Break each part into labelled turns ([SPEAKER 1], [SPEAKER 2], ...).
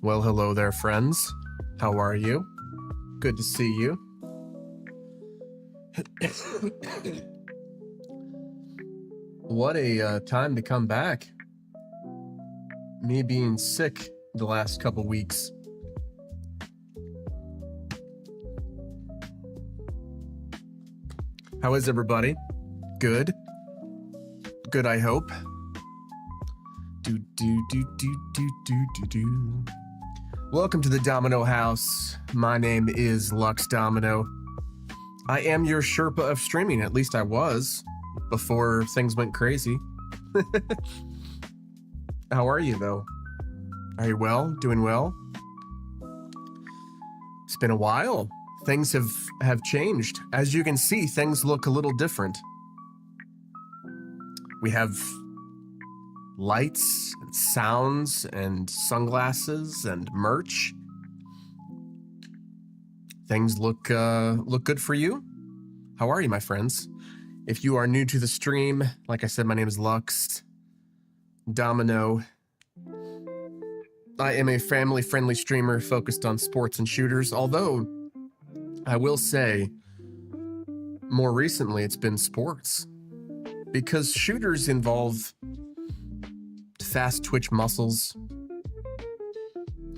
[SPEAKER 1] Well, hello there, friends. How are you? Good to see you. What a time to come back. Me being sick the last couple weeks How is everybody? Good? Good, I hope. Welcome to the Domino House. My name is Lux Domino. I am your Sherpa of streaming, at least I was, before things went crazy. How are you, though? Are you well? Doing well? It's been a while. Things have changed. As you can see, things look a little different. We have lights and sounds and sunglasses and merch. Things look good for you. How are you, my friends? If you are new to the stream, like I said, my name is Lux Domino. I am a family-friendly streamer focused on sports and shooters, although I will say more recently it's been sports, because shooters involve fast twitch muscles,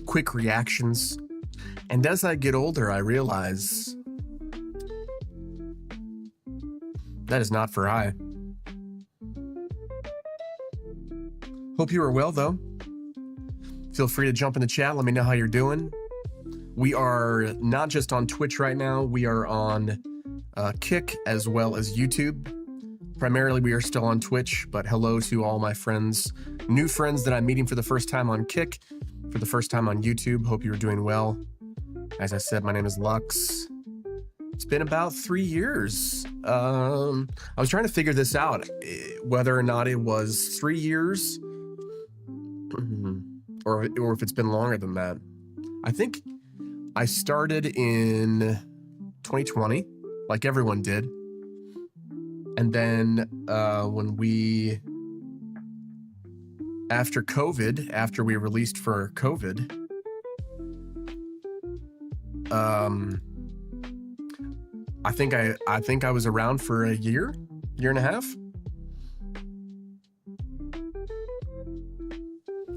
[SPEAKER 1] quick reactions, and as I get older, I realize that is not for I. Hope you are well, though. Feel free to jump in the chat. Let me know how you're doing. We are not just on Twitch right now. We are on Kick as well as YouTube. Primarily, we are still on Twitch, but hello to all my friends, new friends that I'm meeting for the first time on Kick, for the first time on YouTube. Hope you're doing well. As I said, my name is Lux. It's been about 3 years. I was trying to figure this out, whether or not it was 3 years or if it's been longer than that. I think I started in 2020, like everyone did. And then after we released for COVID, I think I was around for a year and a half.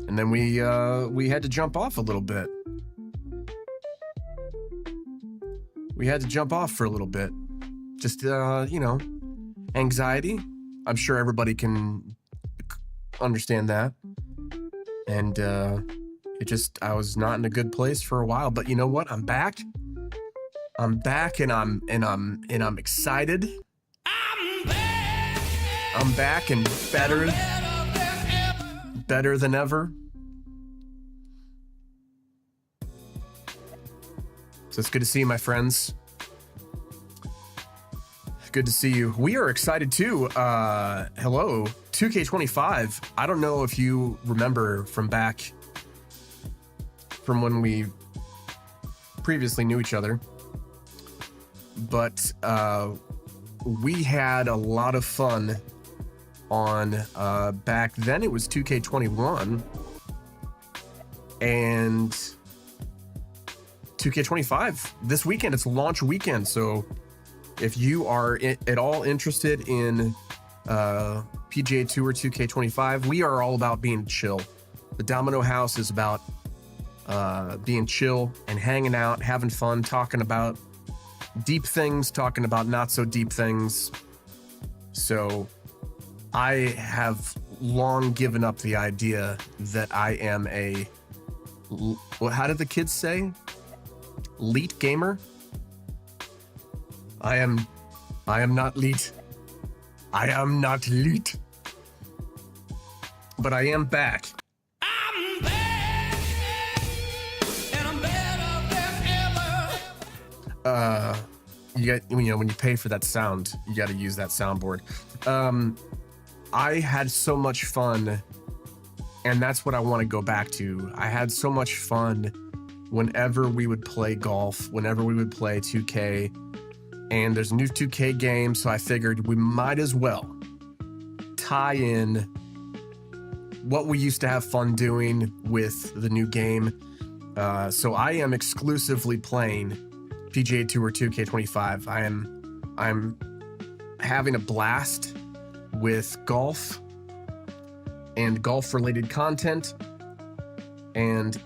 [SPEAKER 1] And then we had to jump off a little bit. We had to jump off for a little bit. Just, anxiety. I'm sure everybody can understand that. And I was not in a good place for a while, but you know what? I'm back. I'm back and I'm excited. I'm back and better than ever. So it's good to see you, my friends. Good to see you. We are excited too. Hello, 2K25. I don't know if you remember from when we previously knew each other, but we had a lot of fun on back then. It was 2K21 and 2K25 this weekend. It's launch weekend, so if you are at all interested in PGA Tour 2K25, we are all about being chill. The Domino House is about being chill and hanging out, having fun, talking about deep things, talking about not so deep things. So I have long given up the idea that I am how did the kids say? Leet gamer? I am not leet. I am not leet. But I am back. I'm back, and I'm better than ever. When you pay for that sound, you got to use that soundboard. I had so much fun, and that's what I want to go back to. I had so much fun whenever we would play golf, whenever we would play 2K. And there's a new 2K game, so I figured we might as well tie in what we used to have fun doing with the new game. So I am exclusively playing PGA Tour 2K25. I'm having a blast with golf and golf-related content, and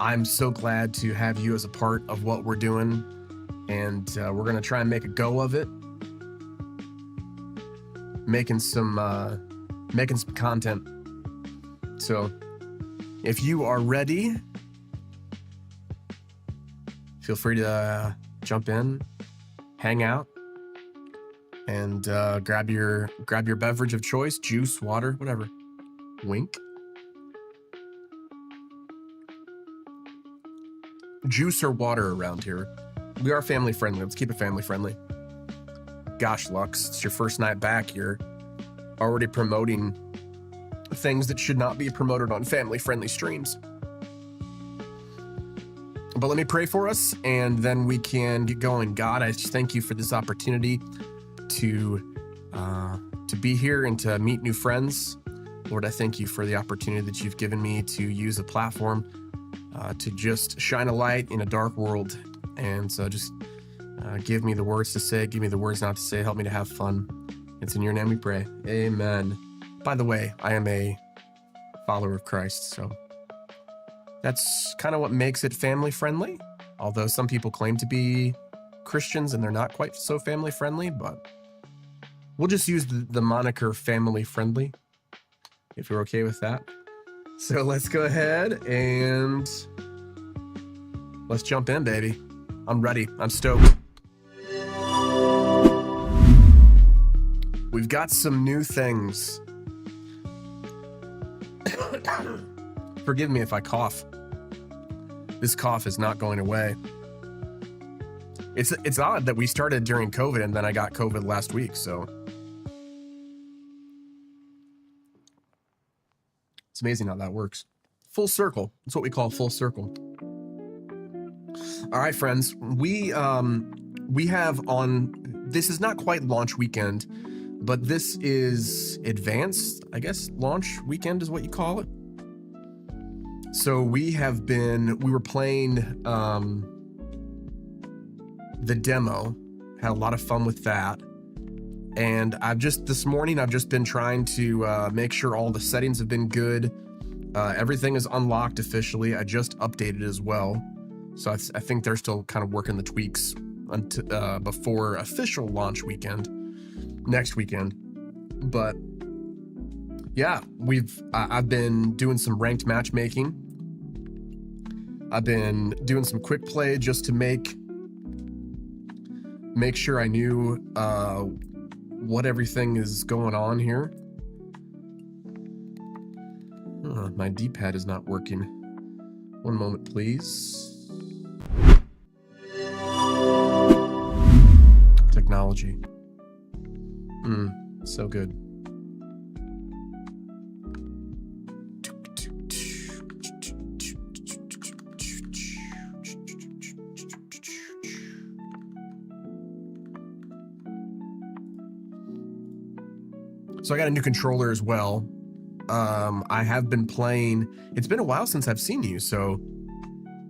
[SPEAKER 1] I'm so glad to have you as a part of what we're doing, and we're gonna try and make a go of it, making some content. So if you are ready, feel free to jump in, hang out, and grab your beverage of choice, juice, water, whatever. Wink. Juice or water around here. We are family friendly. Let's keep it family friendly. Gosh, Lux, it's your first night back. You're already promoting things that should not be promoted on family friendly streams. But let me pray for us, and then we can get going. God, I just thank you for this opportunity to be here and to meet new friends. Lord, I thank you for the opportunity that you've given me to use a platform to just shine a light in a dark world. And so just give me the words to say, give me the words not to say, help me to have fun. It's in your name we pray. Amen. By the way, I am a follower of Christ, so that's kind of what makes it family friendly. Although some people claim to be Christians and they're not quite so family friendly, but we'll just use the moniker family friendly if you're okay with that. So let's go ahead and let's jump in, baby. I'm ready. I'm stoked. We've got some new things. Forgive me if I cough. This cough is not going away. It's odd that we started during COVID and then I got COVID last week, so it's amazing how that works. Full circle. That's what we call full circle. All right, friends. We have on, this is not quite launch weekend, but this is advanced, I guess, launch weekend is what you call it. So we were playing the demo, had a lot of fun with that. And this morning, I've just been trying to make sure all the settings have been good. Everything is unlocked officially. I just updated as well. So I think they're still kind of working the tweaks before official launch weekend, next weekend. But yeah, I've been doing some ranked matchmaking. I've been doing some quick play just to make sure I knew what everything is going on here. My D-pad is not working. One moment, please. Technology. So good. So I got a new controller as well. I have been playing, it's been a while since I've seen you, so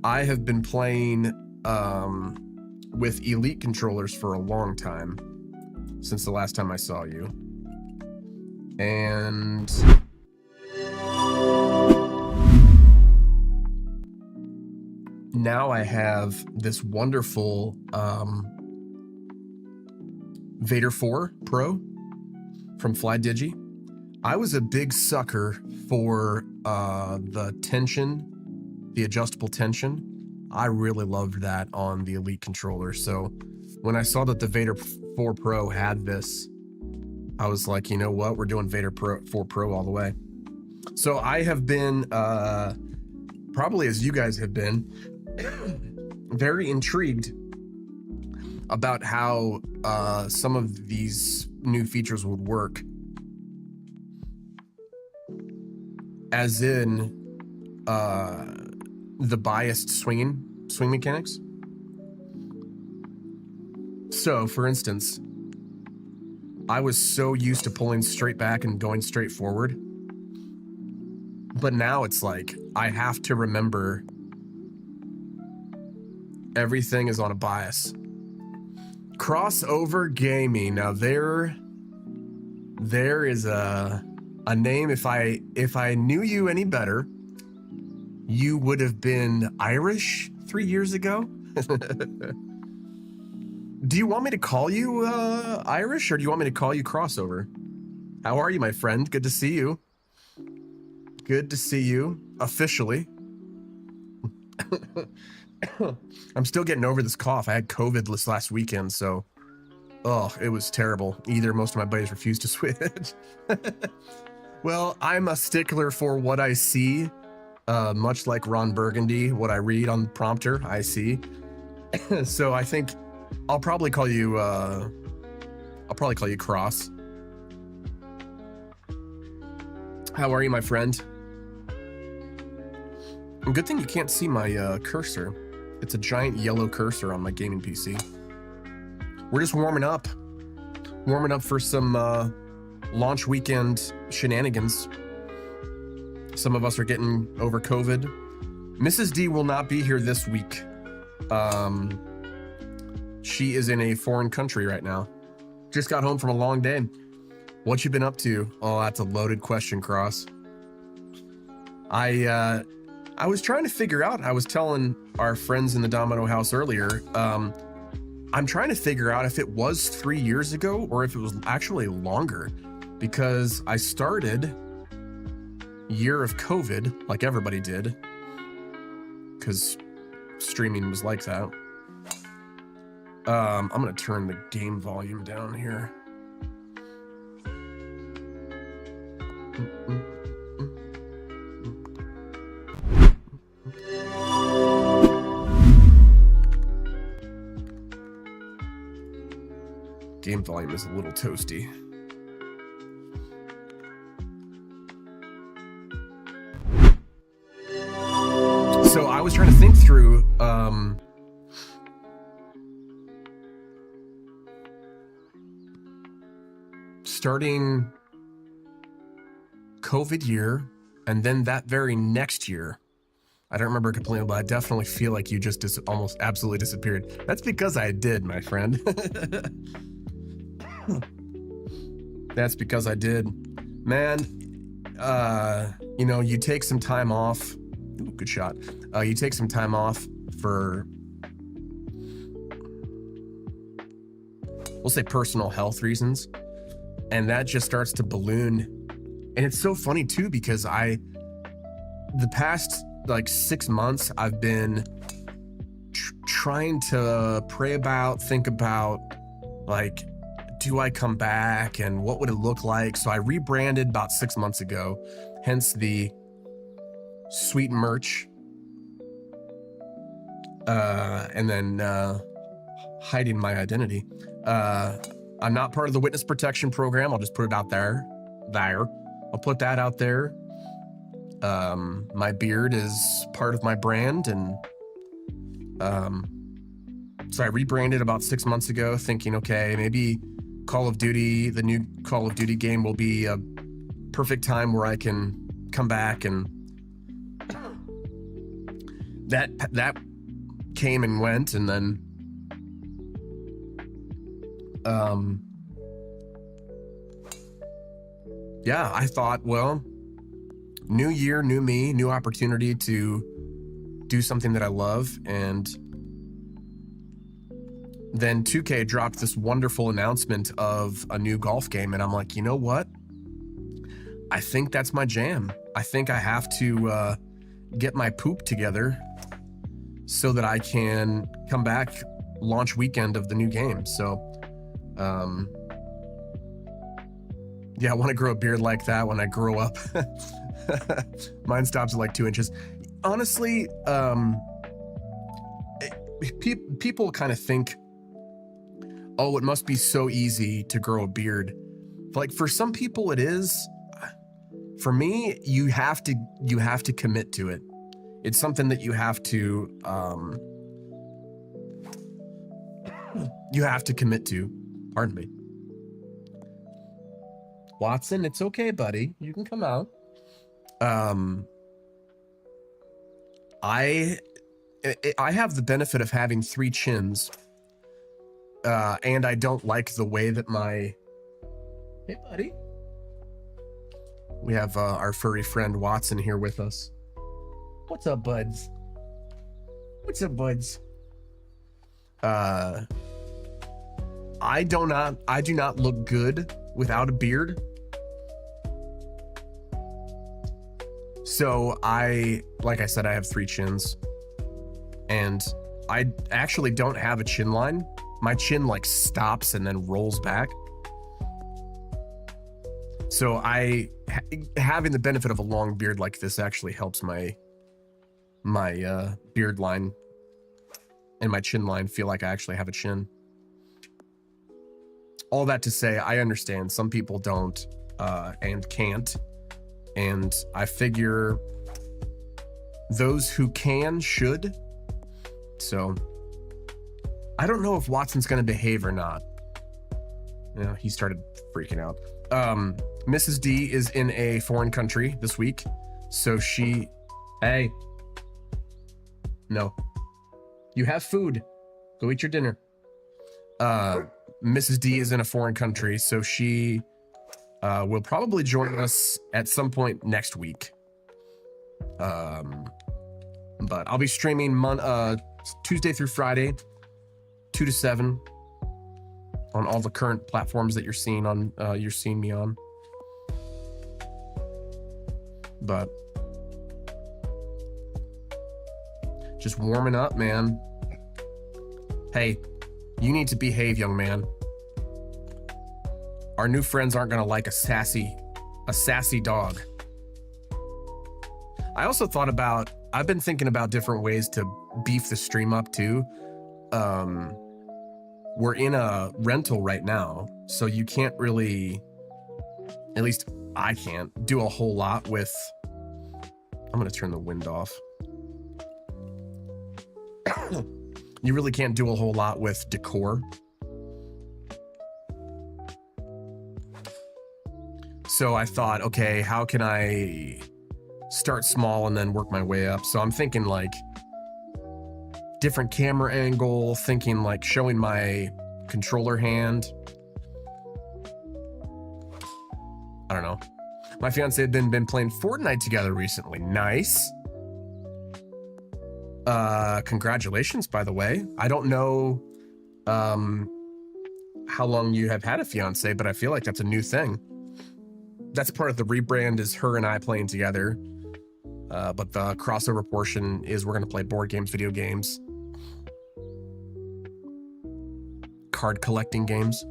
[SPEAKER 1] I have been playing with Elite controllers for a long time, since the last time I saw you. And now I have this wonderful Vader 4 Pro from FlyDigi. I was a big sucker for the tension, the adjustable tension. I really loved that on the Elite controller. So when I saw that the Vader 4 Pro had this, I was like, you know what? We're doing Vader 4 Pro all the way. So I have been, probably as you guys have been, very intrigued about how some of these new features would work. As in the biased swing mechanics. So, for instance, I was so used to pulling straight back and going straight forward. But now it's like, I have to remember everything is on a bias. Crossover gaming. Now there is a name. If I knew you any better, you would have been Irish 3 years ago. Do you want me to call you Irish, or do you want me to call you Crossover? How are you, my friend? Good to see you. Good to see you officially. I'm still getting over this cough. I had COVID this last weekend, so it was terrible. Either most of my buddies refused to switch. Well, I'm a stickler for what I see, much like Ron Burgundy. What I read on the prompter, I see. So I think I'll probably call you Cross. How are you, my friend? Good thing you can't see my cursor. It's a giant yellow cursor on my gaming PC. We're just warming up for some launch weekend shenanigans. Some of us are getting over COVID. Mrs. D will not be here this week. She is in a foreign country right now. Just got home from a long day. What you been up to? Oh, that's a loaded question, Cross. I was trying to figure out, I was telling our friends in the Domino house earlier, I'm trying to figure out if it was 3 years ago or if it was actually longer, because I started year of COVID like everybody did, because streaming was like that. I'm gonna turn the game volume down here. Game volume is a little toasty. So I was trying to think through starting COVID year, and then that very next year. I don't remember completely, but I definitely feel like you just almost absolutely disappeared. That's because I did, my friend. That's because I did. Man, you take some time off. Ooh, good shot. You take some time off for, we'll say, personal health reasons, and that just starts to balloon. And it's so funny too, because the past like 6 months, I've been trying to think about, like, do I come back and what would it look like? So I rebranded about 6 months ago, hence the sweet merch. And then hiding my identity. I'm not part of the witness protection program. I'll just put it out there. I'll put that out there. My beard is part of my brand, and so I rebranded about 6 months ago, thinking, okay, maybe Call of Duty, the new Call of Duty game, will be a perfect time where I can come back, and that came and went, and then yeah, I thought, well, new year, new me, new opportunity to do something that I love. And then 2K dropped this wonderful announcement of a new golf game, and I'm like, you know what? I think that's my jam. I think I have to get my poop together so that I can come back launch weekend of the new game. So yeah, I want to grow a beard like that when I grow up. Mine stops at like 2 inches. Honestly, people kind of think, oh, it must be so easy to grow a beard. Like, for some people it is. For me, you have to commit to it. It's something that you have to commit to. Pardon me. Watson, it's okay, buddy. You can come out. I have the benefit of having 3 chins, and I don't like the way that my... Hey, buddy. We have our furry friend Watson here with us. What's up, buds? What's up, buds? I do not look good without a beard. So like I said, I have 3 chins, and I actually don't have a chin line. My chin like stops and then rolls back. So having the benefit of a long beard like this actually helps my beard line and my chin line feel like I actually have a chin. All that to say, I understand some people don't and can't. And I figure those who can should. So I don't know if Watson's going to behave or not. Yeah, he started freaking out. Mrs. D is in a foreign country this week. So hey, no, you have food. Go eat your dinner. Mrs. D is in a foreign country. So she will probably join us at some point next week. But I'll be streaming Tuesday through Friday, 2 to 7 on all the current platforms that you're seeing me on. But just warming up, man. Hey, you need to behave, young man. Our new friends aren't gonna like a sassy dog. I also thought I've been thinking about different ways to beef the stream up too. We're in a rental right now, so you can't really, at least I can't, do a whole lot with, I'm gonna turn the wind off. You really can't do a whole lot with decor. So I thought, okay, how can I start small and then work my way up? So I'm thinking like different camera angle, thinking like showing my controller hand. I don't know. My fiance had been playing Fortnite together recently. Nice. Congratulations, by the way. I don't know how long you have had a fiance, but I feel like that's a new thing. That's part of the rebrand, is her and I playing together. But the crossover portion is we're going to play board games, video games, card collecting games,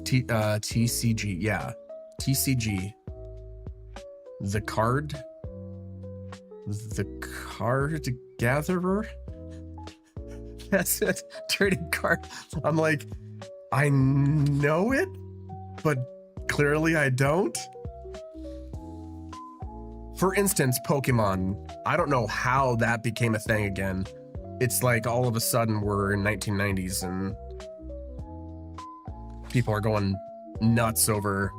[SPEAKER 1] TCG. Yeah, TCG. The card gatherer. That's it. Trading card. I'm like, I know it, but clearly I don't. For instance, Pokemon. I don't know how that became a thing again. It's like all of a sudden we're in 1990s and people are going nuts over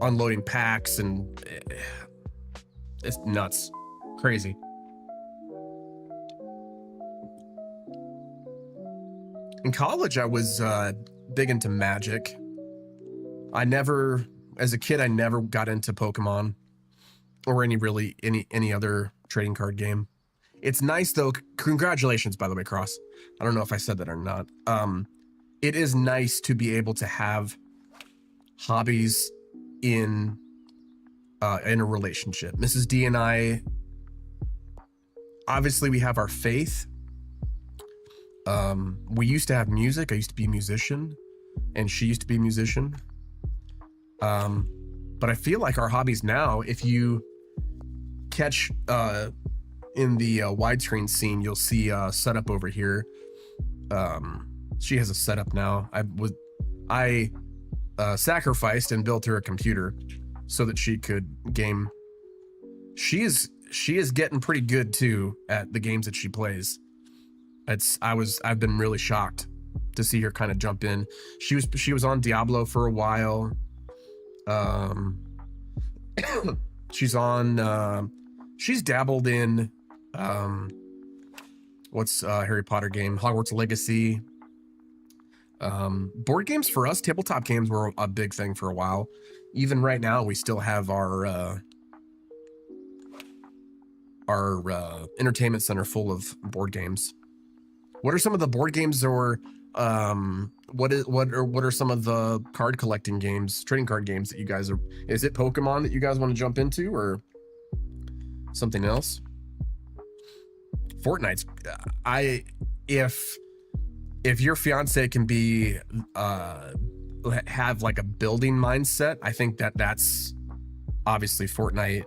[SPEAKER 1] unloading packs, and it's nuts. Crazy. In college, I was big into Magic. As a kid, I never got into Pokemon or any other trading card game. It's nice though. Congratulations, by the way, Cross. I don't know if I said that or not. It is nice to be able to have hobbies in a relationship. Mrs. D and I, obviously we have our faith. We used to have music. I used to be a musician and she used to be a musician. But I feel like our hobbies now, if you catch in the widescreen scene, you'll see a setup over here. She has a setup now. I sacrificed and built her a computer so that she could game. She is getting pretty good too at the games that she plays. I've been really shocked to see her kind of jump in. She was on Diablo for a while. She's dabbled in what's Harry Potter game, Hogwarts Legacy. Board games for us, tabletop games were a big thing for a while. Even right now, we still have our entertainment center full of board games. What are some of the board games, or what are some of the card collecting games, trading card games that you guys are? Is it Pokemon that you guys want to jump into, or something else? Fortnite's if your fiance can be have like a building mindset, I think that's obviously Fortnite.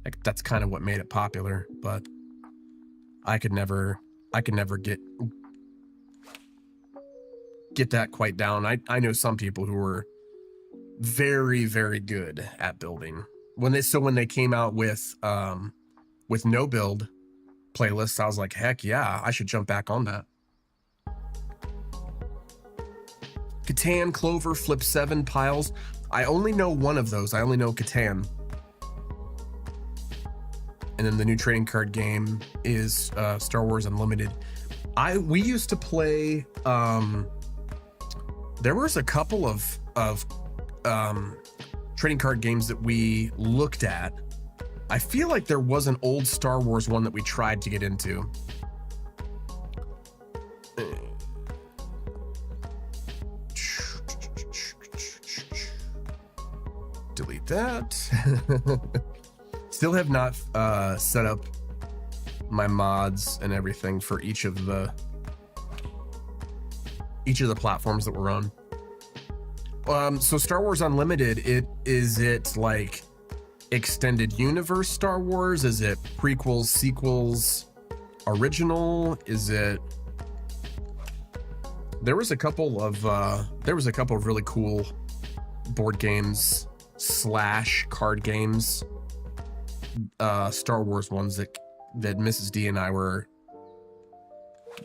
[SPEAKER 1] Like that's kind of what made it popular, but I could never get that quite down. I know some people who were very, very good at building. When they came out with no build playlists, I was like, heck yeah, I should jump back on that. Catan, Clover, Flip 7, Piles. I only know one of those. I only know Catan. And then the new trading card game is Star Wars Unlimited. We used to play. There was a couple of trading card games that we looked at. I feel like there was an old Star Wars one that we tried to get into. Delete that. Still have not set up my mods and everything for each of the platforms that we're on. So Star Wars Unlimited, is it like extended universe Star Wars? Is it prequels, sequels, original? Is it? There was a couple of really cool board games / card games, Star Wars ones that Mrs. D and I were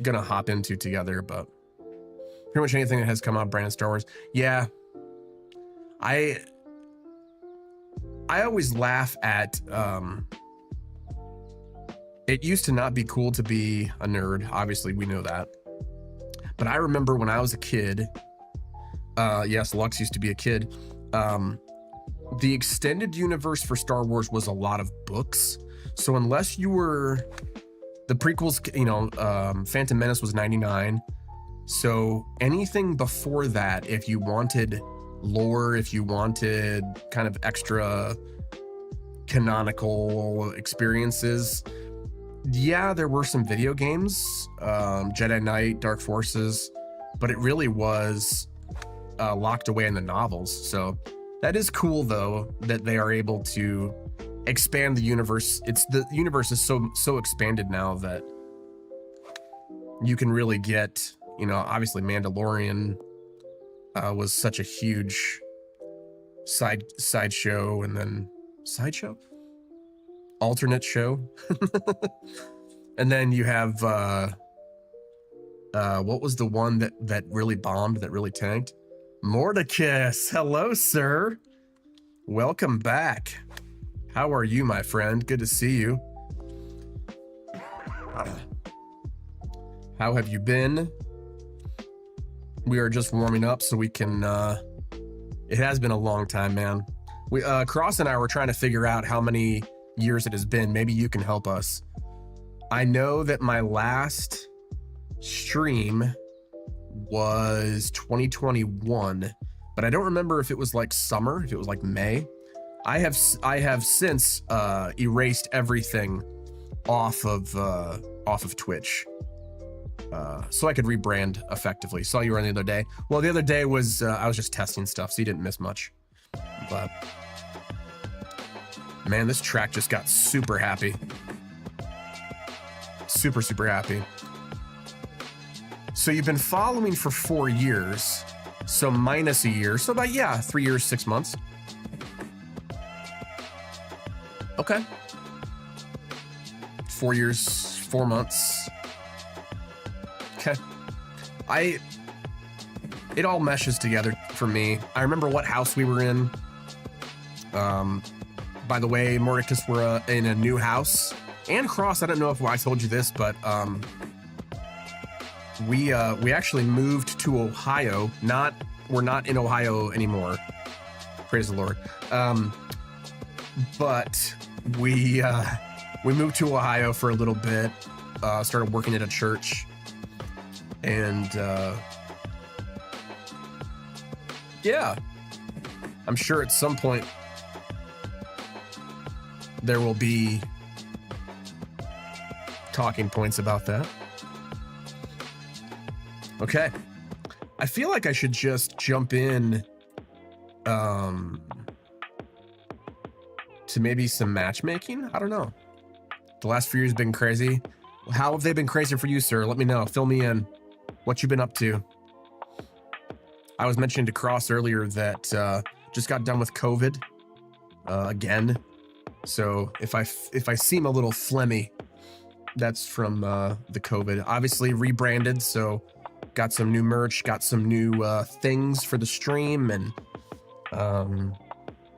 [SPEAKER 1] gonna hop into together, but pretty much anything that has come out brand Star Wars. Yeah. I always laugh at it used to not be cool to be a nerd. Obviously, we know that. But I remember when I was a kid, yes, Lux used to be a kid. The extended universe for Star Wars was a lot of books. So unless you were the prequels, Phantom Menace was 99. So anything before that, if you wanted lore, if you wanted kind of extra canonical experiences, yeah, there were some video games, Jedi Knight, Dark Forces, but it really was locked away in the novels. So that is cool, though, that they are able to expand the universe. The universe is so expanded now that you can really get, obviously Mandalorian was such a huge sideshow, and then alternate show. And then you have what was the one that really bombed, that really tanked? Mordecus. Hello, sir. Welcome back. How are you, my friend? Good to see you. How have you been? We are just warming up so we can it has been a long time, man. We Cross and I were trying to figure out how many years it has been. Maybe you can help us. I know that my last stream was 2021, but I don't remember if it was like summer, if it was like May. I have since erased everything off of Twitch, so I could rebrand effectively. Saw you around the other day. Well, the other day was I was just testing stuff, so you didn't miss much. But man, this track just got super happy. Super happy. So you've been following for 4 years, so minus a year, so about 3 years, 6 months. Okay. 4 years, 4 months. Okay. It all meshes together for me. I remember what house we were in. By the way, Mordecus, we're in a new house. And Cross, I don't know if I told you this, but we actually moved to Ohio. We're not in Ohio anymore. Praise the Lord. But we moved to Ohio for a little bit, started working at a church, and yeah, I'm sure at some point there will be talking points about that. Okay. I feel like I should just jump in to maybe some matchmaking. I don't know. The last few years have been crazy. How have they been crazy for you, sir? Let me know. Fill me in. What you been up to? I was mentioning to Cross earlier that just got done with COVID again. So if I seem a little phlegmy, that's from the COVID. Obviously rebranded, so got some new merch, got some new things for the stream, and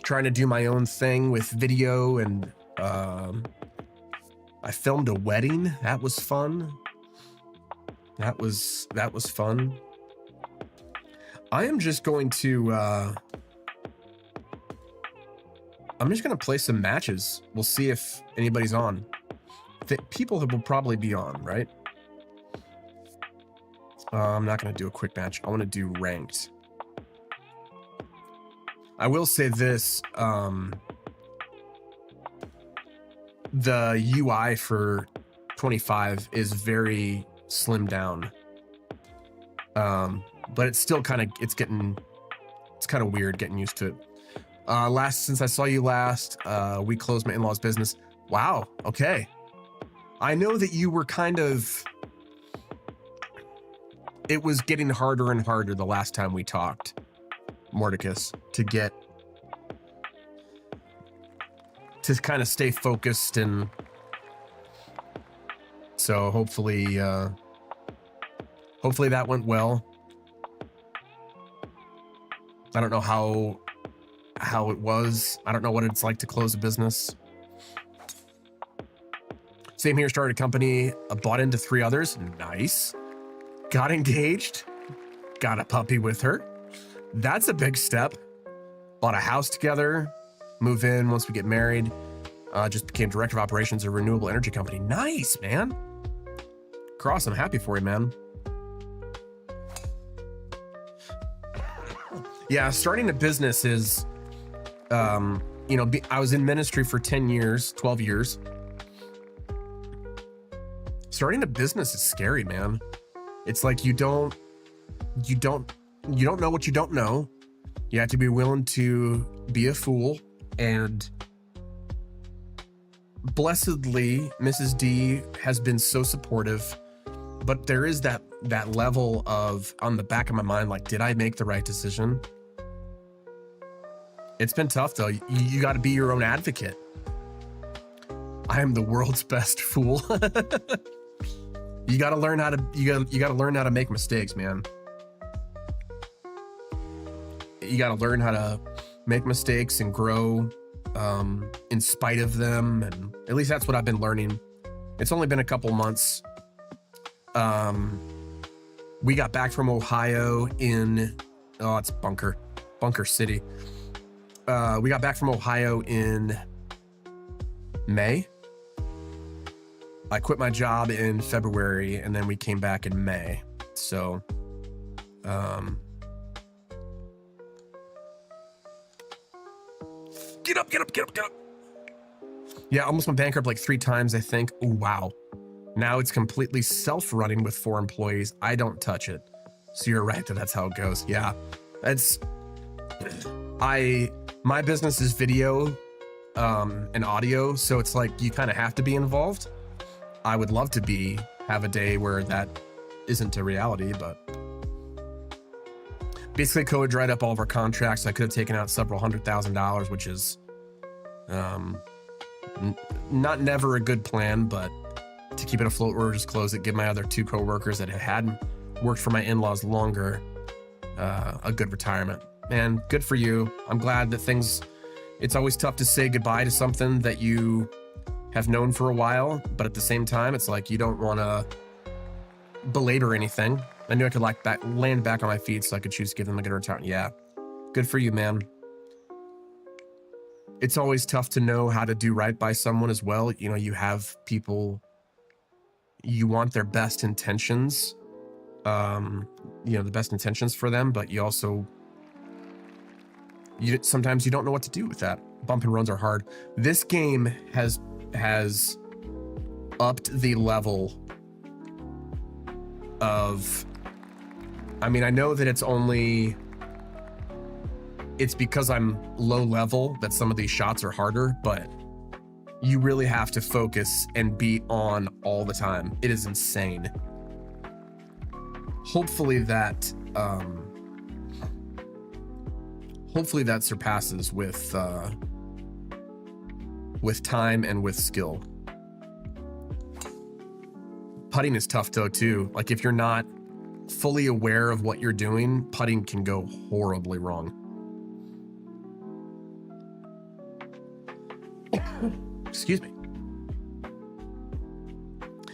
[SPEAKER 1] trying to do my own thing with video, and I filmed a wedding. That was fun. That was fun. I am just going to I'm just gonna play some matches. We'll see if anybody's on. People that will probably be on, right? I'm not gonna do a quick match. I want to do ranked. I will say this, the UI for 25 is very slimmed down. But it's still it's kind of weird getting used to it. Since I saw you last, we closed my in-laws business. Wow. Okay. I know that you were it was getting harder and harder the last time we talked, Mordicus, to kind of stay focused, and so hopefully that went well. I don't know how it was. I don't know what it's like to close a business. Same here, started a company, bought into 3 others. Nice. Got engaged. Got a puppy with her. That's a big step. Bought a house together. Move in once we get married. Just became director of operations of a renewable energy company. Nice, man. Cross, I'm happy for you, man. Yeah, starting a business is, I was in ministry for 10 years, 12 years. Starting a business is scary, man. It's like you don't know what you don't know. You have to be willing to be a fool, and blessedly, Mrs. D has been so supportive, but there is that level of, on the back of my mind, like, did I make the right decision? It's been tough though. You got to be your own advocate. I am the world's best fool. You got to learn how to make mistakes, man. You got to learn how to make mistakes and grow in spite of them, and at least that's what I've been learning. It's only been a couple months. We got back from Ohio it's Bunker City. We got back from Ohio in May. I quit my job in February, and then we came back in May. So, get up. Yeah, almost went bankrupt like 3 times, I think. Ooh, wow. Now it's completely self-running with 4 employees. I don't touch it. So you're right that's how it goes. Yeah. My business is video and audio, so it's like you kind of have to be involved. I would love to have a day where that isn't a reality, but basically COVID dried up all of our contracts. I could have taken out several $100,000, which is not never a good plan, but to keep it afloat, or just close it, give my other 2 coworkers that had worked for my in-laws longer a good retirement. Man, good for you. I'm glad that it's always tough to say goodbye to something that you have known for a while, but at the same time, it's like you don't want to belabor anything. I knew I could land back on my feet, so I could choose to give them a good retirement. Yeah, good for you, man. it's always tough to know how to do right by someone as well. You know, you have people, you want their best intentions, you know, the best intentions for them, but you also, sometimes you don't know what to do with that. Bump and runs are hard. This game has upped the level of, I mean, I know that it's because I'm low level that some of these shots are harder, but you really have to focus and be on all the time. It is insane. Hopefully that surpasses with time and with skill. Putting is tough though too. Like if you're not fully aware of what you're doing, putting can go horribly wrong. Excuse me.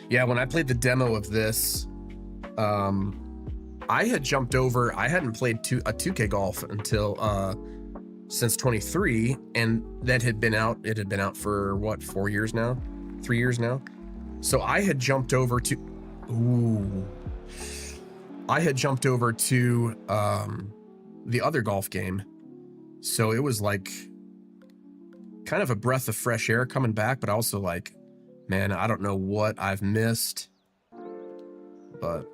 [SPEAKER 1] Yeah, when I played the demo of this, I had jumped over. I hadn't played a 2K golf until since 23, and that had been out. It had been out for what, 4 years now, 3 years now. So I had jumped over to, the other golf game. So it was like kind of a breath of fresh air coming back, but also like, man, I don't know what I've missed, but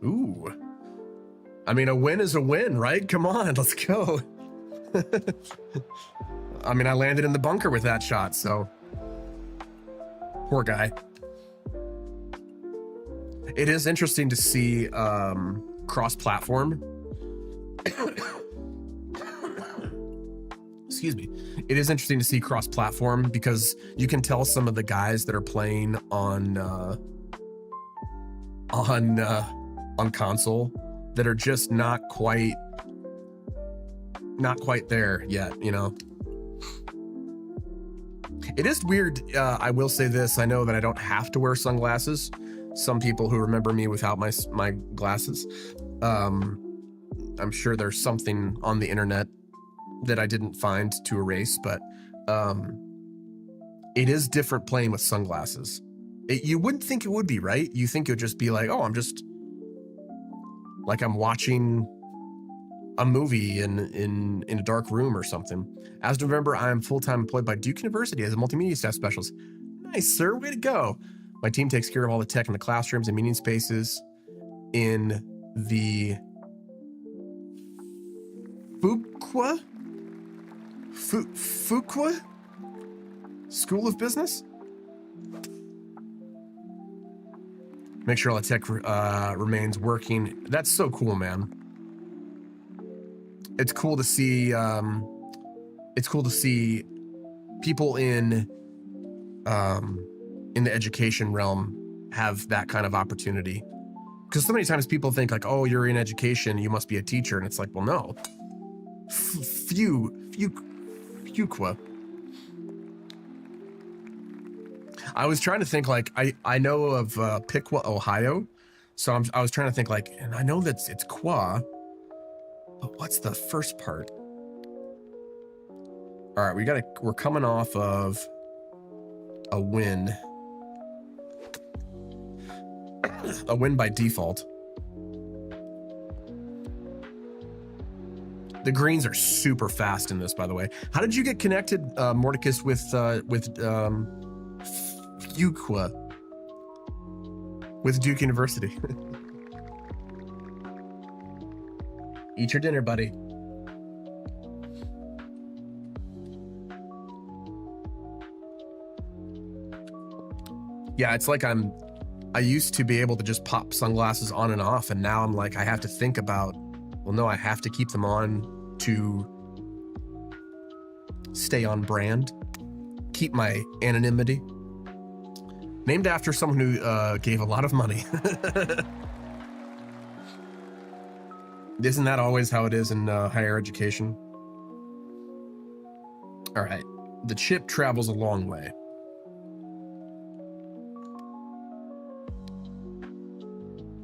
[SPEAKER 1] ooh, I mean, a win is a win, right? Come on, let's go. I mean, I landed in the bunker with that shot, so poor guy. It is interesting to see cross-platform. Excuse me. It is interesting to see cross-platform because you can tell some of the guys that are playing on console that are just not quite there yet, you know. It is weird. I will say this. I know that I don't have to wear sunglasses. Some people who remember me without my glasses. I'm sure there's something on the internet that I didn't find to erase, but it is different playing with sunglasses. You wouldn't think it would be, right? You think it would just be like, oh, I'm just like I'm watching a movie in a dark room or something. As of November, I am full-time employed by Duke University as a multimedia staff specialist. Nice, sir. Way to go. My team takes care of all the tech in the classrooms and meeting spaces in the Fuqua School of Business. Make sure all the tech remains working. That's so cool, man. It's cool to see. It's cool to see people in the education realm have that kind of opportunity. Because so many times people think like, oh, you're in education, you must be a teacher, and it's like, well, no. Fuqua. I was trying to think like I know of Piqua, Ohio, so I was trying to think like, and I know that it's qua, but what's the first part? All right, we're coming off of a win by default. The greens are super fast in this, by the way. How did you get connected, Mordicus, with Fuqua, with Duke University? Eat your dinner, buddy. Yeah, it's like I used to be able to just pop sunglasses on and off, and now I'm like, I have to think about, well, no, I have to keep them on to stay on brand, keep my anonymity. Named after someone who gave a lot of money. Isn't that always how it is in higher education? All right, the chip travels a long way.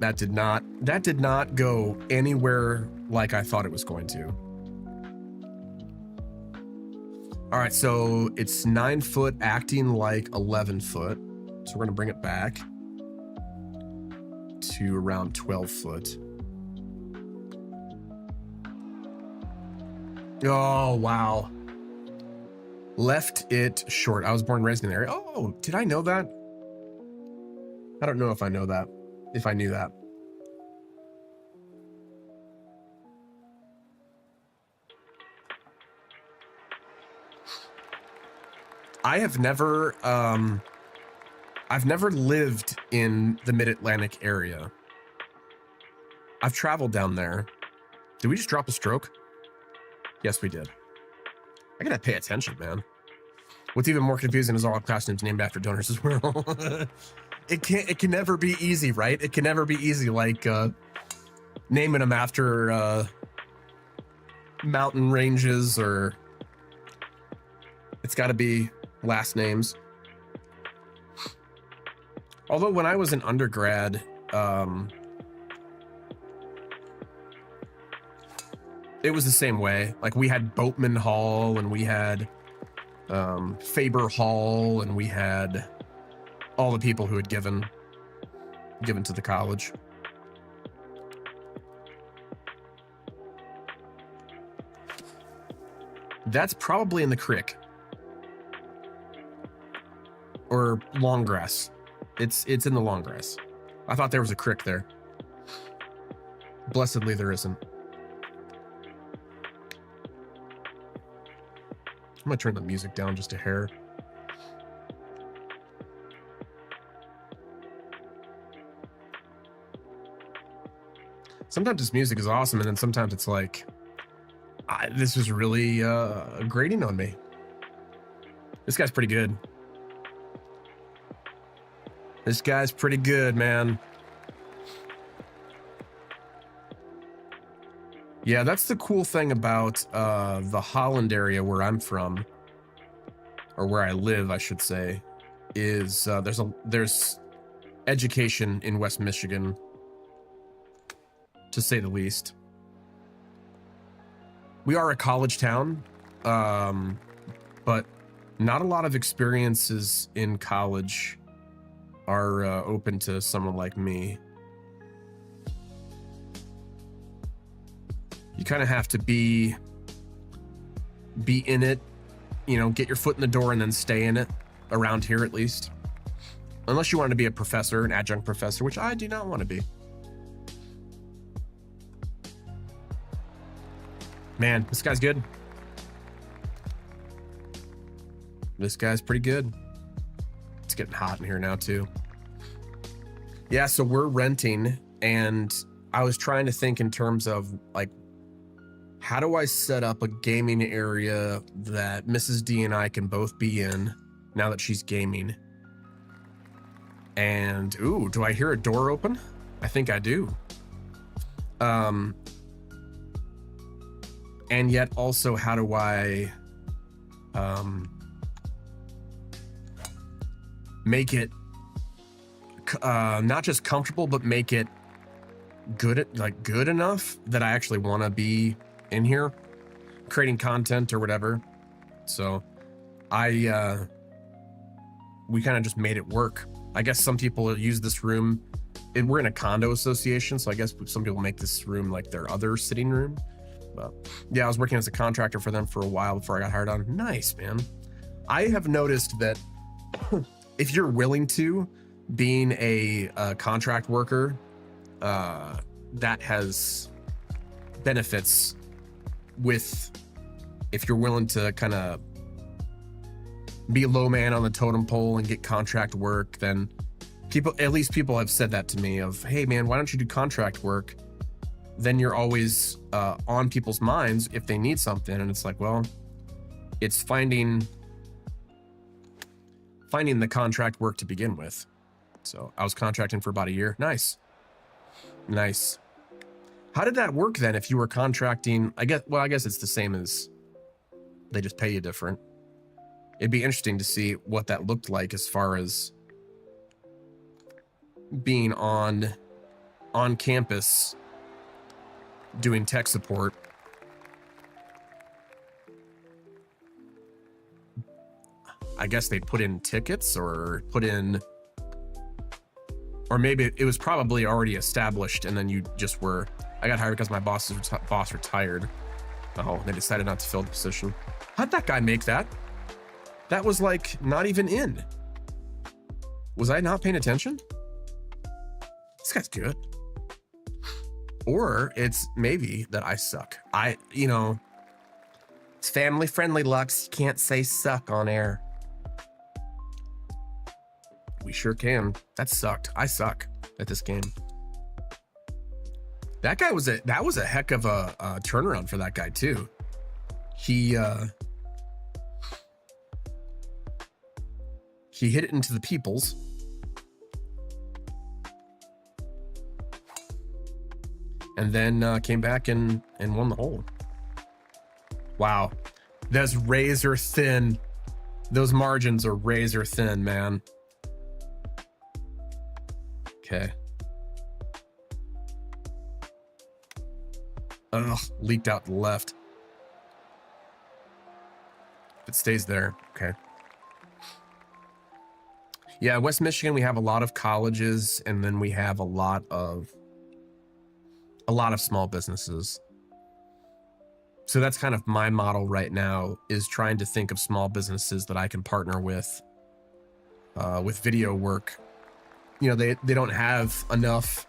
[SPEAKER 1] That did not go anywhere like I thought it was going to. All right, so it's 9 foot acting like 11 foot. So we're gonna bring it back to around 12 foot. Oh, wow. Left it short. I was born and raised in the area. Oh, did I know that? I don't know if I know that. If I knew that. I have never, I've never lived in the Mid-Atlantic area. I've traveled down there. Did we just drop a stroke? Yes, we did. I gotta pay attention, man. What's even more confusing is all class names named after donors as well. It can never be easy, right? It can never be easy, like naming them after mountain ranges, or it's got to be last names. Although when I was an undergrad, it was the same way. Like we had Boatman Hall, and we had Faber Hall, and we had all the people who had given to the college. That's probably in the creek or long grass. It's in the long grass. I thought there was a creek there. Blessedly, there isn't. I'm gonna turn the music down just a hair. Sometimes this music is awesome, and then sometimes it's like, this is really grating on me. This guy's pretty good. This guy's pretty good, man. Yeah, that's the cool thing about the Holland area where I'm from, or where I live, I should say, is there's education in West Michigan, to say the least. We are a college town, but not a lot of experiences in college are open to someone like me. You kind of have to be in it, you know, get your foot in the door and then stay in it, around here at least. Unless you want to be a professor, an adjunct professor, which I do not want to be. Man, this guy's good. This guy's pretty good. It's getting hot in here now too. Yeah, so we're renting, and I was trying to think in terms of like, how do I set up a gaming area that Mrs. D and I can both be in now that she's gaming? And ooh, do I hear a door open? I think I do. And yet also, how do I make it not just comfortable, but make it good enough that I actually want to be in here creating content or whatever. So we kind of just made it work. I guess some people use this room. We're in a condo association, so I guess some people make this room like their other sitting room. But yeah, I was working as a contractor for them for a while before I got hired on. Nice, man. I have noticed that if you're willing to, being a contract worker, that has benefits with, if you're willing to kind of be a low man on the totem pole and get contract work, then people have said that to me of, hey man, why don't you do contract work? Then you're always on people's minds if they need something. And it's like, well, it's finding the contract work to begin with. So I was contracting for about a year. Nice. How did that work then? If you were contracting, I guess it's the same as, they just pay you different. It'd be interesting to see what that looked like as far as being on campus doing tech support. I guess they put in tickets or put in, or maybe it was probably already established and then you just were, I got hired because my boss retired. Oh, they decided not to fill the position. How'd that guy make that? That was like not even in. Was I not paying attention? This guy's good. Or it's maybe that I suck. It's family friendly, Lux. You can't say suck on air. We sure can. That sucked. I suck at this game. That guy was a heck of a turnaround for that guy too. He hit it into the peoples. And then came back and won the hole. Wow. That's razor thin. Those margins are razor thin, man. Okay. Ugh, leaked out the left. If it stays there, okay. Yeah, West Michigan, we have a lot of colleges, and then we have a lot of small businesses. So that's kind of my model right now, is trying to think of small businesses that I can partner with video work. You know, they don't have enough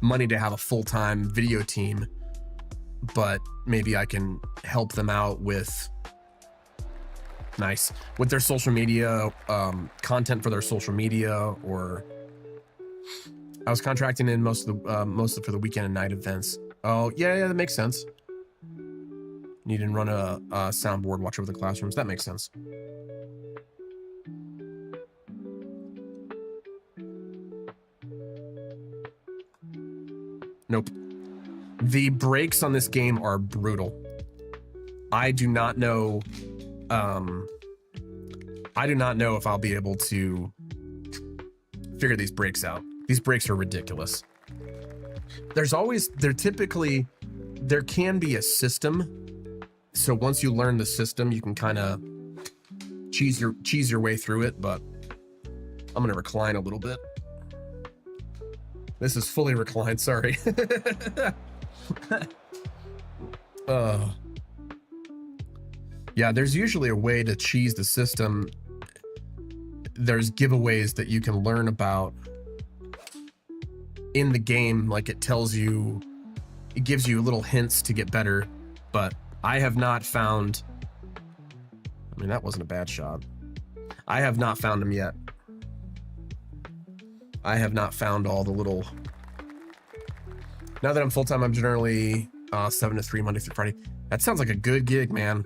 [SPEAKER 1] money to have a full-time video team, but maybe I can help them out with their social media, content for their social media, or I was contracting in most for the weekend and night events. Oh yeah, that makes sense. Need to run a soundboard, watch over the classrooms. That makes sense. Nope. The brakes on this game are brutal. I do not know if I'll be able to figure these brakes out. These brakes are ridiculous. There can be a system. So once you learn the system, you can kind of cheese your way through it, but I'm going to recline a little bit. This is fully reclined, sorry. Yeah, there's usually a way to cheese the system. There's giveaways that you can learn about in the game, like it gives you little hints to get better, but I have not found, I mean, that wasn't a bad shot. I have not found them yet. I have not found all the little, now that I'm full-time, I'm generally 7 to 3 Monday through Friday. That sounds like a good gig, man.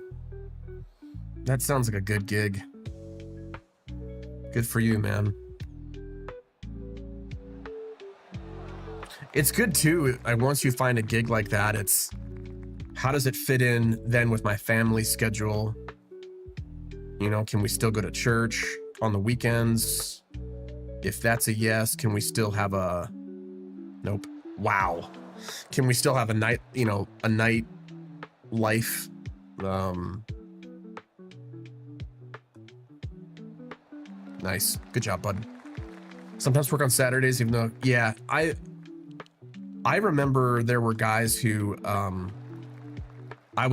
[SPEAKER 1] That sounds like a good gig. Good for you, man. It's good too. Once you find a gig like that, it's how does it fit in then with my family schedule? You know, can we still go to church on the weekends? If that's a yes, can we still have a, nope. Wow. Can we still have a night, a night life? Nice. Good job, bud. Sometimes work on Saturdays, even though, yeah, I remember there were guys who I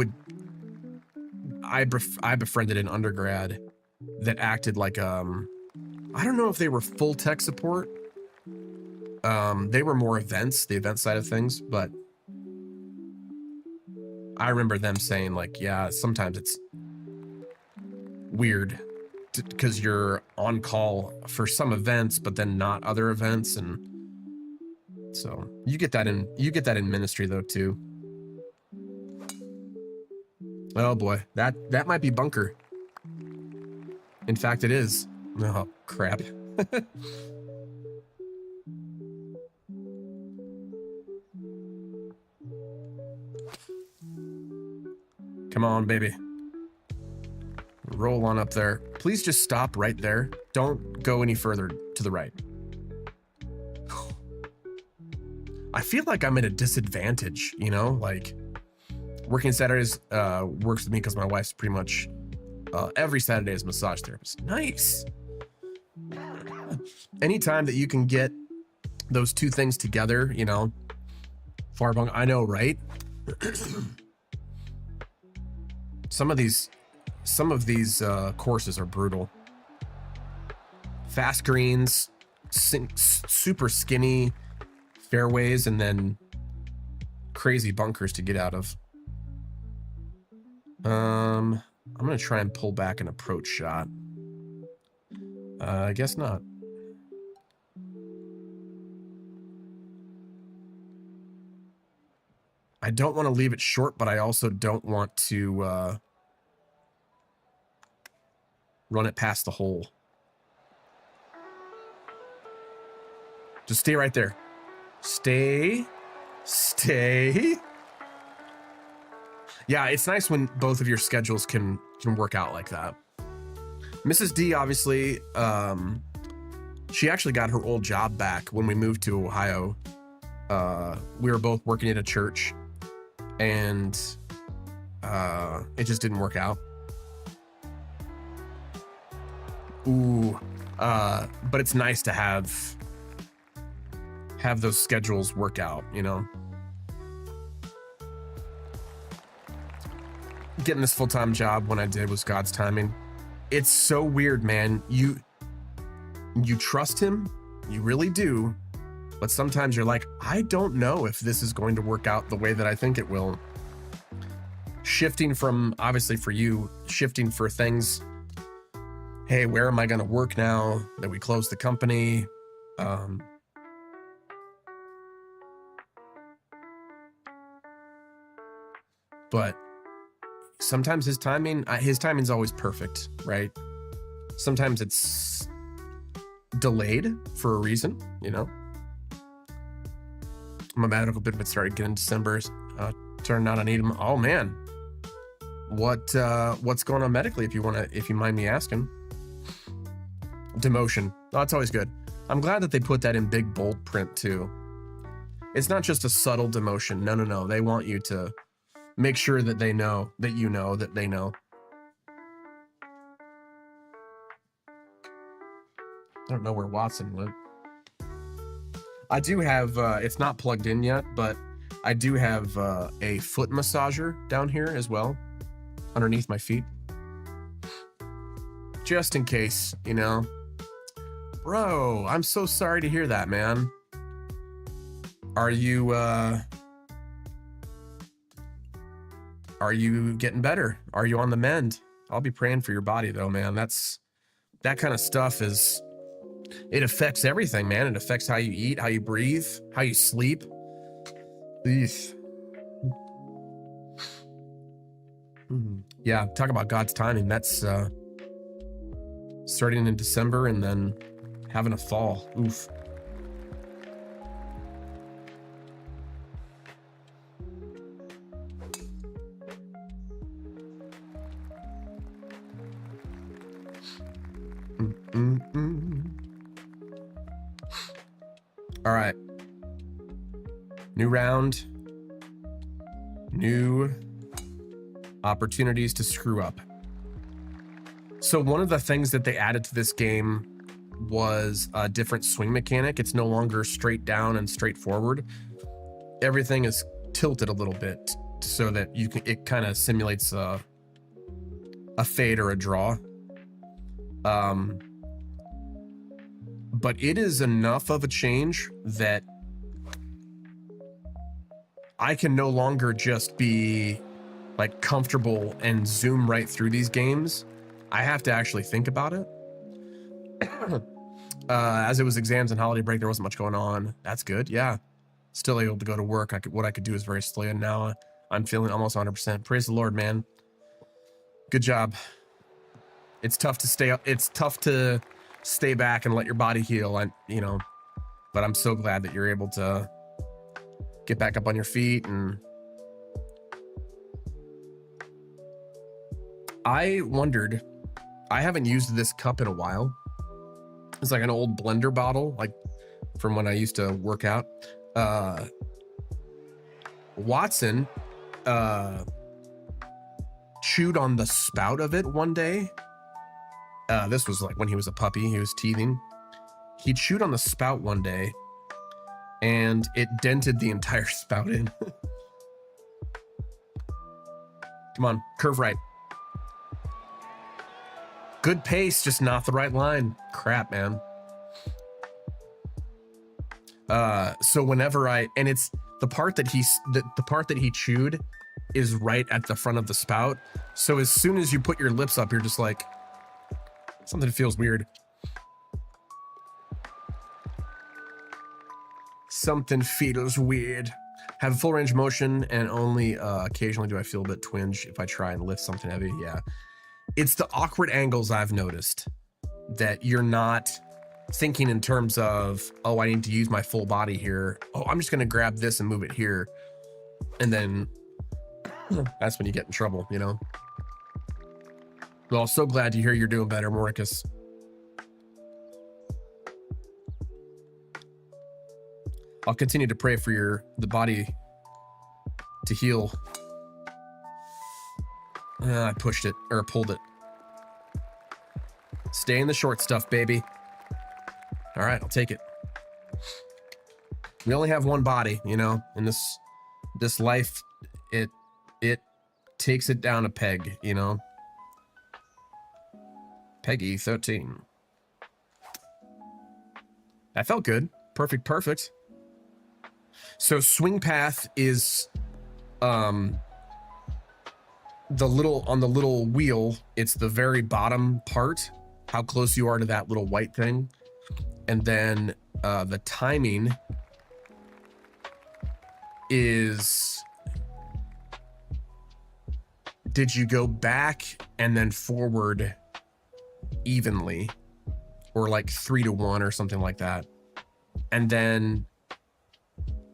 [SPEAKER 1] befriended in undergrad that acted like I don't know if they were full tech support. They were more events, the event side of things, but I remember them saying like, yeah, sometimes it's weird because you're on call for some events, but then not other events, and so you get that in ministry though too. Oh boy, that might be bunker. In fact, it is. Oh crap. Come on, baby. Roll on up there. Please just stop right there. Don't go any further to the right. I feel like I'm at a disadvantage, like working Saturdays works with me because my wife's pretty much every Saturday as a massage therapist. Nice. Anytime that you can get those two things together, you know, Farbong, I know, right? Some of these courses are brutal. Fast greens, super skinny fairways, and then crazy bunkers to get out of. I'm gonna try and pull back an approach shot. I guess not. I don't want to leave it short, but I also don't want to run it past the hole. Just stay right there. Stay. Yeah, it's nice when both of your schedules can work out like that. Mrs. D, obviously, she actually got her old job back when we moved to Ohio. We were both working at a church, and it just didn't work out. Ooh, but it's nice to have those schedules work out, you know. Getting this full-time job when I did was God's timing. It's so weird, man. You trust him, you really do, but sometimes you're like, I don't know if this is going to work out the way that I think it will. Shifting from, obviously for you, shifting for things, hey, where am I going to work now that we closed the company? But sometimes his timing's always perfect, right? Sometimes it's delayed for a reason, you know. My medical benefits started getting in December. Turned out I need them. Oh man, what's going on medically? If you mind me asking. Demotion. Oh, that's always good. I'm glad that they put that in big bold print too. It's not just a subtle demotion. No. They want you to make sure that they know that you know that they know. I don't know where Watson went. I do have, it's not plugged in yet, but I do have a foot massager down here as well, underneath my feet. Just in case, you know. Bro, I'm so sorry to hear that, man. Are you getting better? Are you on the mend? I'll be praying for your body though, man. That kind of stuff it affects everything, man. It affects how you eat, how you breathe, how you sleep. Eesh. Yeah, talk about God's timing. That's starting in December and then having a fall. Oof. All right. New round. New opportunities to screw up. So one of the things that they added to this game was a different swing mechanic. It's no longer straight down and straight forward. Everything is tilted a little bit so that it kind of simulates a fade or a draw. But it is enough of a change that I can no longer just be like comfortable and zoom right through these games. I have to actually think about it. As it was exams and holiday break, there wasn't much going on. That's good. Yeah. Still able to go to work. What I could do is very slowly, and now I'm feeling almost 100%. Praise the Lord, man. Good job. It's tough to stay up. It's tough to stay back and let your body heal. But I'm so glad that you're able to get back up on your feet. And I wondered, I haven't used this cup in a while. It's like an old blender bottle, like from when I used to work out. Watson chewed on the spout of it one day. This was like when he was a puppy, he was teething. He chewed on the spout one day and it dented the entire spout in. Come on, curve right. Good pace, just not the right line. Crap, man. So whenever and it's the part that the part that he chewed is right at the front of the spout. So as soon as you put your lips up, you're just like, something feels weird. Something feels weird. Have full range of motion and only occasionally do I feel a bit twinge if I try and lift something heavy. Yeah. It's the awkward angles I've noticed that you're not thinking in terms of, oh, I need to use my full body here. Oh, I'm just going to grab this and move it here. And then that's when you get in trouble, you know? Well, so glad to hear you're doing better, Moricus. I'll continue to pray for the body to heal. I pushed it, or pulled it. Stay in the short stuff, baby. All right, I'll take it. We only have one body, you know, in this life, it takes it down a peg, you know. Peggy 13. That felt good. Perfect. So swing path is on the little wheel, it's the very bottom part, how close you are to that little white thing. And then the timing is, did you go back and then forward evenly, or like 3-to-1 or something like that? And then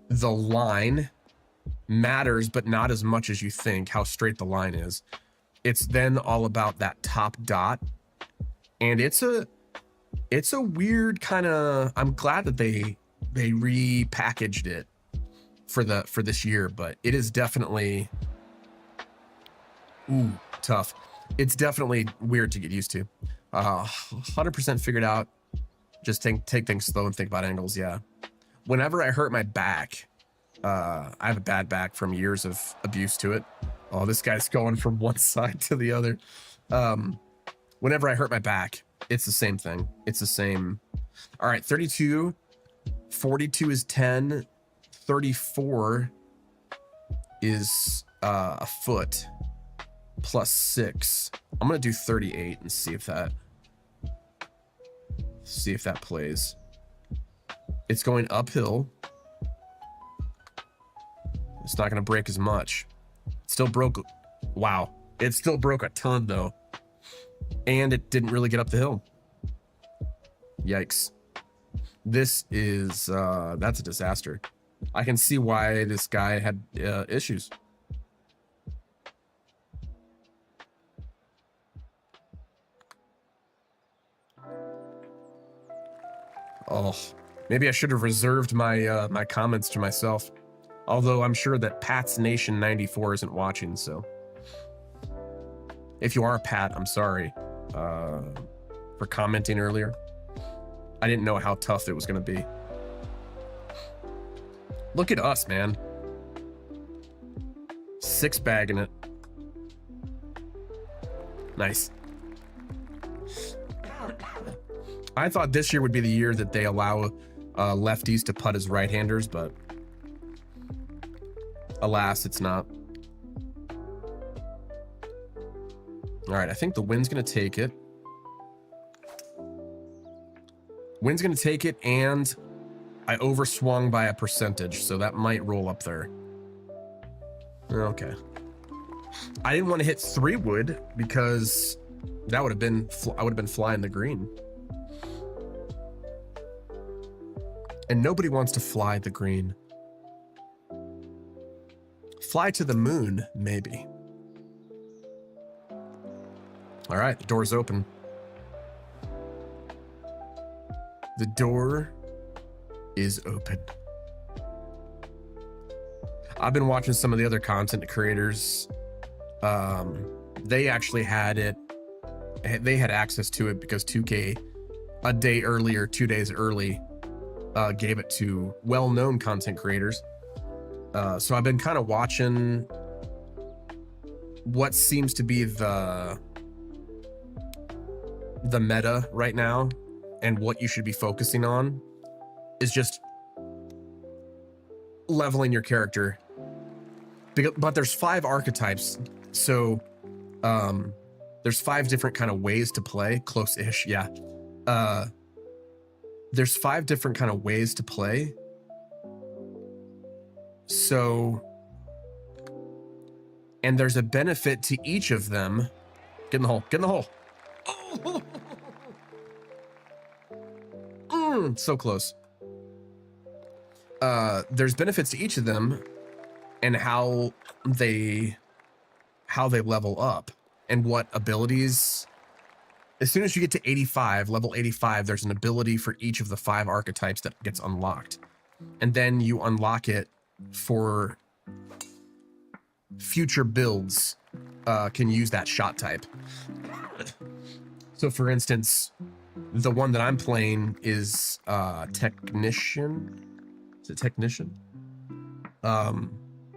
[SPEAKER 1] the line matters, but not as much as you think, how straight the line is. It's then all about that top dot. And it's a weird kind of, I'm glad that they repackaged it for this year, but it is definitely tough. It's definitely weird to get used to. 100% figured out. Just take things slow and think about angles. Yeah. Whenever I hurt my back, I have a bad back from years of abuse to it. Oh, this guy's going from one side to the other. Whenever I hurt my back, it's the same thing. It's the same. All right, 32, 42 is 10, 34 is a foot plus 6. I'm gonna do 38 and see if that plays. It's going uphill. It's not gonna break as much. Still broke. Wow, it still broke a ton though. And it didn't really get up the hill. Yikes. This is, that's a disaster. I can see why this guy had issues. Oh, maybe I should have reserved my my comments to myself. Although I'm sure that Pat's Nation 94 isn't watching, so. If you are Pat, I'm sorry for commenting earlier. I didn't know how tough it was going to be. Look at us, man. 6 bagging it. Nice. I thought this year would be the year that they allow lefties to putt as right-handers, but alas, it's not. All right, I think the wind's going to take it. Wind's going to take it, and I overswung by a percentage, so that might roll up there. Okay. I didn't want to hit 3-wood because that would have been, I would have been flying the green. And nobody wants to fly the green. Fly to the moon, maybe. All right, the door's open. The door is open. I've been watching some of the other content creators they actually had it. They had access to it because 2K a day earlier, 2 days early, gave it to well-known content creators. So I've been kind of watching what seems to be the meta right now, and what you should be focusing on is just leveling your character. But there's 5 archetypes, so there's 5 different kind of ways to play. Close-ish, yeah. There's 5 different kind of ways to play. So, and there's a benefit to each of them. Get in the hole. Get in the hole. So close. There's benefits to each of them, and how they level up, and what abilities. As soon as you get to 85, level 85, there's an ability for each of the 5 archetypes that gets unlocked, and then you unlock it for future builds. Can use that shot type. So for instance, the one that I'm playing is Technician. Is it Technician?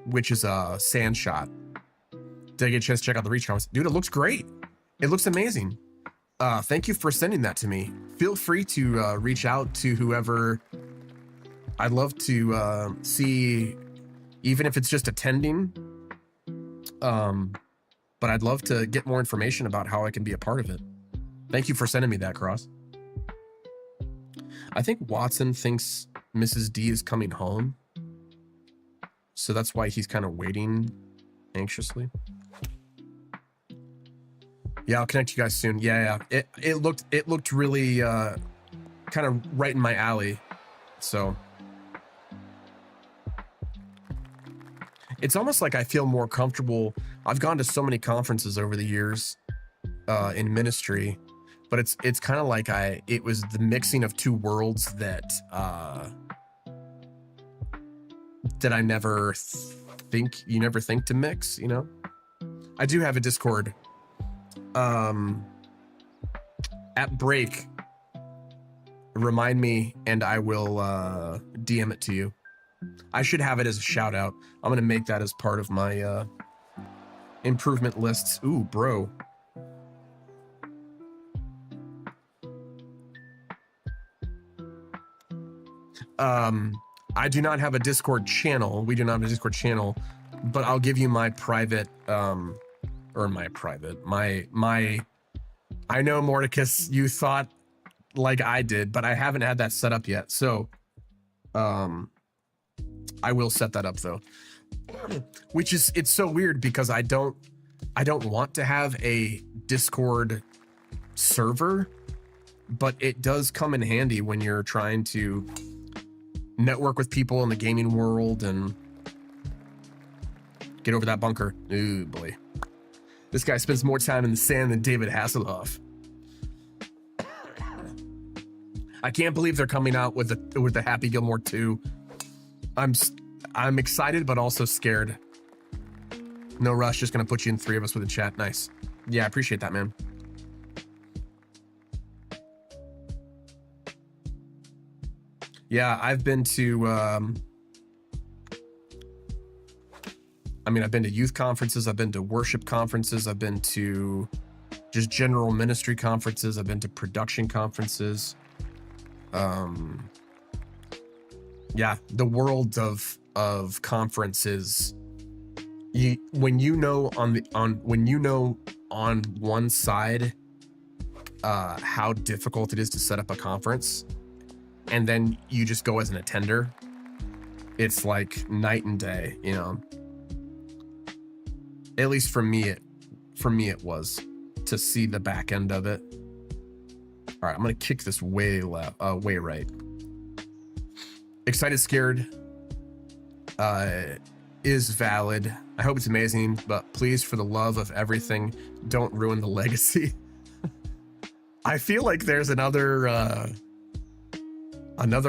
[SPEAKER 1] Which is a sand shot. Did I get a chance to check out the reach comments? Dude, it looks great. It looks amazing. Thank you for sending that to me. Feel free to reach out to whoever. I'd love to see, even if it's just attending. But I'd love to get more information about how I can be a part of it. Thank you for sending me that, Cross. I think Watson thinks Mrs. D is coming home, so that's why he's kind of waiting anxiously. Yeah, I'll connect you guys soon. Yeah. It looked really kind of right in my alley. So it's almost like I feel more comfortable. I've gone to so many conferences over the years in ministry, but it's kind of like it was the mixing of 2 worlds that I never think to mix, you know? I do have a Discord. At break, remind me and I will DM it to you. I should have it as a shout out. I'm gonna make that as part of my improvement lists. Ooh, bro. I do not have a Discord channel. We do not have a Discord channel, but I'll give you my private, I know, Mordecus, you thought like I did, but I haven't had that set up yet. So, I will set that up though, which is, it's so weird because I don't want to have a Discord server, but it does come in handy when you're trying to network with people in the gaming world and get over that bunker. Ooh, boy. This guy spends more time in the sand than David Hasselhoff. I can't believe they're coming out with the Happy Gilmore 2. I'm excited, but also scared. No rush, just gonna put you in 3 of us with a chat. Nice. Yeah, I appreciate that, man. Yeah, I've been to, I've been to youth conferences, I've been to worship conferences, I've been to just general ministry conferences, I've been to production conferences. Yeah, the world of conferences. When you know on one side how difficult it is to set up a conference, and then you just go as an attender, it's like night and day, you know. At least for me it was, to see the back end of it. All right, I'm gonna kick this way left, way right. Excited, scared is valid. I hope it's amazing, but please, for the love of everything, don't ruin the legacy. I feel like there's another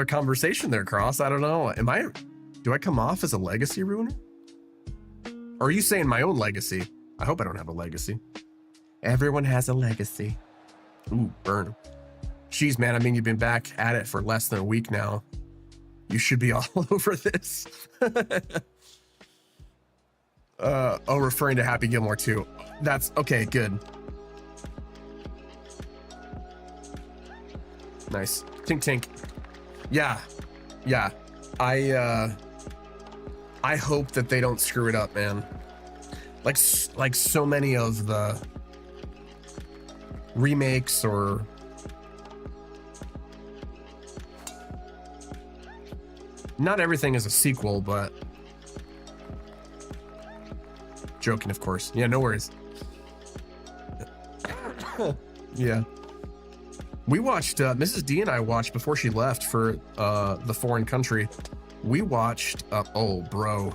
[SPEAKER 1] conversation there, Cross. I don't know. Do I come off as a legacy ruiner? Or are you saying my own legacy? I hope I don't have a legacy. Everyone has a legacy. Ooh, burn. Jeez, man, I mean, you've been back at it for less than a week now. You should be all over this. Oh, referring to Happy Gilmore too. That's okay, good. Nice. Tink tink. Yeah. Yeah. I hope that they don't screw it up, man. Like so many of the remakes or not everything is a sequel, but joking, of course. Yeah, no worries. Yeah. We watched, Mrs. D and I watched before she left for the foreign country. We watched, oh, bro.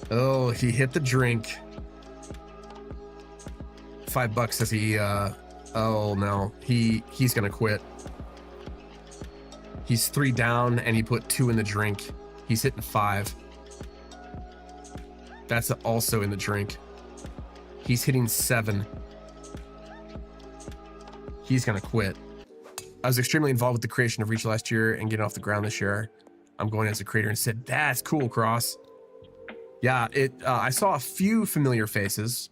[SPEAKER 1] Oh, he hit the drink. $5 as he, oh no, he's gonna quit. He's 3 down and he put 2 in the drink. He's hitting 5. That's also in the drink. He's hitting 7. He's gonna quit. I was extremely involved with the creation of Reach last year and getting off the ground this year. I'm going as a creator and said, that's cool, Cross. Yeah, I saw a few familiar faces.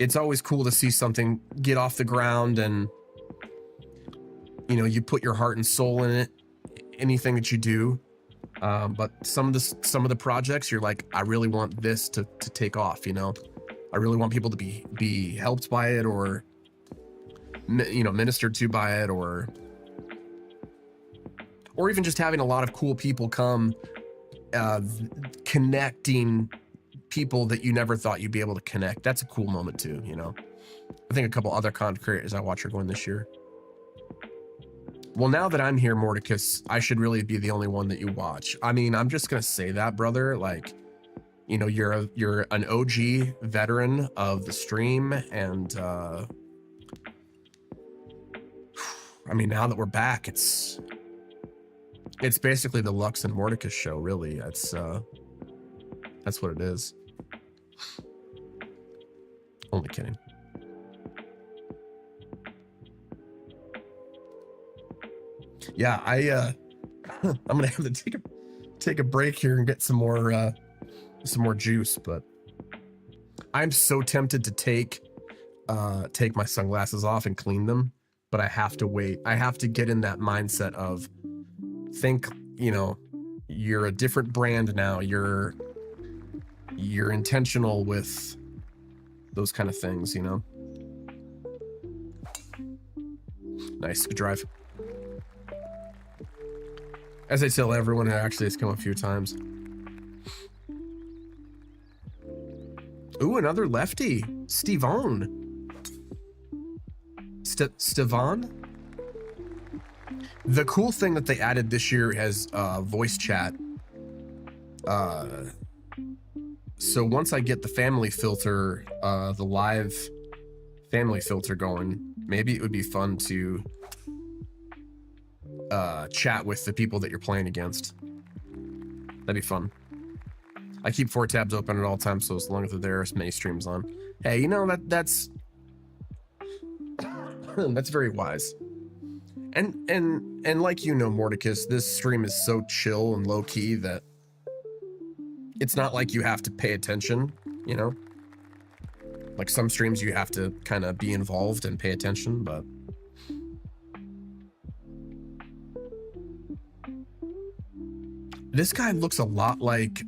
[SPEAKER 1] It's always cool to see something get off the ground and, you know, you put your heart and soul in it, anything that you do. But some of the projects, you're like, I really want this to take off, you know? I really want people to be helped by it, or, you know, ministered to by it, or even just having a lot of cool people come, connecting people that you never thought you'd be able to connect. That's a cool moment too, you know? I think a couple other content creators I watch are going this year. Well, now that I'm here, Mordecus, I should really be the only one that you watch. I mean, I'm just gonna say that, brother. Like, you know, you're an OG veteran of the stream, and I mean, now that we're back, it's basically the Lux and Mordecus show, really. That's what it is. Only kidding. Yeah, I'm gonna have to take a break here and get some more juice, but I'm so tempted to take my sunglasses off and clean them, but I have to wait. I have to get in that mindset of think, you know, you're a different brand now. You're intentional with those kind of things, you know. Nice, good drive. As I tell everyone who actually has come a few times. Ooh, another lefty. Stevon. Stevon? The cool thing that they added this year has voice chat. So once I get the family filter, the live family filter going, maybe it would be fun to chat with the people that you're playing against. That'd be fun. I keep 4 tabs open at all times, so as long as there are many streams on. Hey, you know, that's that's very wise. And like, you know, Mordecus, this stream is so chill and low key that it's not like you have to pay attention, you know? Like some streams you have to kind of be involved and pay attention, but this guy looks a lot like,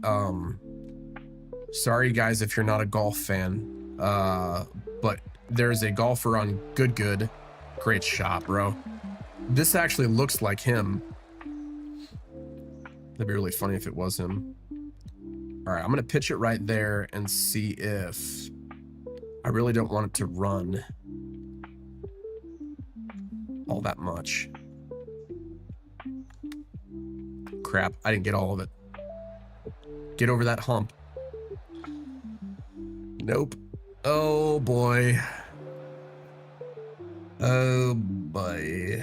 [SPEAKER 1] sorry guys if you're not a golf fan, but there's a golfer on Good. Great shot, bro. This actually looks like him. That'd be really funny if it was him. All right, I'm gonna pitch it right there and see if, I really don't want it to run all that much. Crap, I didn't get all of it. Get over that hump. Nope. Oh boy. Oh boy.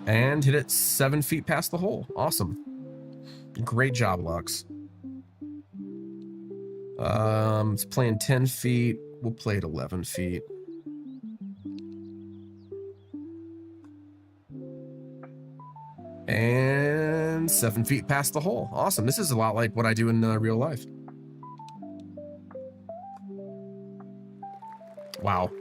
[SPEAKER 1] And hit it 7 feet past the hole. Awesome. Great job, Lux. It's playing 10 feet. We'll play it 11 feet. And 7 feet past the hole. Awesome. This is a lot like what I do in real life. Wow.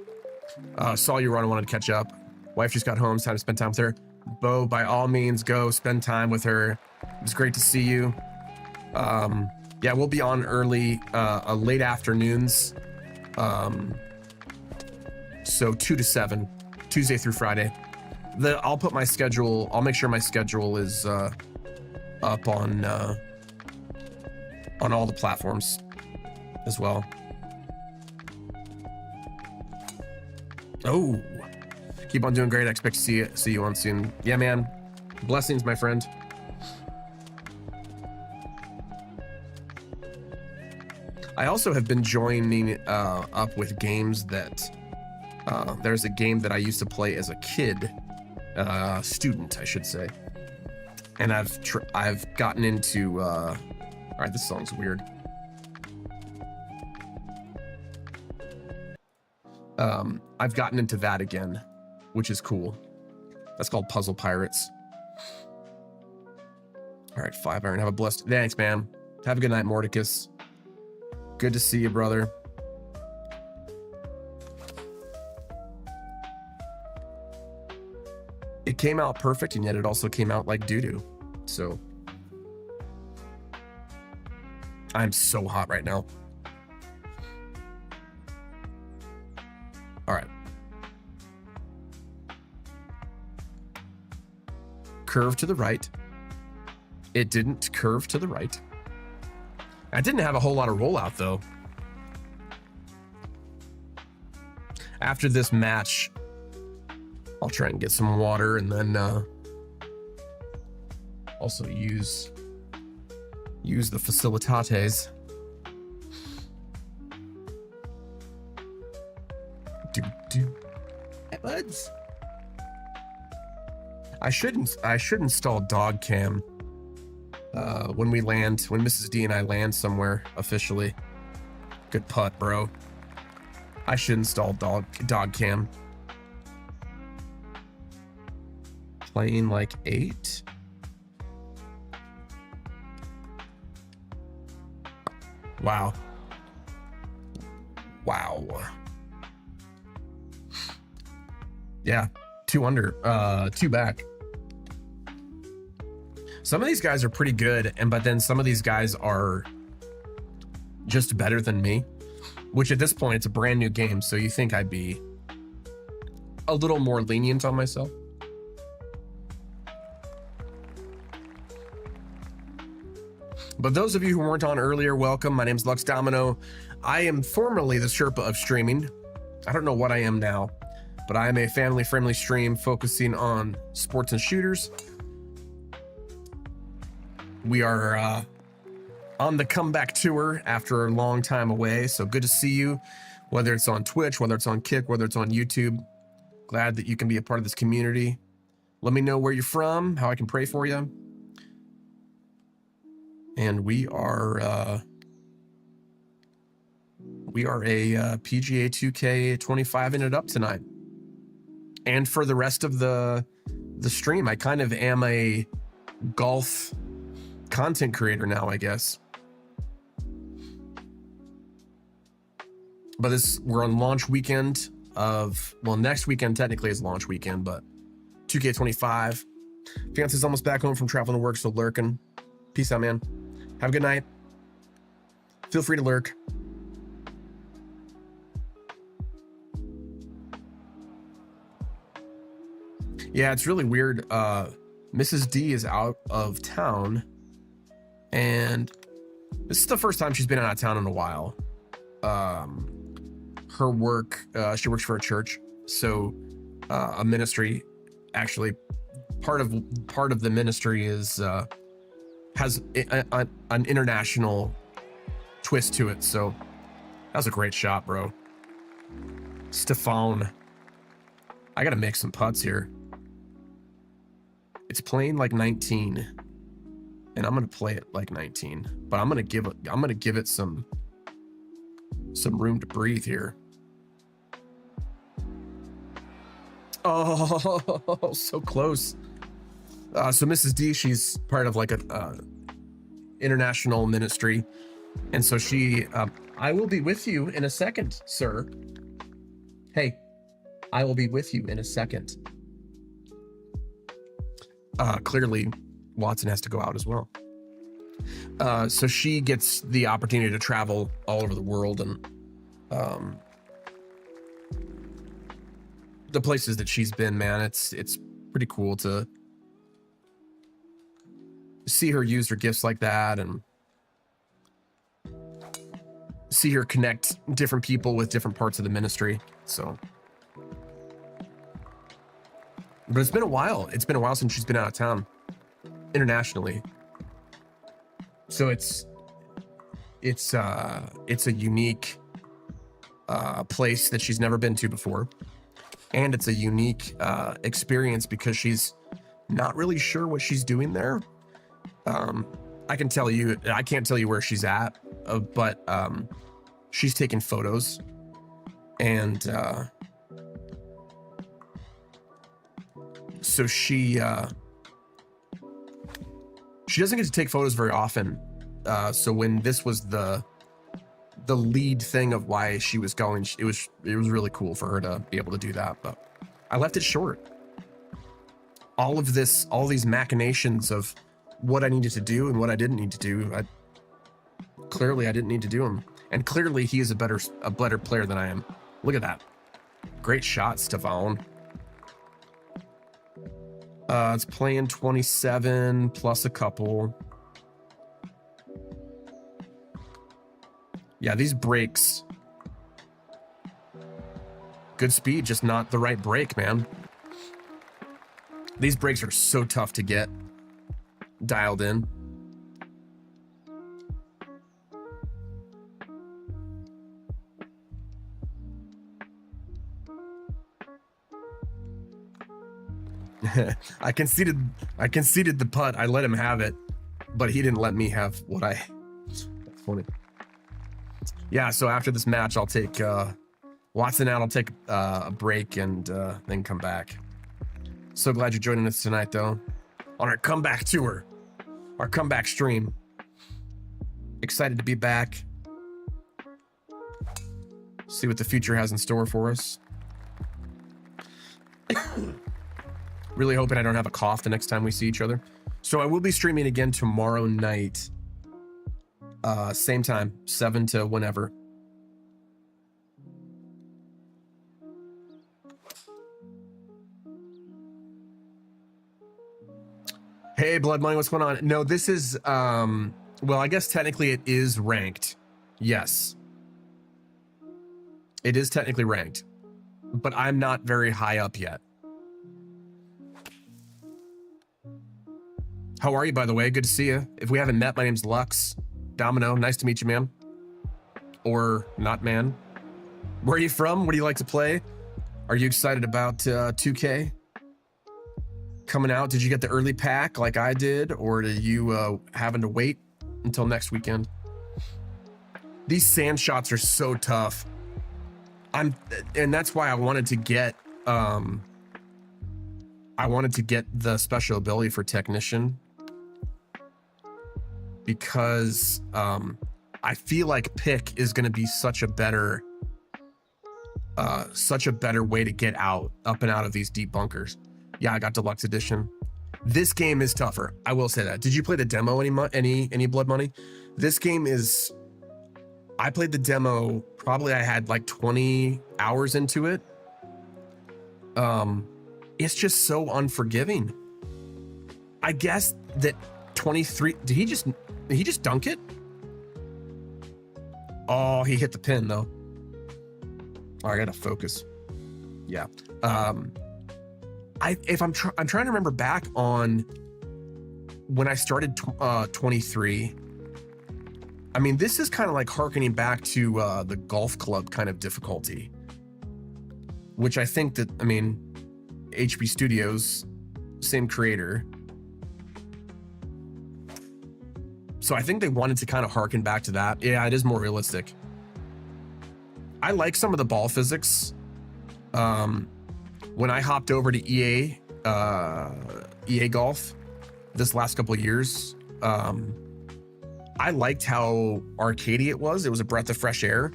[SPEAKER 1] Saw you run, wanted to catch up. Wife just got home. It's time to spend time with her. Bo, by all means, go spend time with her. It was great to see you. Yeah, we'll be on early, late afternoons. So 2 to 7, Tuesday through Friday. I'll put my schedule. I'll make sure my schedule is up on all the platforms as well. Oh, keep on doing great. I expect to see you on soon. Yeah, man. Blessings, my friend. I also have been joining up with games that there's a game that I used to play as a kid, student, I should say, and I've gotten into. All right, this song's weird. I've gotten into that again, which is cool. That's called Puzzle Pirates. All right, 5 iron. Have a blessed. Thanks, man. Have a good night, Mordicus. Good to see you, brother. It came out perfect, and yet it also came out like doo-doo. So I'm so hot right now. All right. Curve to the right. It didn't curve to the right. I didn't have a whole lot of rollout, though. After this match, I'll try and get some water and then also use the facilitates. Hey, buds. I should install dog cam when we land, when Mrs. D and I land somewhere officially. Good putt, bro. I should install dog cam. Playing like 8. Wow. Wow. Yeah, 2 under, 2 back. Some of these guys are pretty good, but then some of these guys are just better than me, which at this point, it's a brand new game, so you think I'd be a little more lenient on myself. But those of you who weren't on earlier, welcome. My name's Lux Domino. I am formerly the Sherpa of streaming. I don't know what I am now, but I am a family-friendly stream focusing on sports and shooters. We are on the comeback tour after a long time away, so good to see you, whether it's on Twitch, whether it's on Kick, whether it's on YouTube. Glad that you can be a part of this community. Let me know where you're from, how I can pray for you. And we are a PGA 2K 25 in it up tonight. And for the rest of the stream, I kind of am a golf content creator now, I guess. But we're on launch weekend of, well, next weekend technically is launch weekend, but 2K25. Fiance's almost back home from traveling to work, so lurking. Peace out, man. Have a good night. Feel free to lurk. Yeah, it's really weird. Mrs. D is out of town, and this is the first time she's been out of town in a while. Her work, she works for a church, so a ministry. Actually, part of the ministry is has an international twist to it. So that was a great shot, bro. Stefan, I gotta make some putts here. It's playing like 19, and I'm gonna play it like 19, but I'm gonna give it some room to breathe here. Oh, so close. So Mrs. D, she's part of like a international ministry, and so she, I will be with you in a second, sir. Hey, I will be with you in a second. Clearly, Watson has to go out as well. So she gets the opportunity to travel all over the world, and the places that she's been, man, it's pretty cool to see her use her gifts like that and see her connect different people with different parts of the ministry. So, but it's been a while. It's been a while since she's been out of town internationally. So it's a unique place that she's never been to before, and it's a unique experience because she's not really sure what she's doing there. I can't tell you where she's at, but she's taking photos, and so she doesn't get to take photos very often. So when this was the lead thing of why she was going, it was really cool for her to be able to do that. But I left it short. All these machinations of what I needed to do and what I didn't need to do, clearly I didn't need to do them, and clearly he is a better player than I am. Look at that, great shot, Stefan. It's playing 27 plus a couple. Yeah, these breaks, good speed, just not the right break, man. These breaks are so tough to get dialed in. I conceded the putt. I let him have it, but he didn't let me have what I. That's funny. Yeah, so after this match, I'll take Watson out. I'll take a break and then come back. So glad you're joining us tonight, though, on our comeback tour, our comeback stream. Excited to be back. See what the future has in store for us. Really hoping I don't have a cough the next time we see each other. So I will be streaming again tomorrow night. Same time, 7 to whenever. Hey, Blood Money, what's going on? No, this is, well, I guess technically it is ranked. Yes. It is technically ranked, but I'm not very high up yet. How are you, by the way? Good to see you. If we haven't met, my name's Lux. Domino, nice to meet you, man. Or not, man. Where are you from? What do you like to play? Are you excited about 2K coming out? Did you get the early pack like I did, or are you having to wait until next weekend? These sand shots are so tough. And that's why I wanted to get the special ability for Technician, because I feel like pick is going to be such a better way to get up and out of these deep bunkers. Yeah, I got deluxe edition. This game is tougher, I will say that. Did you play the demo any Blood Money? This game is, I played the demo, probably I had like 20 hours into it. It's just so unforgiving. I guess that 23, did he just dunk it? Oh, he hit the pin though. Oh, I gotta focus. Yeah. I'm trying to remember back on when I started 23. I mean, this is kind of like harkening back to the golf club kind of difficulty, which I think that, I mean, HB Studios, same creator, So I think they wanted to kind of harken back to that. Yeah, it is more realistic. I like some of the ball physics. When I hopped over to EA Golf this last couple of years, I liked how arcadey it was. It was a breath of fresh air.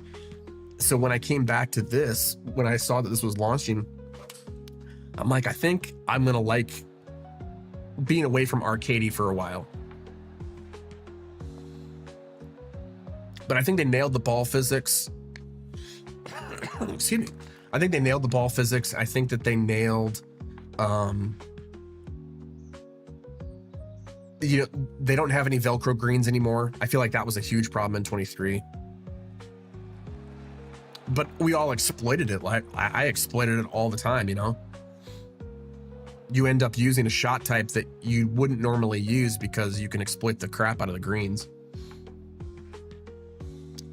[SPEAKER 1] So when I came back to this, when I saw that this was launching, I'm like, I think I'm gonna like being away from arcadey for a while. But I think they nailed the ball physics. Excuse me. I think they nailed the ball physics. I think that they nailed, you know, they don't have any Velcro greens anymore. I feel like that was a huge problem in 23. But we all exploited it. Like I exploited it all the time, you know? You end up using a shot type that you wouldn't normally use because you can exploit the crap out of the greens.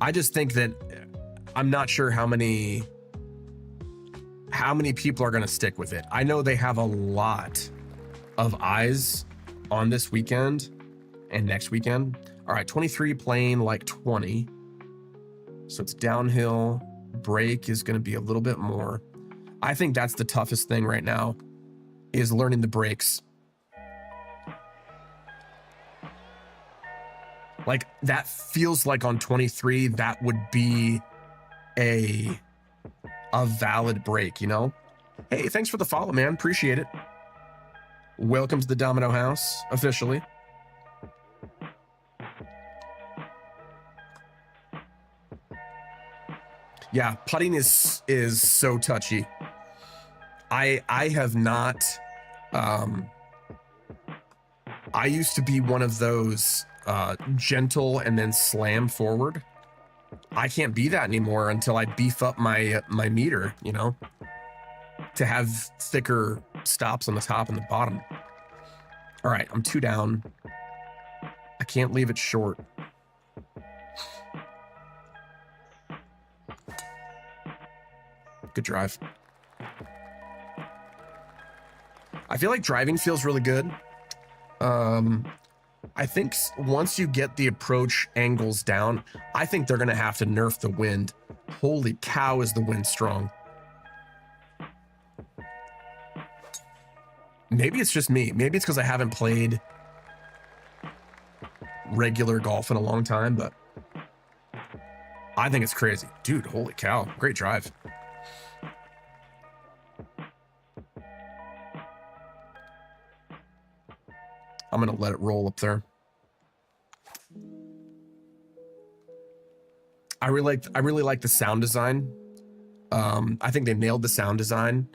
[SPEAKER 1] I just think that I'm not sure how many people are going to stick with it. I know they have a lot of eyes on this weekend and next weekend. All right, 23 playing like 20. So it's downhill. Break is going to be a little bit more. I think that's the toughest thing right now is learning the breaks. Like that feels like on 23, that would be a valid break, you know? Hey, thanks for the follow, man. Appreciate it. Welcome to the Domino House, officially. Yeah, putting is so touchy. I have not, I used to be one of those gentle and then slam forward. I can't be that anymore until I beef up my meter, you know, to have thicker stops on the top and the bottom. All right, I'm 2 down. I can't leave it short. Good drive. I feel like driving feels really good. I think once you get the approach angles down, I think they're going to have to nerf the wind. Holy cow, is the wind strong. Maybe it's just me. Maybe it's because I haven't played regular golf in a long time, but I think it's crazy. Dude, holy cow. Great drive. I'm going to let it roll up there. I really like the sound design. I think they nailed the sound design.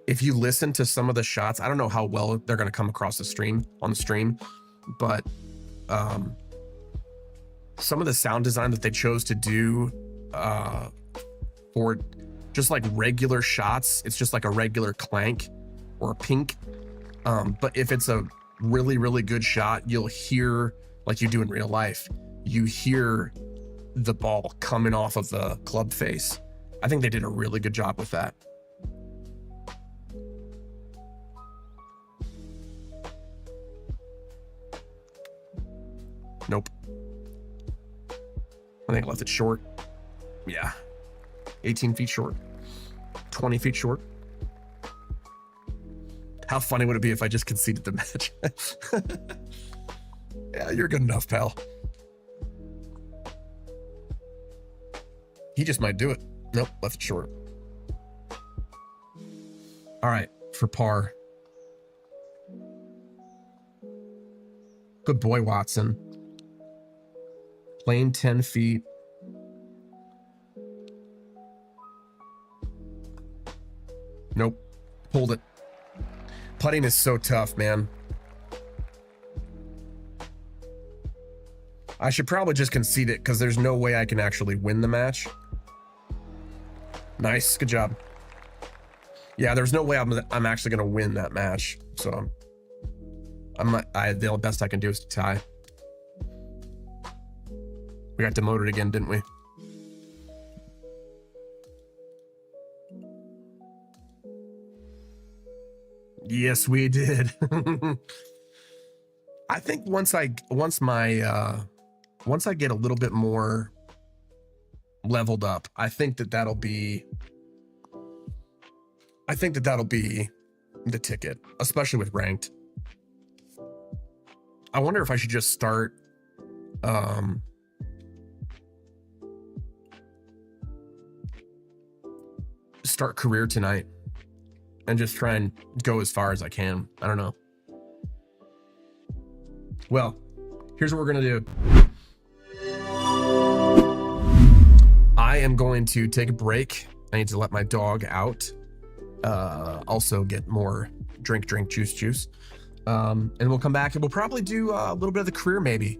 [SPEAKER 1] If you listen to some of the shots, I don't know how well they're going to come across the stream, but some of the sound design that they chose to do for just like regular shots, it's just like a regular clank or a pink. But if it's a really, really good shot, you'll hear, like you do in real life, you hear the ball coming off of the club face. I think they did a really good job with that. Nope. I think I left it short. Yeah. 18 feet short. 20 feet short. How funny would it be if I just conceded the match? Yeah, you're good enough, pal. He just might do it. Nope, left it short. All right, for par. Good boy, Watson. Playing 10 feet. Nope, pulled it. Putting is so tough, man. I should probably just concede it because there's no way I can actually win the match. Nice, good job. Yeah, there's no way I'm actually gonna win that match. So the best I can do is to tie. We got demoted again, didn't we? Yes, we did. I think once my once I get a little bit more leveled up, I think that that'll be the ticket, especially with ranked. I wonder if I should just start career tonight and just try and go as far as I can. I don't know. Well, here's what we're gonna do. I am going to take a break. I need to let my dog out. Also get more drink, juice. And we'll come back and we'll probably do a little bit of the career, maybe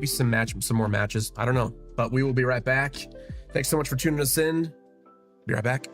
[SPEAKER 1] some more matches. I don't know, but we will be right back. Thanks so much for tuning us in. Be right back.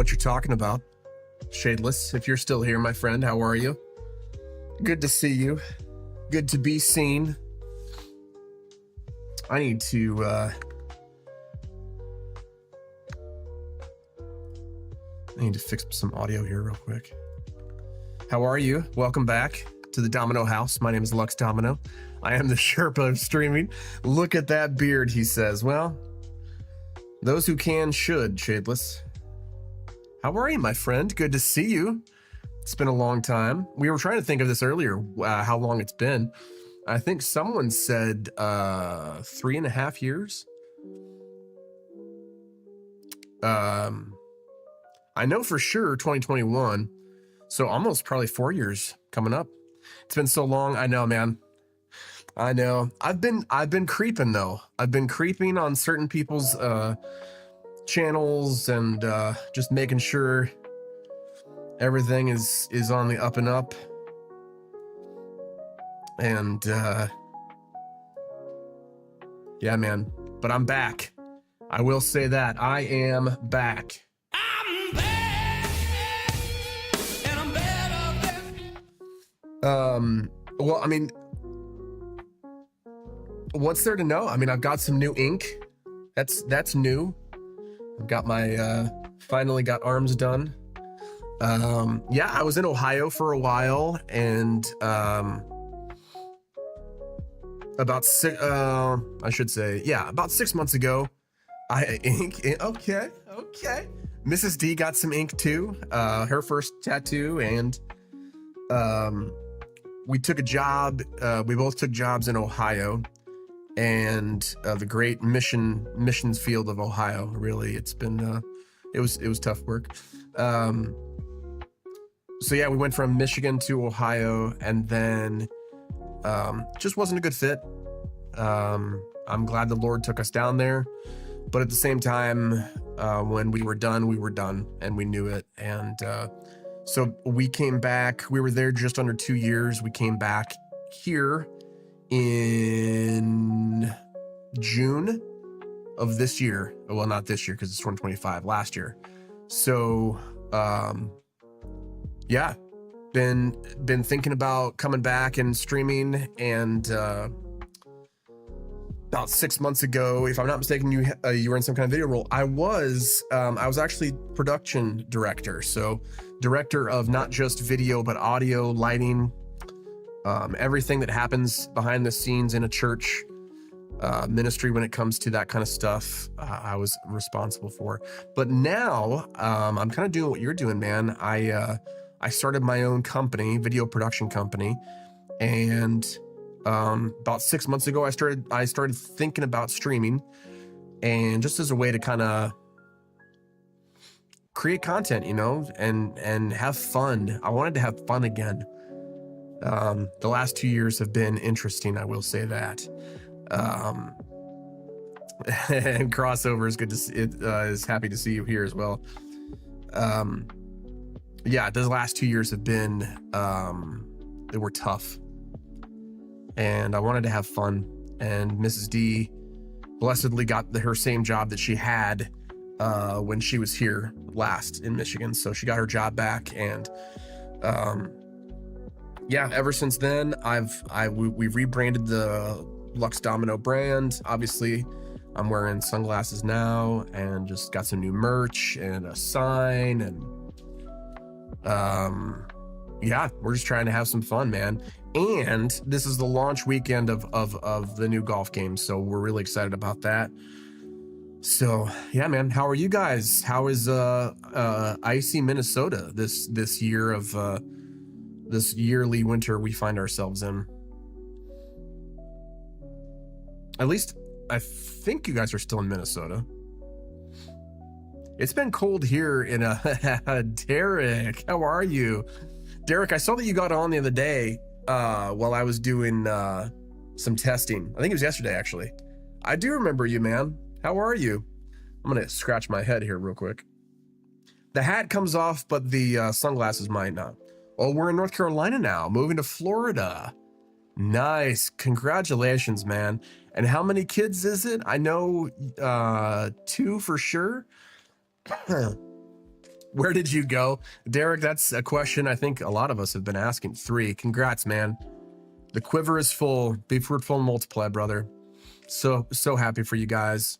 [SPEAKER 1] what you're talking about. Shadeless, if you're still here, my friend, how are you? Good to see you. Good to be seen. I need to fix some audio here real quick. How are you? Welcome back to the Domino House. My name is Lux Domino. I am the Sherpa of streaming. Look at that beard, he says. Well, those who can should, Shadeless. How are you, my friend? Good to see you. It's been a long time. We were trying to think of this earlier, how long it's been. I think someone said 3.5 years. I know for sure 2021. So almost probably 4 years coming up. It's been so long. I know, man. I know. I've been creeping though. I've been creeping on certain people's channels and just making sure everything is on the up and up. And yeah, man. But I'm back. I will say that. I am back. I'm back. And I'm better than... Well, I mean, what's there to know? I mean, I've got some new ink. That's new. I've got my finally got arms done. Yeah, I was in Ohio for a while, and about 6 months ago, I ink. Okay. Mrs. D got some ink too. Her first tattoo, and we took a job. We both took jobs in Ohio, and the great missions field of Ohio. Really, it's been it was tough work. So yeah, we went from Michigan to Ohio, and then just wasn't a good fit. I'm glad the Lord took us down there, but at the same time, when we were done, and we knew it. And so we came back. We were there just under 2 years. We came back here in June of this year. Well, not this year because it's 2025. Last year. So yeah, been thinking about coming back and streaming, and about 6 months ago, if I'm not mistaken, you were in some kind of video role. I was actually production director, so director of not just video but audio, lighting, everything that happens behind the scenes in a church ministry when it comes to that kind of stuff. I was responsible for. But now I'm kind of doing what you're doing, man. I started my own company, video production company, and about 6 months ago, I started thinking about streaming, and just as a way to kind of create content, and have fun. I wanted to have fun again. The last 2 years have been interesting, I will say that. And crossover is good to see. It is happy to see you here as well. Yeah, those last 2 years have been they were tough, and I wanted to have fun. And Mrs. D blessedly got her same job that she had when she was here last in Michigan. So she got her job back, and yeah, ever since then we've rebranded the Lux Domino brand. Obviously, I'm wearing sunglasses now, and just got some new merch and a sign, and yeah, we're just trying to have some fun, man. And this is the launch weekend of the new golf game, so we're really excited about that. So yeah, man, how are you guys? How is icy Minnesota this year of this yearly winter we find ourselves in? At least I think you guys are still in Minnesota. It's been cold here in Derek, how are you? Derek, I saw that you got on the other day while I was doing some testing. I think it was yesterday, actually. I do remember you, man. How are you? I'm gonna scratch my head here real quick. The hat comes off, but the sunglasses might not. Oh, we're in North Carolina now, moving to Florida. Nice, congratulations, man. And how many kids is it? I know 2 for sure. Where did you go? Derek, that's a question I think a lot of us have been asking. 3. Congrats, man. The quiver is full. Be fruitful and multiply, brother. So happy for you guys.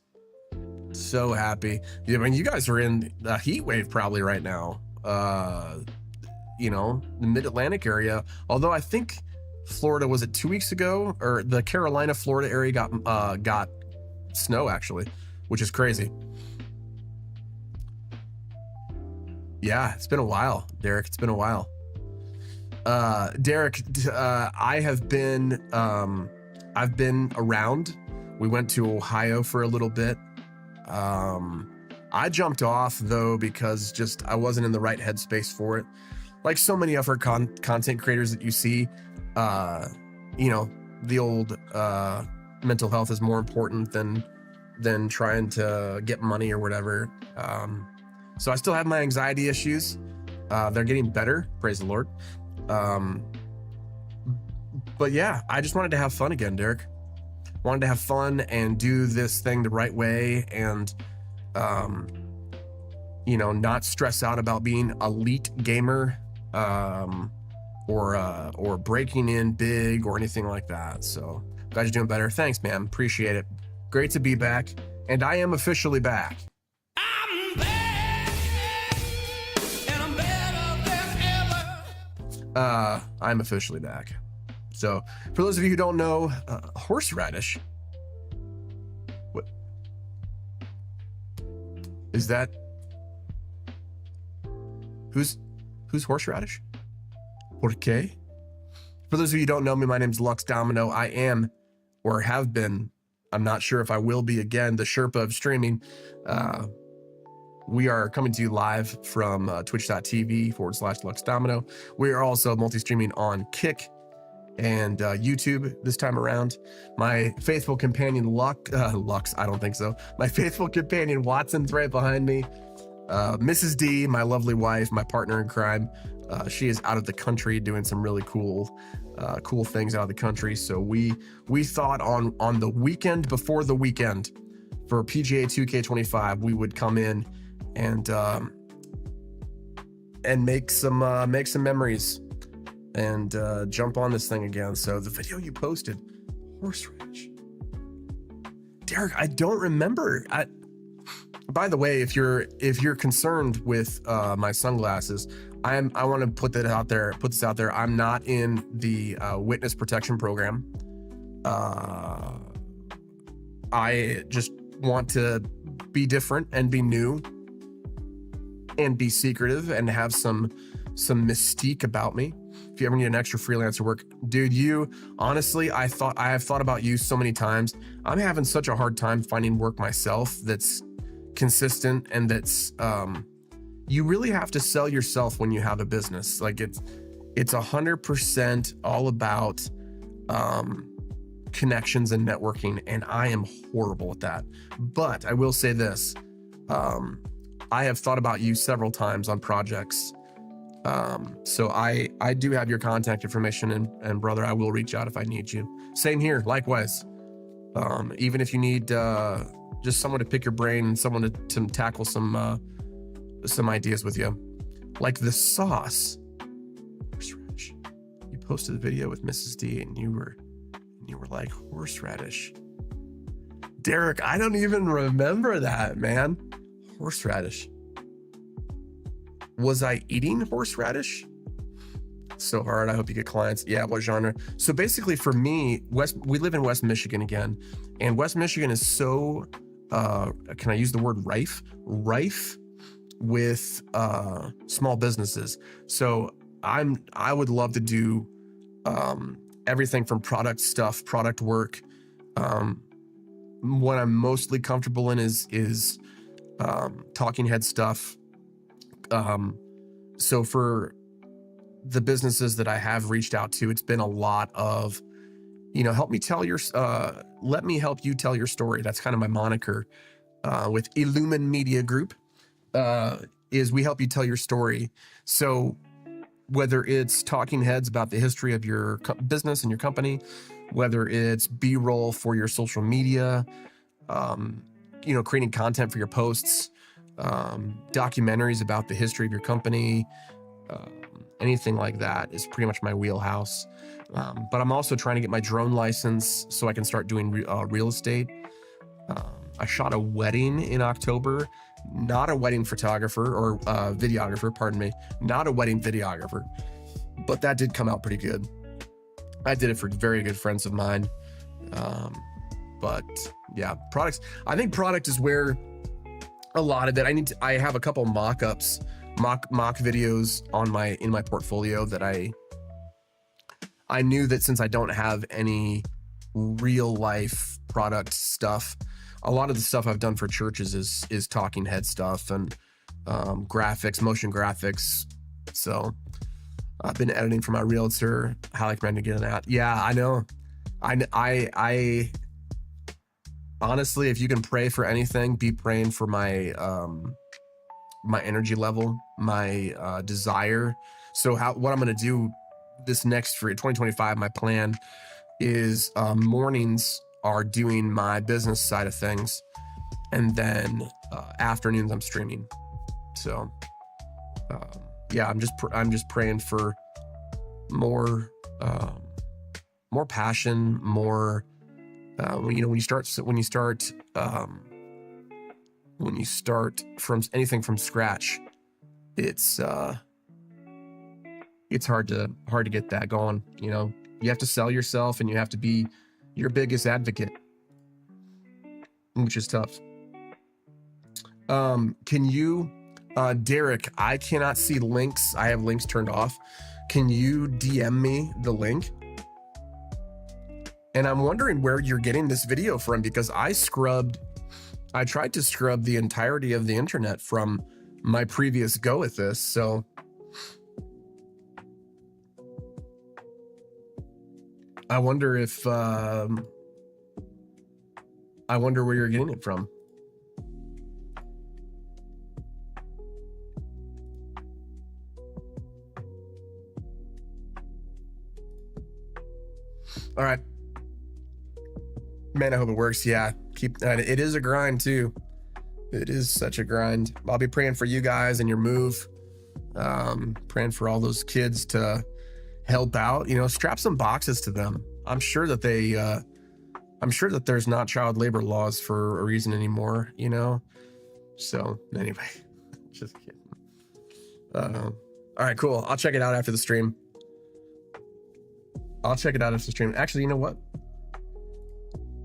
[SPEAKER 1] So happy. I mean, you guys are in a heat wave probably right now. You know, the mid-Atlantic area. Although I think Florida, was it 2 weeks ago? Or the Carolina, Florida area got snow, actually, which is crazy. Yeah, it's been a while, Derek. It's been a while. Derek, I've been around. We went to Ohio for a little bit. I jumped off though because just I wasn't in the right headspace for it. Like so many of our content creators that you see, you know, the old mental health is more important than trying to get money or whatever. So I still have my anxiety issues. They're getting better, praise the Lord. But yeah, I just wanted to have fun again, Derek. Wanted to have fun and do this thing the right way, and you know, not stress out about being elite gamer, or breaking in big or anything like that. So glad you're doing better. Thanks, man. Appreciate it. Great to be back, and I am officially back.
[SPEAKER 2] I'm back, and I'm better than ever.
[SPEAKER 1] I'm officially back. So for those of you who don't know, horseradish, what is that? Who's horseradish? Por qué? For those of you who don't know me, my name's Lux Domino. I am, or have been, I'm not sure if I will be again, the Sherpa of streaming. We are coming to you live from twitch.tv/Lux Domino. We are also multi-streaming on Kick and YouTube this time around. My faithful companion Lux, I don't think so. My faithful companion Watson's right behind me. Mrs. D, my lovely wife, my partner in crime, she is out of the country doing some really cool things out of the country. So we thought on the weekend before the weekend for PGA 2K25, we would come in and make some memories and jump on this thing again. So the video you posted, horseradish, Derek, I don't remember. By the way, if you're concerned with my sunglasses, I want to put this out there. I'm not in the witness protection program. I just want to be different and be new and be secretive and have some mystique about me. If you ever need an extra freelancer work, dude, you honestly, I have thought about you so many times. I'm having such a hard time finding work myself that's consistent and that's you really have to sell yourself when you have a business. Like it's 100% all about connections and networking, and I am horrible at that. But I will say this, I have thought about you several times on projects. So I do have your contact information, and brother, I will reach out if I need you. Same here, likewise. Even if you need just someone to pick your brain and someone to tackle some ideas with you, like the sauce. Horseradish. You posted the video with Mrs. D, and you were like, horseradish. Derek, I don't even remember that, man. Horseradish. Was I eating horseradish? So hard. I hope you get clients. Yeah, what genre? So basically for me, we live in West Michigan again, and West Michigan is so, can I use the word rife? Rife with small businesses. So I would love to do everything from product stuff, product work. What I'm mostly comfortable in is talking head stuff. So for the businesses that I have reached out to, it's been a lot of, let me help you tell your story. That's kind of my moniker with Illumin Media Group, is we help you tell your story. So whether it's talking heads about the history of your business and your company, whether it's B-roll for your social media, creating content for your posts, documentaries about the history of your company, anything like that is pretty much my wheelhouse. But I'm also trying to get my drone license so I can start doing real estate. I shot a wedding in October, not a wedding photographer or videographer, pardon me, not a wedding videographer, but that did come out pretty good. I did it for very good friends of mine. But yeah, products. I think product is where a lot of it. I have a couple mock-ups, mock videos in my portfolio that I knew that since I don't have any real life product stuff, a lot of the stuff I've done for churches is talking head stuff and graphics, motion graphics. So I've been editing for my realtor. Highly recommend to get an out. Yeah, I know. I honestly, if you can pray for anything, be praying for my my energy level, my desire. So what I'm gonna do this next for 2025, my plan is mornings are doing my business side of things, and then afternoons I'm streaming. So yeah, I'm just praying for more passion, more when you start from anything from scratch, it's hard to get that going. You know, you have to sell yourself and you have to be your biggest advocate, which is tough. Can you, Derek, I cannot see links. I have links turned off. Can you DM me the link? And I'm wondering where you're getting this video from, because I tried to scrub the entirety of the internet from my previous go with this. So I wonder if, I wonder where you're getting it from. All right. Man, I hope it works. Yeah, it is a grind too. It is such a grind. I'll be praying for you guys and your move. Praying for all those kids to help out, you know, strap some boxes to them. I'm sure that there's not child labor laws for a reason anymore, you know? So anyway, just kidding. All right, cool. I'll check it out after the stream. Actually, you know what?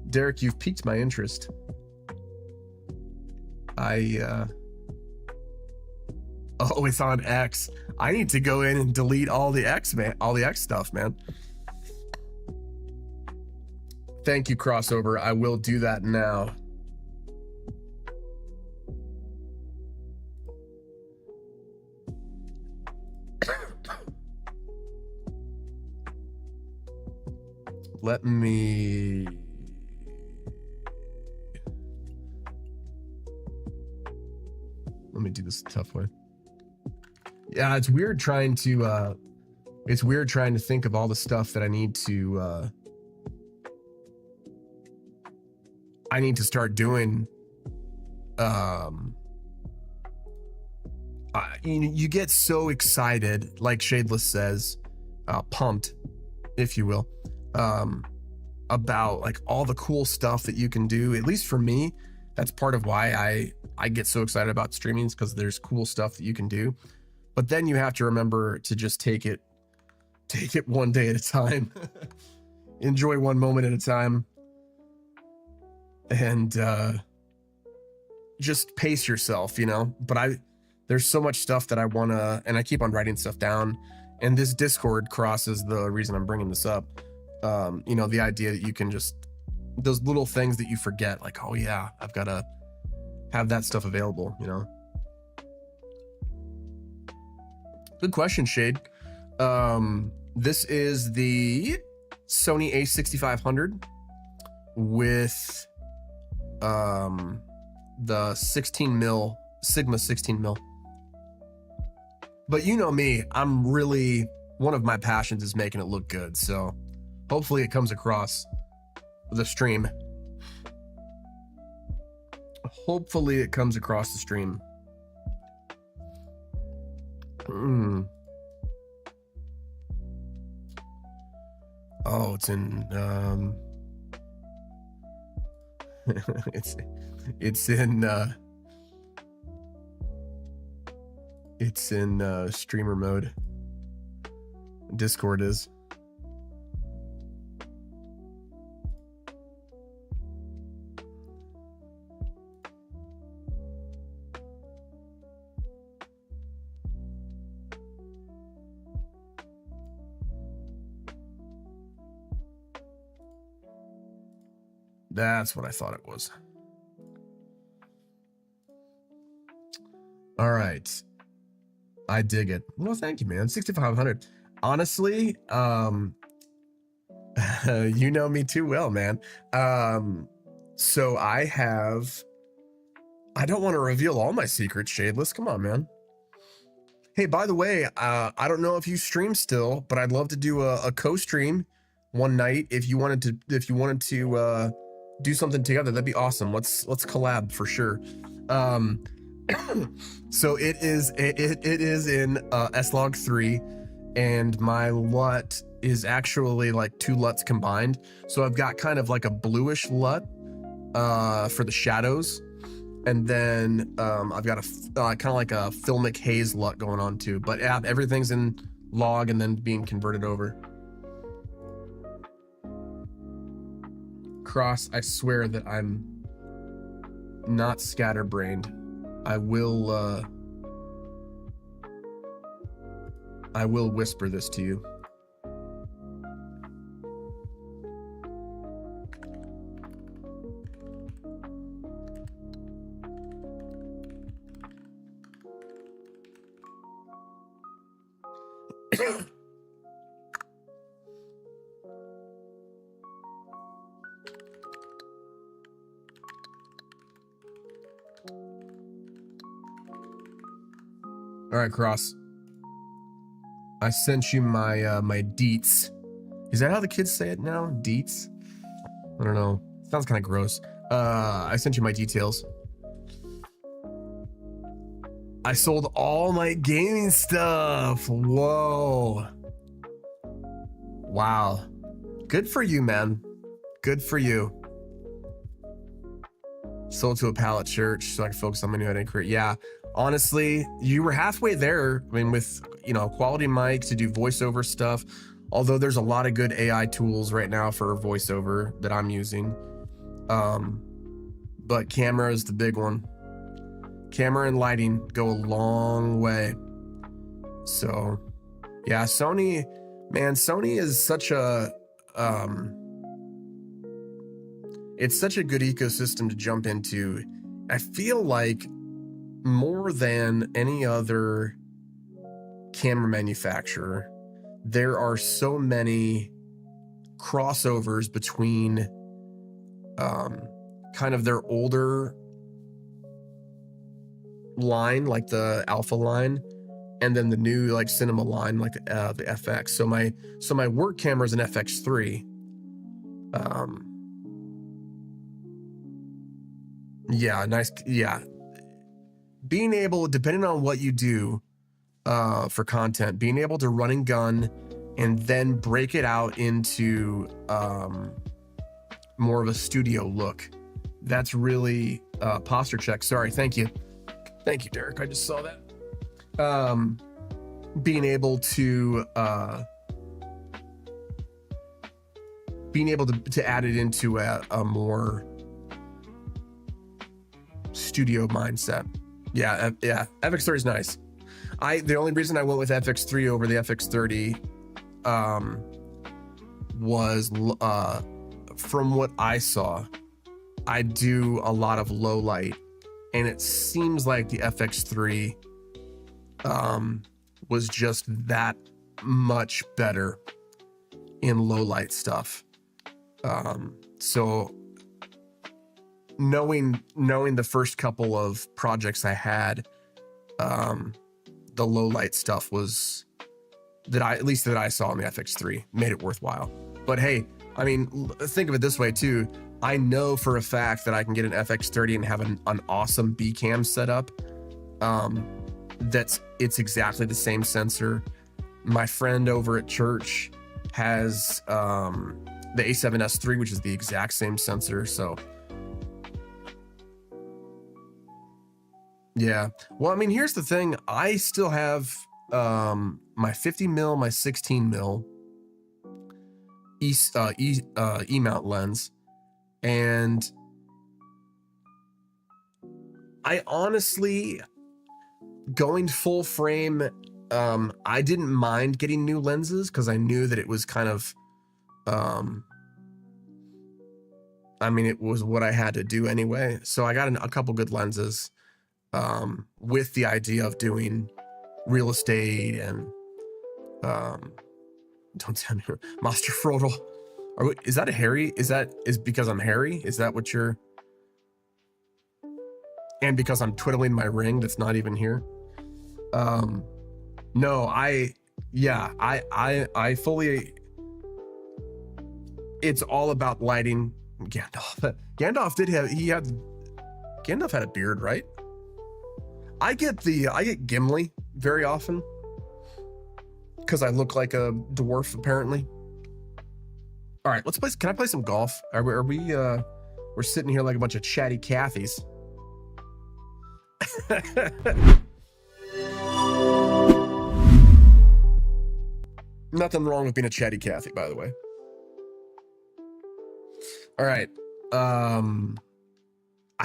[SPEAKER 1] Derek, you've piqued my interest. Oh, it's on X. I need to go in and delete all the X stuff, man. Thank you, Crossover. I will do that now. Let me do this the tough way. Yeah, it's weird trying to think of all the stuff that I need to start doing. You get so excited, like Shadeless says, pumped, if you will, about like all the cool stuff that you can do. At least for me, that's part of why I get so excited about streamings, because there's cool stuff that you can do. But then you have to remember to just take it one day at a time. Enjoy one moment at a time. And just pace yourself, you know. But there's so much stuff that I want to, and I keep on writing stuff down. And this Discord cross is the reason I'm bringing this up. You know, the idea that you can just, those little things that you forget, like, oh yeah, I've got to have that stuff available, you know. Good question, Shade. This is the Sony a6500 with the 16 mil Sigma 16 mil. But you know me, one of my passions is making it look good, so hopefully it comes across the stream. Oh, it's in it's in streamer mode. Discord is. That's what I thought it was. All right. I dig it. Well, thank you, man. 6,500. Honestly, you know me too well, man. So I don't want to reveal all my secrets, Shadeless. Come on, man. Hey, by the way, I don't know if you stream still, but I'd love to do a co-stream one night if you wanted to do something together. That'd be awesome. Let's collab for sure. So it is in S-Log 3, and my LUT is actually like 2 LUTs combined. So I've got kind of like a bluish LUT for the shadows, and then I've got a kind of like a filmic haze LUT going on too. But yeah, everything's in log and then being converted over. Cross, I swear that I'm not scatterbrained. I will whisper this to you. All right, Cross. I sent you my my deets. Is that how the kids say it now? Deets? I don't know. Sounds kind of gross. I sent you my details. I sold all my gaming stuff. Whoa. Wow. Good for you, man. Good for you. Sold to a pallet church so I could focus on my new editing career. Yeah. Honestly, you were halfway there. I mean, with, you know, quality mic to do voiceover stuff, although there's a lot of good AI tools right now for voiceover that I'm using. But camera is the big one. Camera and lighting go a long way. So yeah, Sony, man, Sony is such a, it's such a good ecosystem to jump into. I feel like more than any other camera manufacturer, there are so many crossovers between kind of their older line, like the Alpha line, and then the new like cinema line, like the FX. So my work camera is an FX3. Yeah, nice. Yeah. Being able, depending on what you do for content, being able to run and gun and then break it out into more of a studio look. That's really posture check. Sorry, thank you. Thank you, Derek. I just saw that. Being able to add it into a more studio mindset. Yeah, FX30 is nice. The only reason I went with FX3 over the FX30 was from what I saw, I do a lot of low light, and it seems like the FX3 was just that much better in low light stuff. So knowing the first couple of projects I had, the low light stuff was that I saw in the FX3 made it worthwhile. But hey, I mean, think of it this way too. I know for a fact that I can get an FX30 and have an awesome B cam setup it's exactly the same sensor. My friend over at church has the A7S III, which is the exact same sensor. So yeah, well, I mean, here's the thing. I still have my 50 mil, my 16 mil E-mount lens, and I honestly, going full frame, I didn't mind getting new lenses because I knew that it was kind of, I mean, it was what I had to do anyway. So I got a couple good lenses, with the idea of doing real estate and, don't tell me, Master Frodel. Is that a Harry? Is because I'm Harry? Is that what you're? And because I'm twiddling my ring that's not even here. No, I fully, it's all about lighting. Gandalf had a beard, right? I get Gimli very often because I look like a dwarf, apparently. All right, let's play. Can I play some golf? We're sitting here like a bunch of chatty Cathys. Nothing wrong with being a chatty Cathy, by the way. All right. I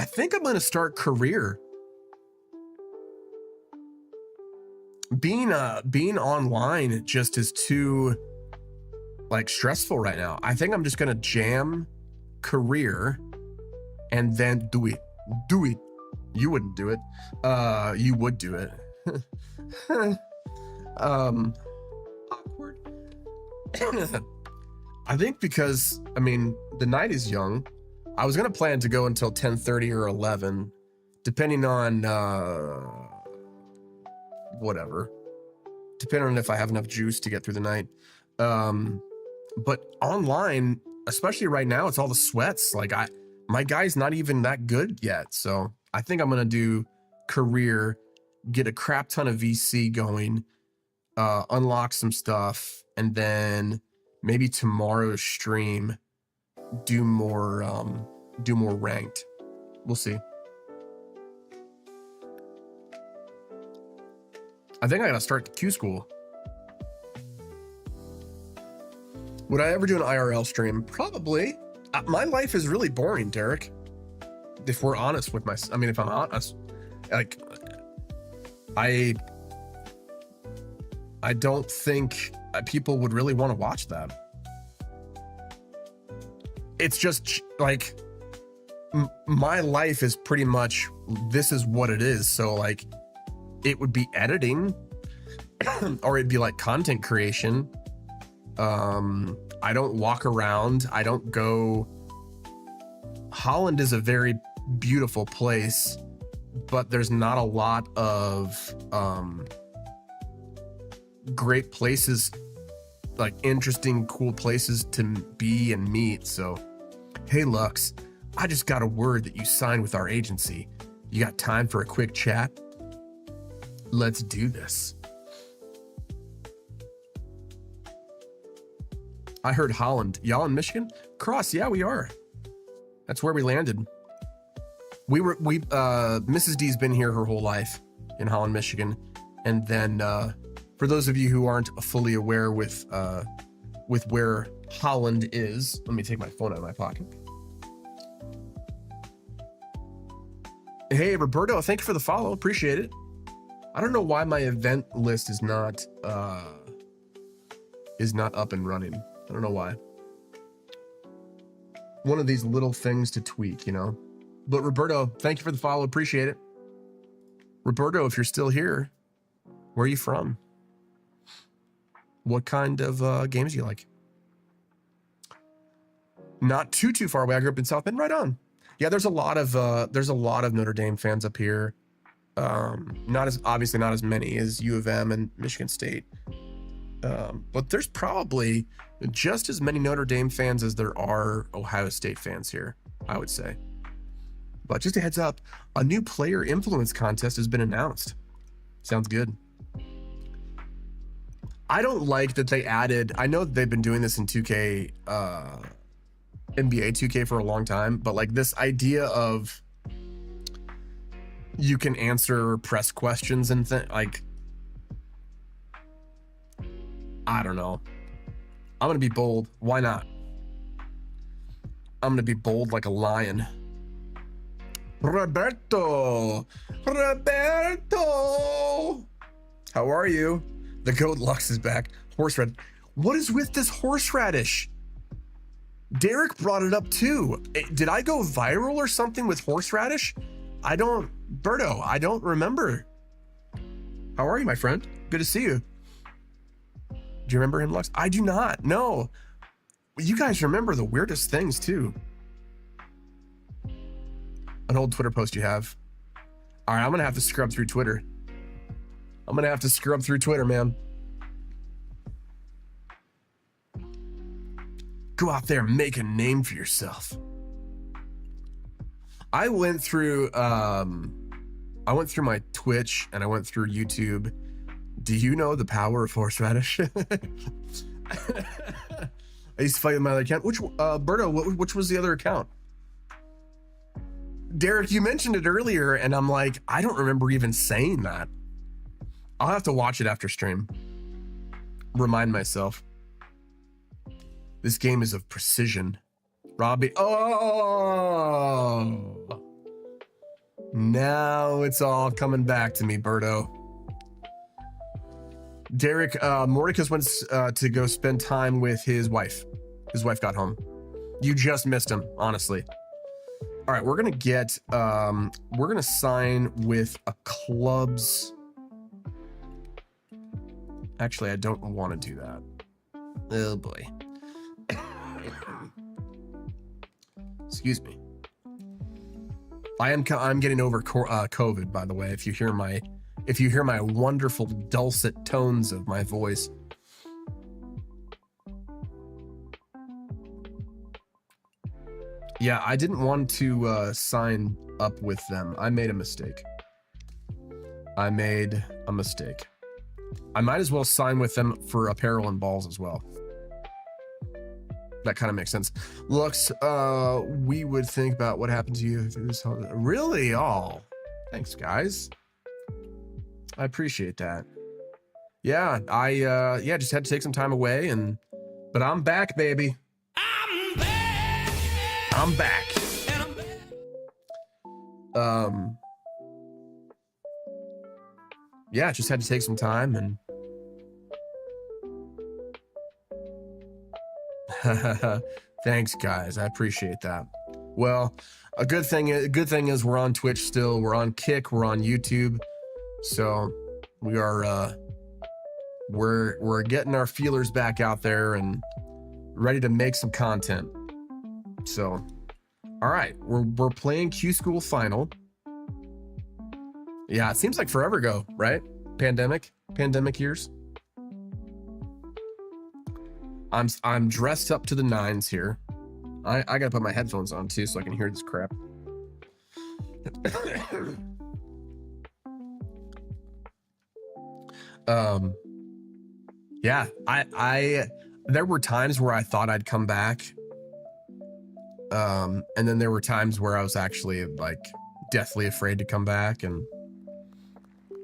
[SPEAKER 1] think I'm going to start career. Being online just is too like stressful right now. I think I'm just going to jam career and then do it. You wouldn't do it. You would do it. Awkward. I think because, I mean, the night is young. I was gonna plan to go until 10:30 or 11, depending on whatever. Depending on if I have enough juice to get through the night. But online, especially right now, it's all the sweats. Like my guy's not even that good yet. So I think I'm gonna do career, get a crap ton of VC going, unlock some stuff, and then maybe tomorrow's stream do more ranked. We'll see. I think I gotta start the Q school. Would I ever do an IRL stream? Probably. My life is really boring, Derek. If we're honest with myself, I mean, if I'm honest, like, I don't think people would really want to watch that. It's just like my life is pretty much, this is what it is. So like it would be editing or it'd be like content creation. I don't walk around. I don't go. Holland is a very beautiful place, but there's not a lot of great places, like interesting, cool places to be and meet. So, hey, Lux, I just got a word that you signed with our agency. You got time for a quick chat? Let's do this. I heard Holland. Y'all in Michigan? Cross, yeah, we are. That's where we landed. Mrs. D's been here her whole life in Holland, Michigan. And then for those of you who aren't fully aware with where Holland is, let me take my phone out of my pocket. Hey, Roberto, thank you for the follow. Appreciate it. I don't know why my event list is not up and running. I don't know why. One of these little things to tweak, you know. But Roberto, thank you for the follow. Appreciate it. Roberto, if you're still here, where are you from? What kind of games do you like? Not too far away. I grew up in South Bend. Right on. Yeah, there's a lot of Notre Dame fans up here. Not as many as U of M and Michigan State. But there's probably just as many Notre Dame fans as there are Ohio State fans here, I would say. But just a heads up, a new player influence contest has been announced. Sounds good. I don't like that they added, I know they've been doing this in 2K, NBA 2K for a long time, but like this idea of you can answer press questions and like, I don't know. I'm going to be bold. Why not? I'm going to be bold like a lion. Roberto! How are you? The goat Lux is back. Horseradish. What is with this horseradish? Derek brought it up too. Did I go viral or something with horseradish? Berto, I don't remember. How are you, my friend? Good to see you. Do you remember him, Lux? I do not, no. You guys remember the weirdest things too. An old Twitter post you have. All right, I'm gonna have to scrub through Twitter. Man. Go out there and make a name for yourself. I went through my Twitch and I went through YouTube. Do you know the power of horseradish? I used to fight with my other account. Berto, which was the other account? Derek, you mentioned it earlier, and I'm like, I don't remember even saying that. I'll have to watch it after stream. Remind myself. This game is of precision. Robbie. Oh! Now it's all coming back to me, Berto. Derek, Mordecai went to go spend time with his wife. His wife got home. You just missed him, honestly. All right, we're gonna sign with a club's. Actually, I don't want to do that. Oh boy. Excuse me. I'm getting over COVID, by the way. If you hear my wonderful dulcet tones of my voice. Yeah, I didn't want to sign up with them. I made a mistake. I might as well sign with them for apparel and balls as well. That kind of makes sense. Lux, we would think about what happened to you through this whole. Really? Oh, thanks, guys. I appreciate that. Yeah, I just had to take some time away, but I'm back, baby. I'm back. Yeah, just had to take some time and thanks, guys. I appreciate that. Well, a good thing is we're on Twitch still. We're on Kick. We're on YouTube. So we are we're getting our feelers back out there and ready to make some content. So, all right, we're playing Q School Final. Yeah, it seems like forever ago, right? Pandemic years. I'm dressed up to the nines here. I gotta put my headphones on too so I can hear this crap. Yeah, I there were times where I thought I'd come back. And then there were times where I was actually like deathly afraid to come back,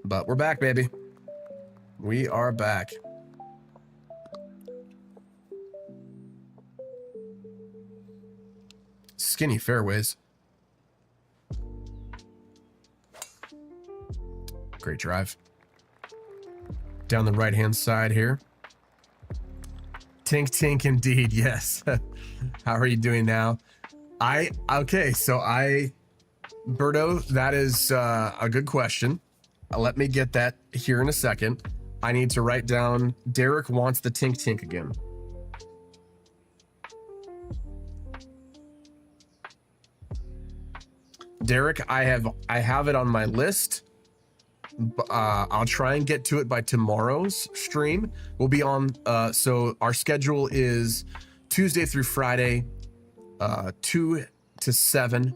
[SPEAKER 1] but we're back, baby. We are back. Skinny fairways. Great drive. Down the right-hand side here. Tink tink indeed, yes. How are you doing now? Berto, that is a good question. Let me get that here in a second. I need to write down Derek wants the tink tink again. Derek, I have it on my list. I'll try and get to it by tomorrow's stream. We'll be on, so our schedule is Tuesday through Friday, 2 to 7.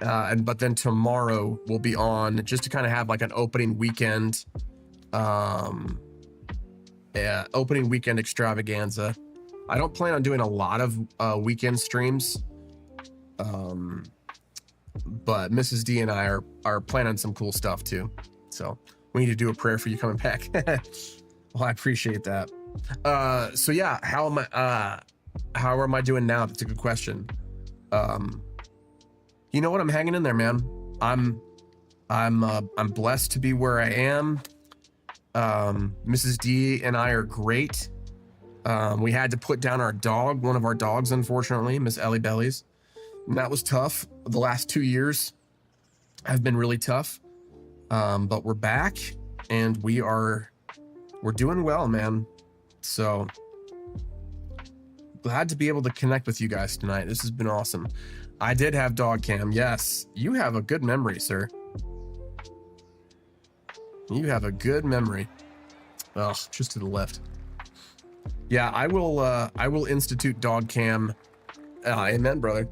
[SPEAKER 1] But then tomorrow we'll be on just to kind of have like an opening weekend extravaganza. I don't plan on doing a lot of weekend streams, but Mrs. D and I are planning on some cool stuff too. So we need to do a prayer for you coming back. Well, I appreciate that. So yeah, how am I doing now? That's a good question. You know what? I'm hanging in there, man. I'm blessed to be where I am. Mrs. D and I are great. We had to put down our dog, one of our dogs, unfortunately, Miss Ellie Bellies. And that was tough. The last 2 years have been really tough. But we're back and we're doing well, man. So glad to be able to connect with you guys tonight. This has been awesome. I did have dog cam. Yes, you have a good memory, sir. You have a good memory. Oh, just to the left. Yeah, I will institute dog cam. Amen, brother.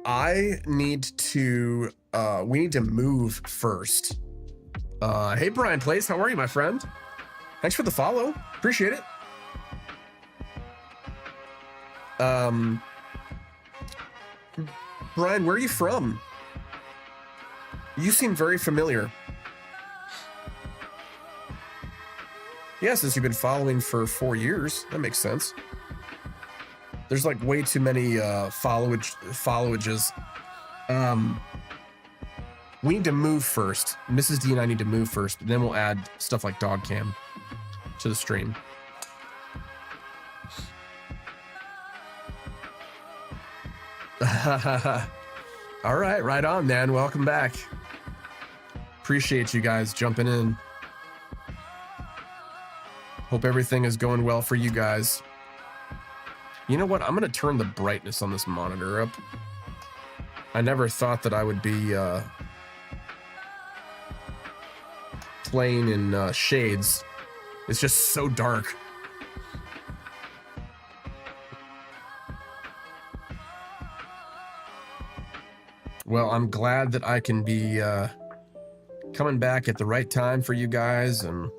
[SPEAKER 1] I need to we need to move first. Hey Brian Place, how are you, my friend? Thanks for the follow. Appreciate it. Brian, where are you from? You seem very familiar. Yeah, since you've been following for 4 years, that makes sense. There's like way too many followages. We need to move first. Mrs. D and I need to move first, then we'll add stuff like dog cam to the stream. All right, right on, man. Welcome back. Appreciate you guys jumping in. Hope everything is going well for you guys. You know what? I'm gonna turn the brightness on this monitor up. I never thought that I would be playing in shades. It's just so dark. Well, I'm glad that I can be coming back at the right time for you guys. And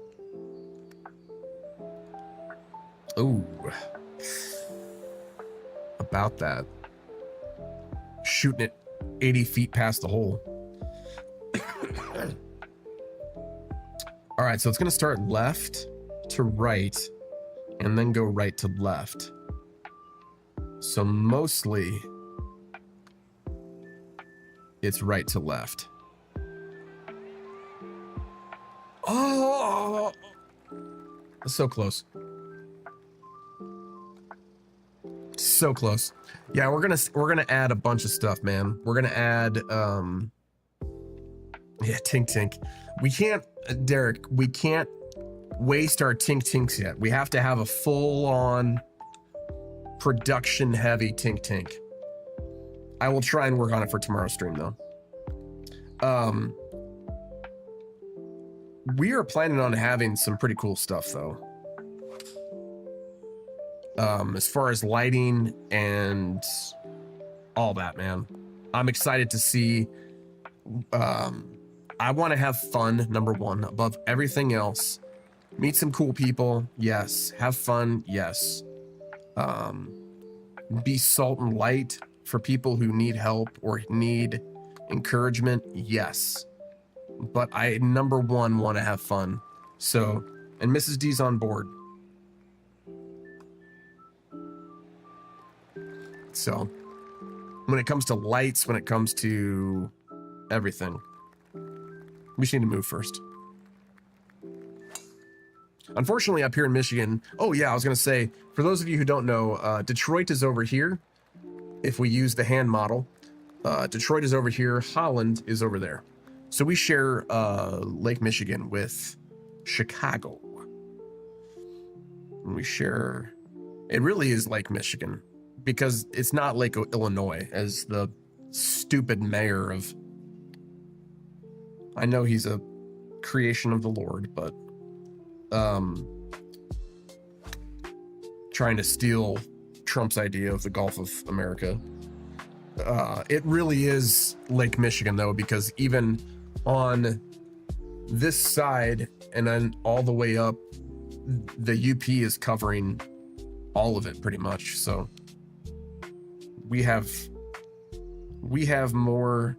[SPEAKER 1] oh, about that. Shooting it 80 feet past the hole. All right, so it's gonna start left to right and then go right to left. So mostly it's right to left. Oh, so close. So close. Yeah, we're gonna add a bunch of stuff, man. We're gonna add yeah, tink tink. We can't, Derek, we can't waste our tink tinks yet. We have to have a full-on production heavy tink tink. I will try and work on it for tomorrow's stream though. We are planning on having some pretty cool stuff though. As far as lighting and all that, man. I'm excited to see. I want to have fun, number one, above everything else. Meet some cool people, yes. Have fun, yes. Be salt and light for people who need help or need encouragement, yes. But I, number one, want to have fun. So, and Mrs. D's on board. So, when it comes to lights, when it comes to everything, we just need to move first. Unfortunately, up here in Michigan, oh yeah, I was going to say, for those of you who don't know, Detroit is over here. If we use the hand model, Detroit is over here, Holland is over there. So we share Lake Michigan with Chicago. And we share, it really is Lake Michigan, because it's not Lake Illinois, as the stupid mayor of, I know he's a creation of the Lord, but trying to steal Trump's idea of the Gulf of America. It really is Lake Michigan though, because even on this side and then all the way up, the UP is covering all of it pretty much. So we have more.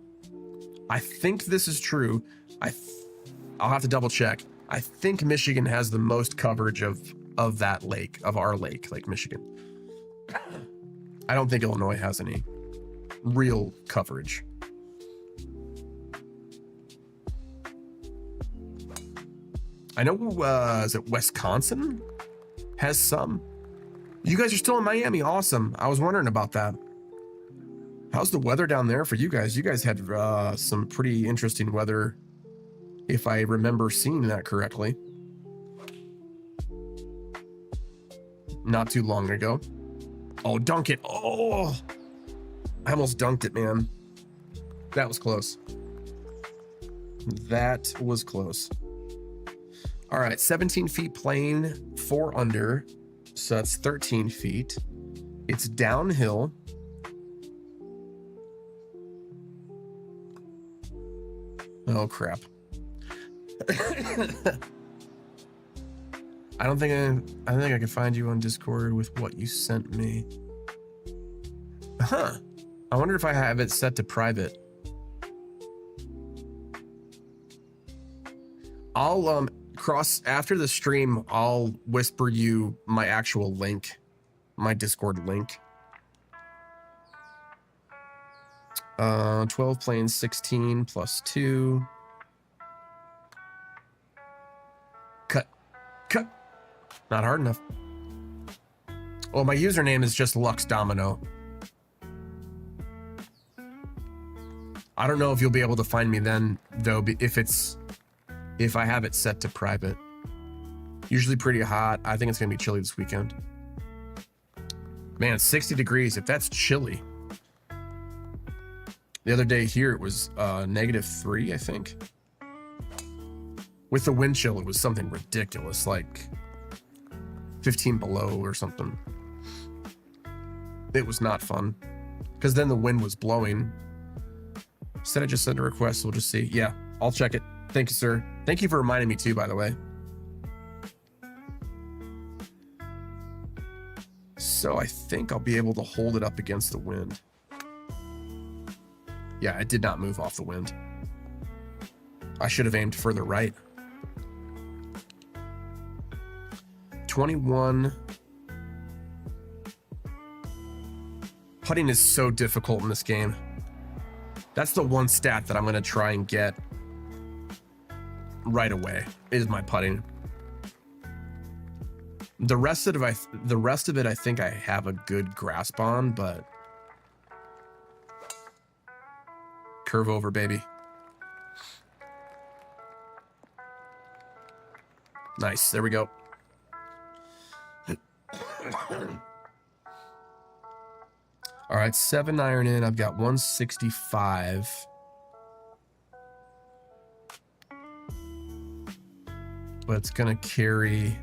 [SPEAKER 1] I think this is true. I'll have to double check. I think Michigan has the most coverage of that lake, of our lake, Lake Michigan. I don't think Illinois has any real coverage. I know, is it Wisconsin has some? You guys are still in Miami. Awesome. I was wondering about that. How's the weather down there for you guys? You guys had some pretty interesting weather, if I remember seeing that correctly. Not too long ago. Oh, dunk it. Oh, I almost dunked it, man. That was close. That was close. All right, 17 feet plane, 4 under. So that's 13 feet. It's downhill. Oh, crap. I don't think I can find you on Discord with what you sent me. Huh. I wonder if I have it set to private. I'll cross after the stream, I'll whisper you my actual link, my Discord link. 12 planes, 16 plus 2. Cut. Not hard enough. Well, my username is just Lux Domino. I don't know if you'll be able to find me then, though, if I have it set to private. Usually pretty hot. I think it's gonna be chilly this weekend. Man, it's 60 degrees. If that's chilly. The other day here it was -3, I think. With the wind chill, it was something ridiculous, like 15 below or something. It was not fun. Because then the wind was blowing. Instead, I just sent a request. We'll just see. Yeah, I'll check it. Thank you, sir. Thank you for reminding me too, by the way. So I think I'll be able to hold it up against the wind. Yeah, it did not move off the wind. I should have aimed further right. 21. Putting is so difficult in this game. That's the one stat that I'm going to try and get right away, is my putting. The rest of it, I think I have a good grasp on, but curve over, baby. Nice. There we go. All right, 7 iron in. I've got 165. But it's gonna carry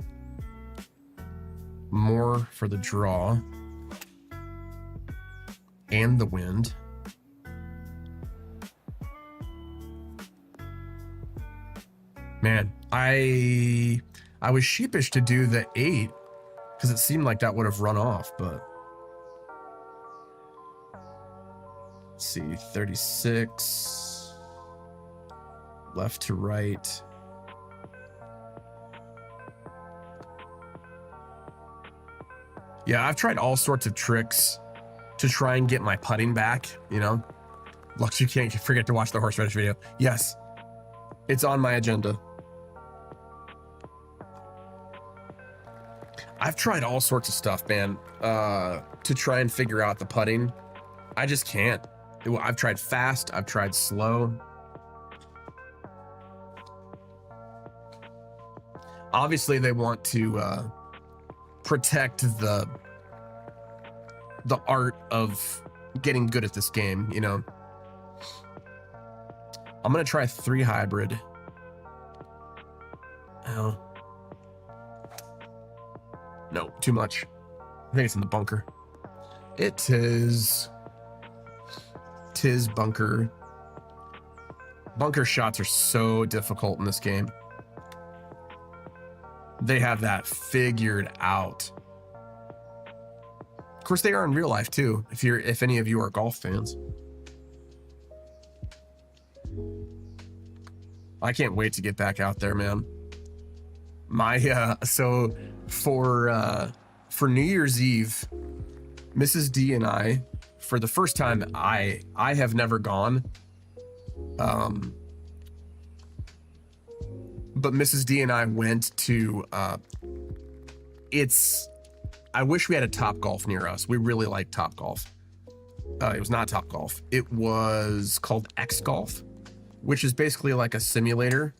[SPEAKER 1] more for the draw and the wind. Man, I was sheepish to do the 8 because it seemed like that would have run off, but let's see, 36 left to right. Yeah, I've tried all sorts of tricks to try and get my putting back, you know. Lux, you can't forget to watch the horseradish video. Yes, it's on my agenda. I've tried all sorts of stuff, man, to try and figure out the putting. I just can't. I've tried fast. I've tried slow. Obviously, they want to protect the art of getting good at this game, you know. I'm gonna try 3 hybrid. Oh. No, too much. I think it's in the bunker. It is. Tiz bunker. Bunker shots are so difficult in this game. They have that figured out. Of course, they are in real life too, if any of you are golf fans. I can't wait to get back out there, man. So for New Year's Eve, Mrs. D and I, for the first time, I have never gone. But Mrs. D and I went to, I wish we had a Top Golf near us. We really like Top Golf. It was not Top Golf. It was called X Golf, which is basically like a simulator,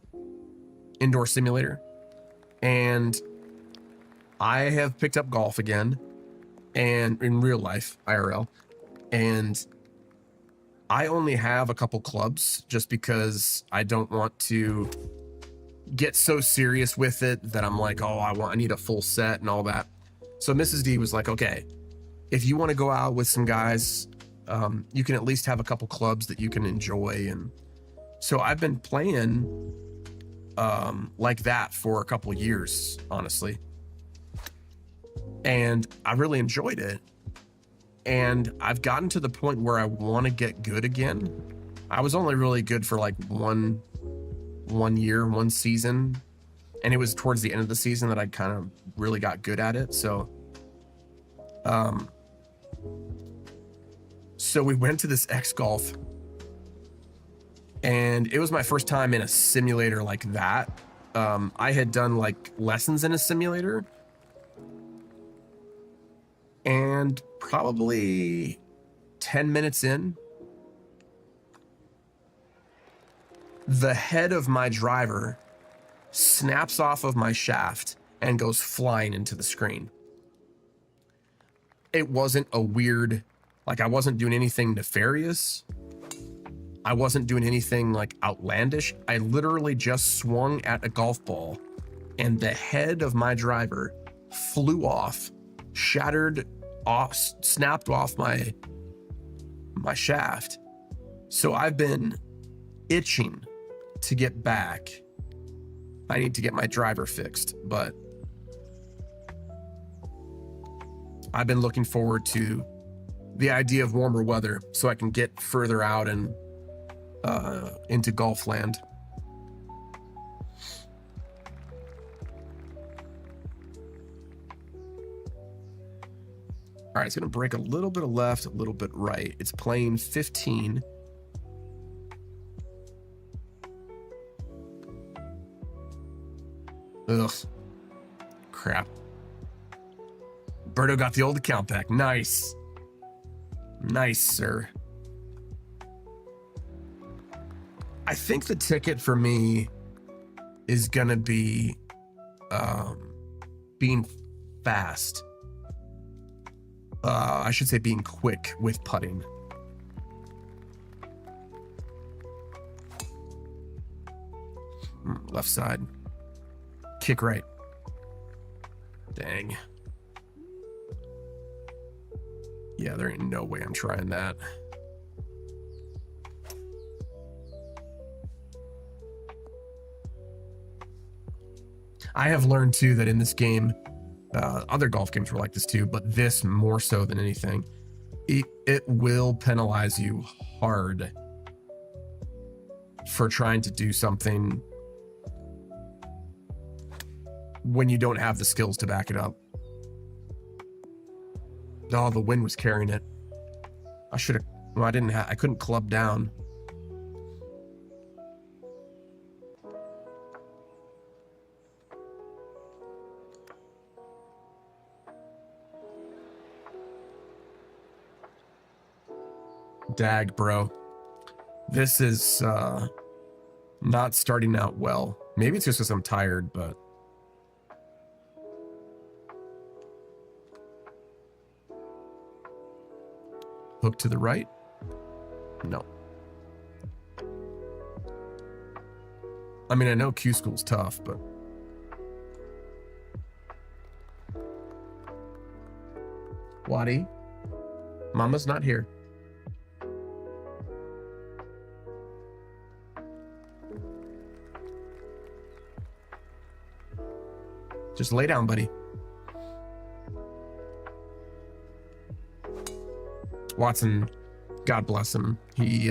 [SPEAKER 1] indoor simulator. And I have picked up golf again, and in real life, IRL. And I only have a couple clubs just because I don't want to get so serious with it that I'm like, oh, I need a full set and all that. So Mrs. D was like, okay, if you want to go out with some guys, you can at least have a couple clubs that you can enjoy. And so I've been playing like that for a couple years, honestly. And I really enjoyed it. And I've gotten to the point where I want to get good again. I was only really good for like one year, one season. And it was towards the end of the season that I kind of really got good at it. So we went to this X Golf, and it was my first time in a simulator like that. I had done like lessons in a simulator, and probably 10 minutes in, the head of my driver snaps off of my shaft and goes flying into the screen. It wasn't a weird, like I wasn't doing anything nefarious. I wasn't doing anything like outlandish. I literally just swung at a golf ball and the head of my driver flew off, shattered off, snapped off my shaft. So I've been itching to get back. I need to get my driver fixed, but I've been looking forward to the idea of warmer weather so I can get further out and into golf land. All right, it's gonna break a little bit of left, a little bit right. It's playing 15. Ugh, crap. Berto got the old account back. Nice. Nice, sir. I think the ticket for me is gonna be being fast. I should say being quick with putting. Left side. Kick right. Dang. Yeah, there ain't no way I'm trying that. I have learned too that in this game, other golf games were like this too, but this more so than anything, it will penalize you hard for trying to do something when you don't have the skills to back it up. Oh, the wind was carrying it. I should have, well, I couldn't club down. Dag, bro. This is not starting out well. Maybe it's just because I'm tired, but hook to the right? No. I mean, I know Q School's tough, but Waddy, Mama's not here. Just lay down, buddy. Watson, God bless him. He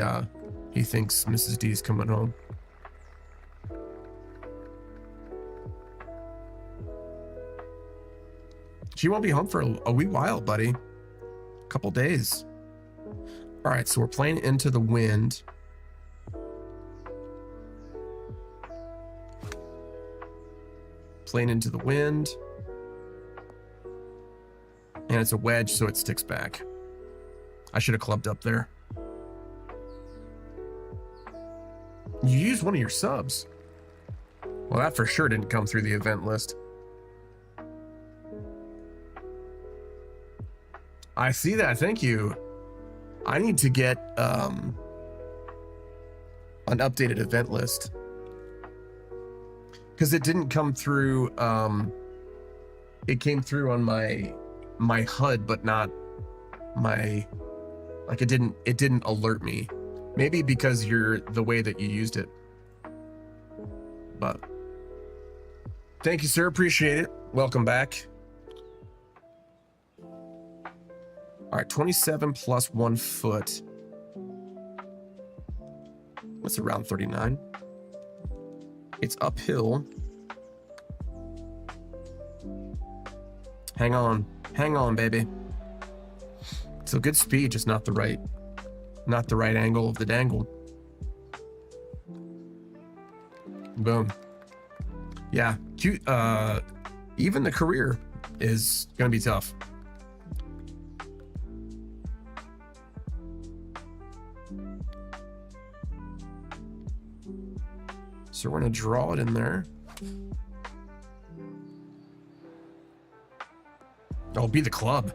[SPEAKER 1] thinks Mrs. D's coming home. She won't be home for a wee while, buddy. A couple days. All right, so we're playing Into the Wind. Playing Into the Wind. And it's a wedge, so it sticks back. I should have clubbed up there. You used one of your subs. Well, that for sure didn't come through the event list. I see that. Thank you. I need to get an updated event list. Because it didn't come through. It came through on my HUD, but not my, like it didn't alert me. Maybe because you're the way that you used it. But thank you, sir. Appreciate it. Welcome back. All right, 27 plus 1 foot. What's around 39? It's uphill. Hang on, baby. So good speed, just not the right angle of the dangle. Boom. Yeah, cute. Even the career is gonna be tough. So we're gonna draw it in there. Oh, be the club.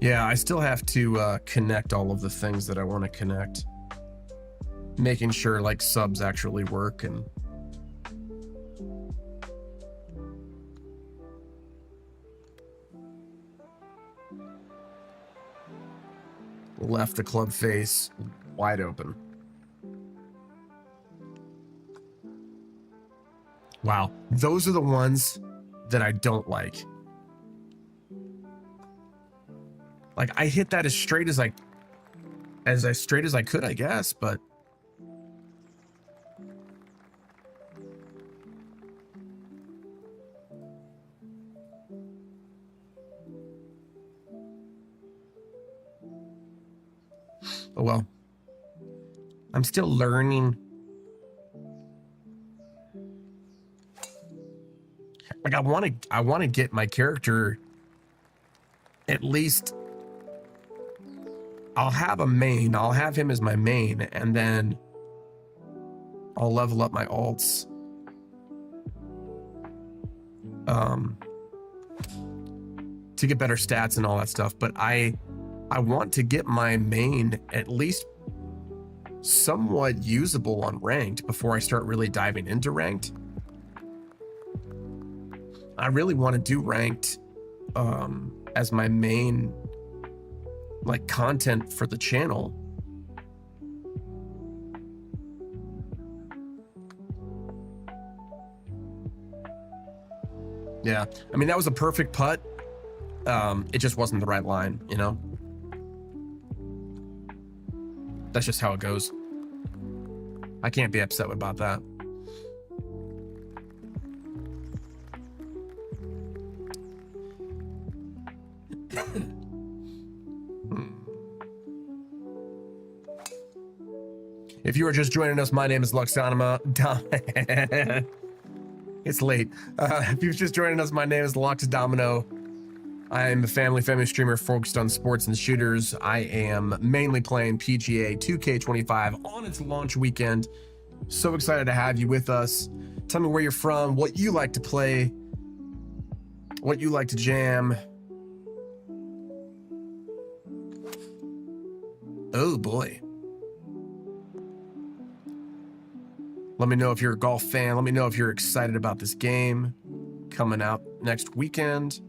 [SPEAKER 1] Yeah, I still have to connect all of the things that I want to connect. Making sure like subs actually work and left the club face wide open. Wow, those are the ones that I don't like. Like I hit that as straight as I could, I guess, but oh well. I'm still learning. Like I want to get my character at least. I'll have a main. I'll have him as my main, and then I'll level up my alts. To get better stats and all that stuff. But I want to get my main at least somewhat usable on ranked before I start really diving into ranked. I really want to do ranked as my main like content for the channel. Yeah, I mean that was a perfect putt. It just wasn't the right line, you know. That's just how it goes. I can't be upset about that. If you are just joining us, my name is Lux Domino. It's late. If you're just joining us, my name is Lux Domino. I am a family streamer focused on sports and shooters. I am mainly playing PGA 2K25 on its launch weekend. So excited to have you with us. Tell me where you're from, what you like to play, what you like to jam. Oh boy. Let me know if you're a golf fan. Let me know if you're excited about this game coming out next weekend.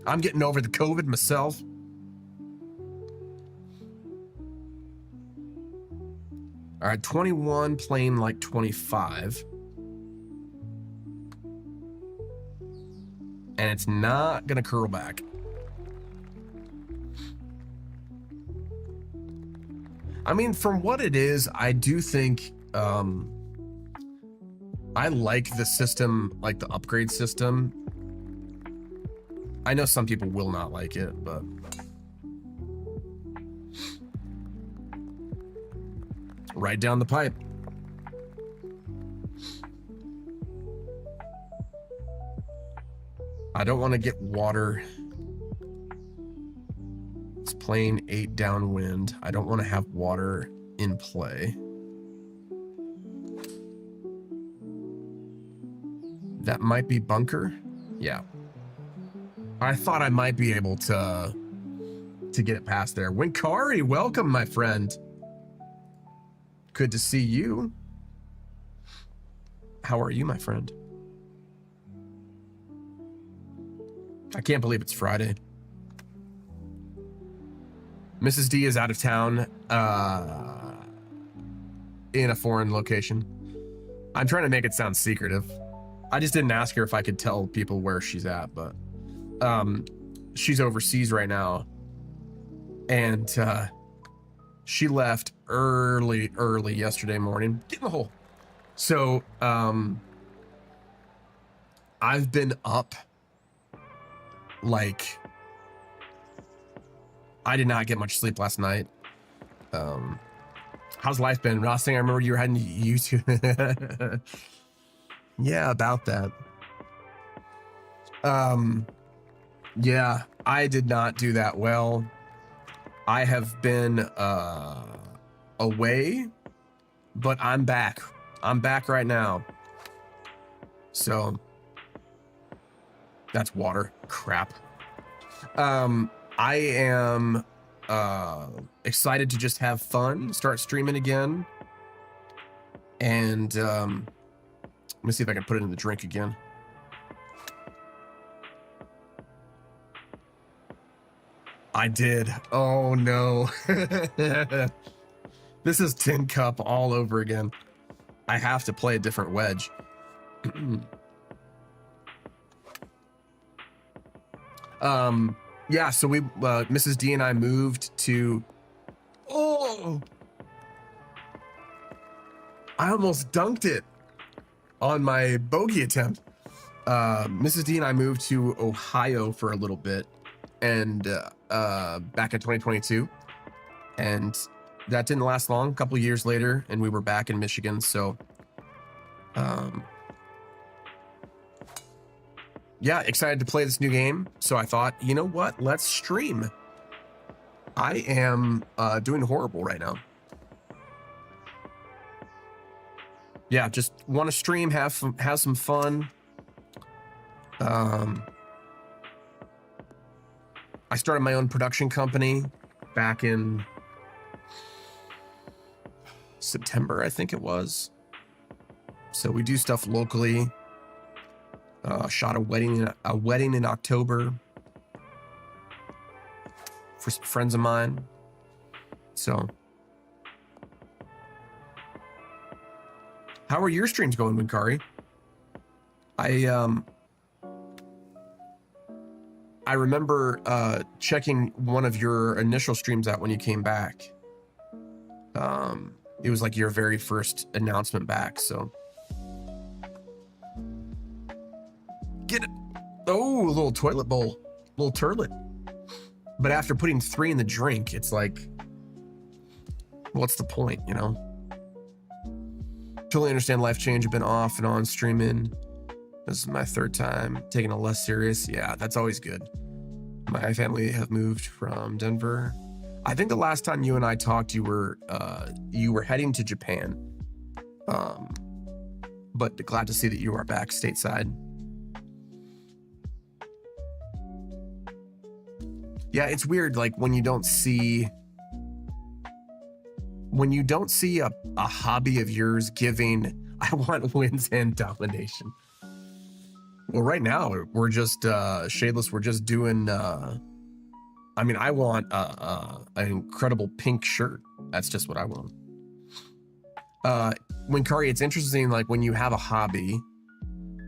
[SPEAKER 1] I'm getting over the COVID myself. All right, 21 playing like 25. And it's not gonna curl back. I mean, from what it is, I do think I like the system, like the upgrade system. I know some people will not like it, but right down the pipe. I don't want to get water. It's playing 8 downwind. I don't want to have water in play. That might be bunker. Yeah. I thought I might be able to get it past there. Winkari, welcome, my friend. Good to see you. How are you, my friend? I can't believe it's Friday. Mrs. D is out of town in a foreign location. I'm trying to make it sound secretive. I just didn't ask her if I could tell people where she's at, but she's overseas right now. And she left early yesterday morning. Get in the hole. So I've been up like, I did not get much sleep last night. How's life been? Last thing I remember, you were heading to YouTube. Yeah, about that. Yeah, I did not do that well. I have been away, but I'm back. I'm back right now. So that's water. Crap. I am excited to just have fun, start streaming again. And let me see if I can put it in the drink again. I did. Oh no. This is Tin Cup all over again. I have to play a different wedge. Yeah, so we Mrs. D and I moved to, oh, I almost dunked it on my bogey attempt. Mrs. D and I moved to Ohio for a little bit, and back in 2022, and that didn't last long. A couple years later, and we were back in Michigan. So yeah, excited to play this new game. So I thought, you know what, let's stream. I am doing horrible right now. Yeah, just want to stream, have some fun. I started my own production company back in September, I think it was. So we do stuff locally. Shot a wedding in October for some friends of mine. So how are your streams going, Winkari? I remember checking one of your initial streams out when you came back. It was like your very first announcement back, so. Get it. Oh, a little toilet bowl, little turlet. But after putting 3 in the drink, it's like, what's the point, you know? Totally understand life change. I've been off and on streaming. This is my 3rd time taking it less serious. Yeah, that's always good. My family have moved from Denver. I think the last time you and I talked, you were heading to Japan. But glad to see that you are back stateside. Yeah, it's weird, like when you don't see a hobby of yours giving, I want wins and domination. Well, right now we're just shadeless. We're just doing. I mean, I want an incredible pink shirt. That's just what I want. When Kari, it's interesting, like when you have a hobby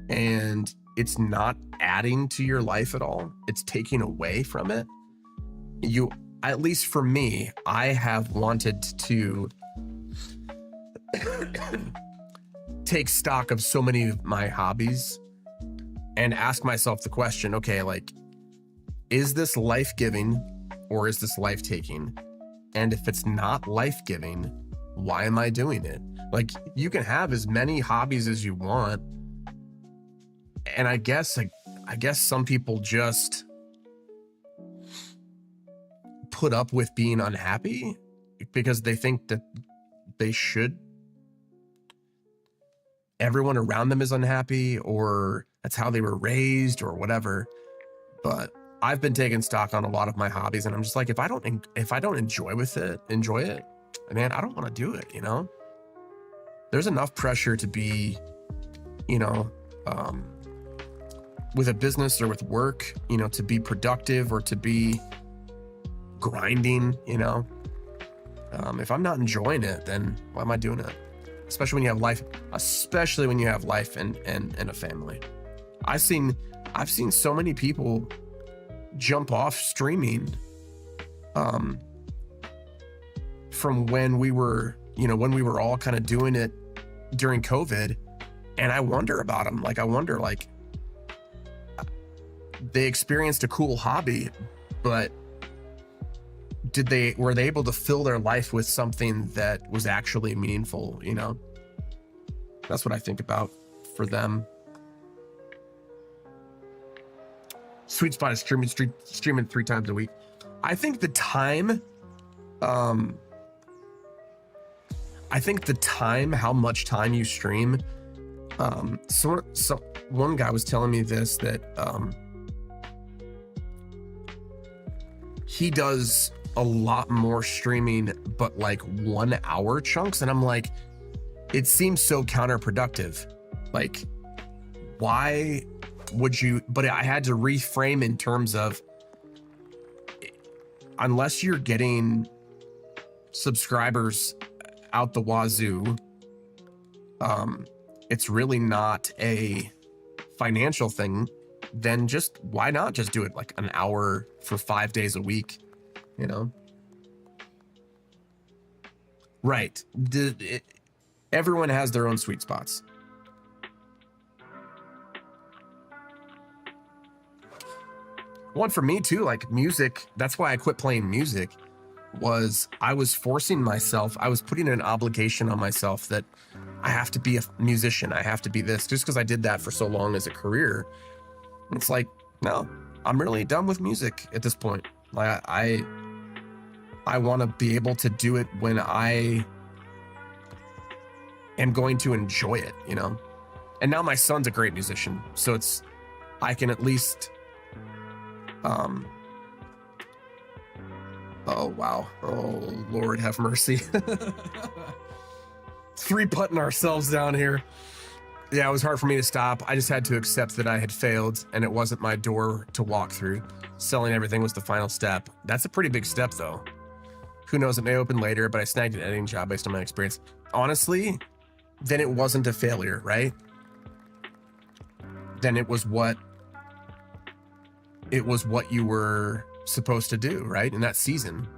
[SPEAKER 1] and it's not adding to your life at all, it's taking away from it. You, at least for me, I have wanted to take stock of so many of my hobbies and ask myself the question, okay, like, is this life-giving or is this life-taking? And if it's not life-giving, why am I doing it? Like, you can have as many hobbies as you want. And I guess some people just put up with being unhappy because they think that they should. Everyone around them is unhappy, or that's how they were raised, or whatever. But I've been taking stock on a lot of my hobbies, and I'm just like, if I don't enjoy it, man, I don't want to do it. You know, there's enough pressure to be, you know, with a business or with work, you know, to be productive or to be grinding. You know, if I'm not enjoying it, then why am I doing it? Especially when you have life and a family. I've seen so many people jump off streaming from when we were all kind of doing it during COVID. And I wonder about them. Like, they experienced a cool hobby, but were they able to fill their life with something that was actually meaningful? You know, that's what I think about for them. Sweet spot is streaming 3 times a week. I think the time, how much time you stream. So one guy was telling me this, that he does a lot more streaming, but like 1 hour chunks. And I'm like, it seems so counterproductive. Like, why would you? But I had to reframe in terms of, unless you're getting subscribers out the wazoo, it's really not a financial thing. Then just, why not just do it like an hour for 5 days a week? You know, right? Everyone has their own sweet spots. One for me too, like music. That's why I quit playing music. Was I was forcing myself. I was putting an obligation on myself that I have to be a musician. I have to be this, just because I did that for so long as a career. It's like, no, I'm really done with music at this point. Like, I want to be able to do it when I am going to enjoy it, you know? And now my son's a great musician, so I can at least, oh wow. Oh, Lord have mercy. 3-putting ourselves down here. Yeah, it was hard for me to stop. I just had to accept that I had failed and it wasn't my door to walk through. Selling everything was the final step. That's a pretty big step though. Who knows, it may open later, but I snagged an editing job based on my experience. Honestly, then it wasn't a failure, right? Then it was what you were supposed to do, right? In that season.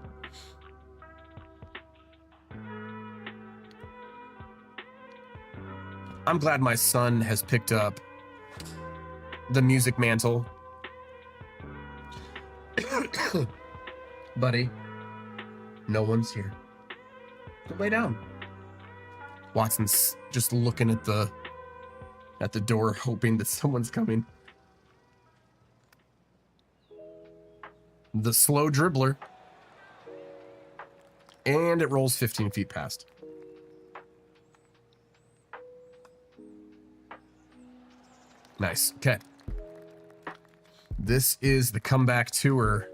[SPEAKER 1] I'm glad my son has picked up the music mantle. Buddy, no one's here. Go lay down. Watson's just looking at the door, hoping that someone's coming. The slow dribbler. And it rolls 15 feet past. Nice. Okay. This is the comeback tour.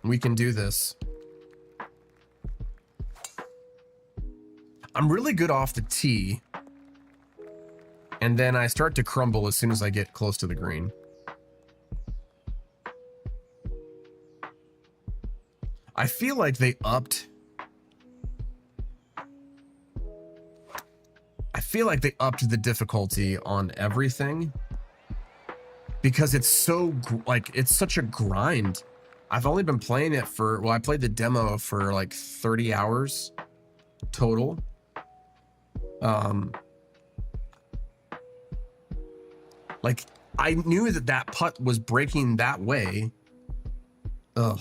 [SPEAKER 1] We can do this. I'm really good off the tee. And then I start to crumble as soon as I get close to the green. I feel like they upped feel like they upped the difficulty on everything because it's so like it's such a grind. I've only been playing it for, well, I played the demo for like 30 hours total. Like I knew that that putt was breaking that way. Ugh.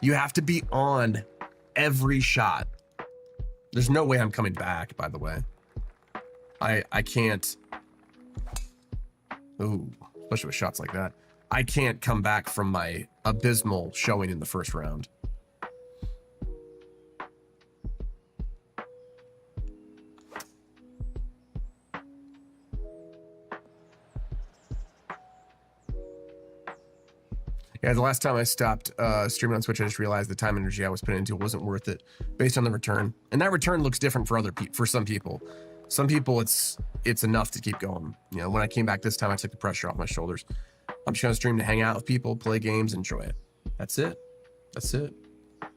[SPEAKER 1] You have to be on every shot. There's no way I'm coming back, by the way. I can't. Ooh, especially with shots like that. I can't come back from my abysmal showing in the first round. Yeah, the last time I stopped streaming on Twitch, I just realized the time and energy I was putting into it wasn't worth it based on the return. And that return looks different for other people, for some people. Some people, it's enough to keep going. You know, when I came back this time, I took the pressure off my shoulders. I'm just gonna stream to hang out with people, play games, enjoy it. That's it. That's it. I'm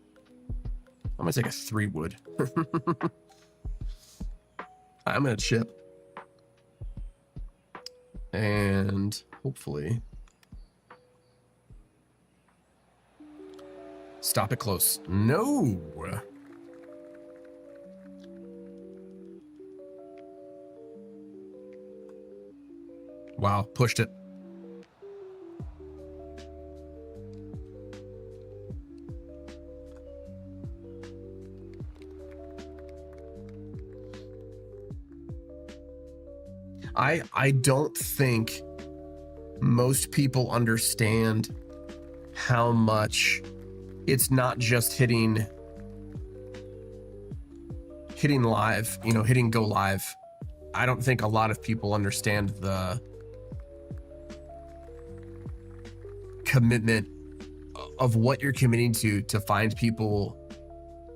[SPEAKER 1] gonna take a 3 wood. I'm gonna chip. And hopefully stop it close. No. Wow, pushed it. I don't think most people understand how much it's not just hitting live, you know, hitting go live. I don't think a lot of people understand the commitment of what you're committing to find people,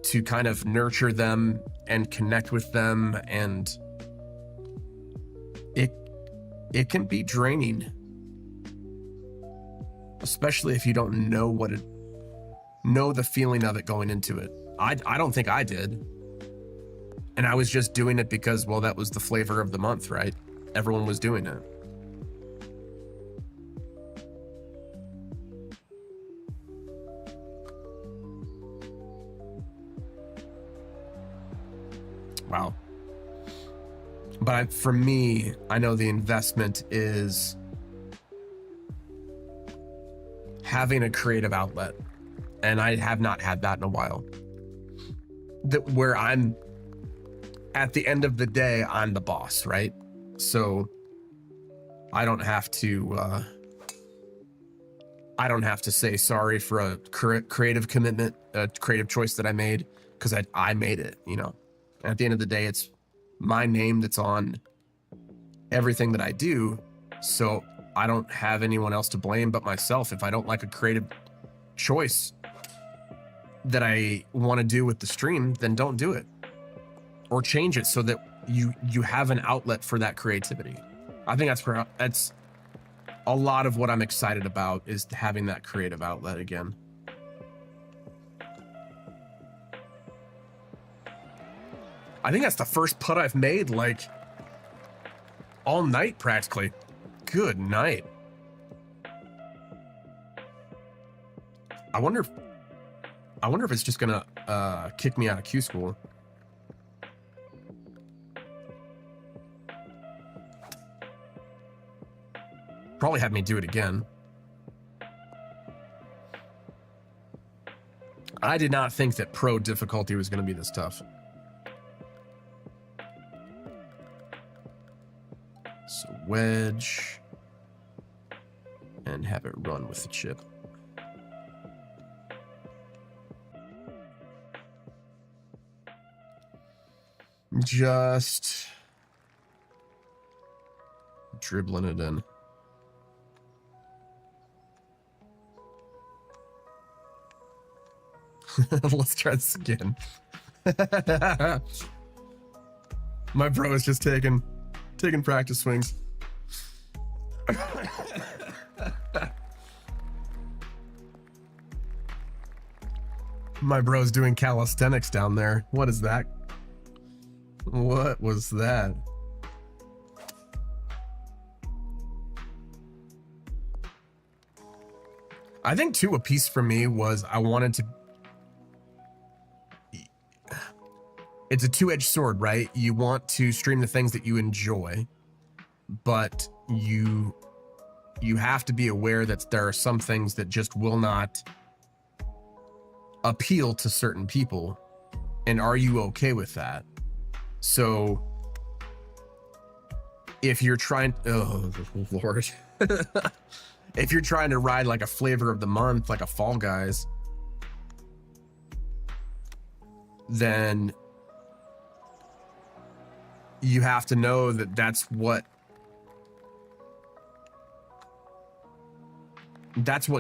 [SPEAKER 1] to kind of nurture them and connect with them, and it can be draining, especially if you don't know the feeling of it going into it. I don't think I did. And I was just doing it because, well, that was the flavor of the month, right? Everyone was doing it. Wow. But for me, I know the investment is having a creative outlet. And I have not had that in a while. Where I'm, at the end of the day, I'm the boss, right? So I don't have to say sorry for a creative commitment, a creative choice that I made, because I made it, you know. And at the end of the day, it's my name that's on everything that I do. So I don't have anyone else to blame but myself if I don't like a creative choice that I want to do with the stream. Then don't do it, or change it so that you have an outlet for that creativity. I think that's a lot of what I'm excited about, is having that creative outlet again. I think that's the first putt I've made like all night practically. Good night. I wonder if it's just gonna kick me out of Q school. Probably have me do it again. I did not think that pro difficulty was gonna be this tough. So wedge and have it run with the chip. Just dribbling it in. Let's try this again. My bro is just taking practice swings. My bro's doing calisthenics down there. What is that? What was that? I think too, a piece for me was I wanted to. It's a two-edged sword, right? You want to stream the things that you enjoy, but you have to be aware that there are some things that just will not appeal to certain people. And are you okay with that? So if you're trying, oh Lord, if you're trying to ride like a flavor of the month, like a Fall Guys, then you have to know that that's what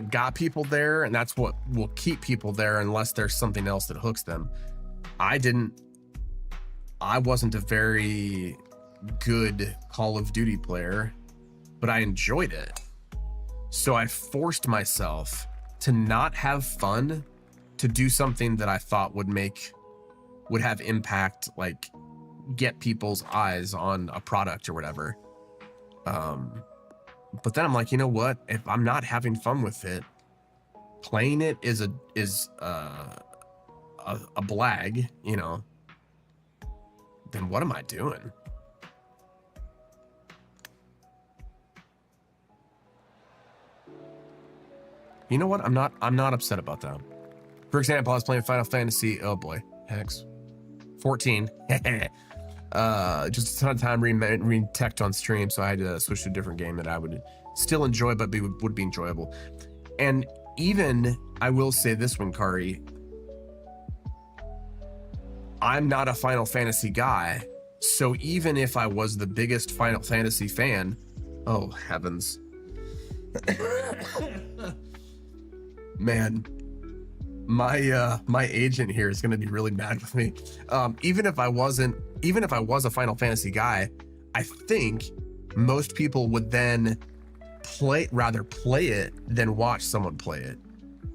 [SPEAKER 1] got people there, and that's what will keep people there unless there's something else that hooks them. I wasn't a very good Call of Duty player, but I enjoyed it. So I forced myself to not have fun, to do something that I thought would have impact, like get people's eyes on a product or whatever. But then I'm like, you know what? If I'm not having fun with it, playing it is a blag, you know, then what am I doing? You know what? I'm not upset about that. For example, I was playing Final Fantasy, oh boy, hex 14. Just a ton of time reading text on stream, so I had to switch to a different game that I would still enjoy, but would be enjoyable. And even, I will say this one, Kari, I'm not a Final Fantasy guy, so even if I was the biggest Final Fantasy fan, oh heavens, man, my agent here is going to be really mad with me. Even if I was a Final Fantasy guy, I think most people would then rather play it than watch someone play it,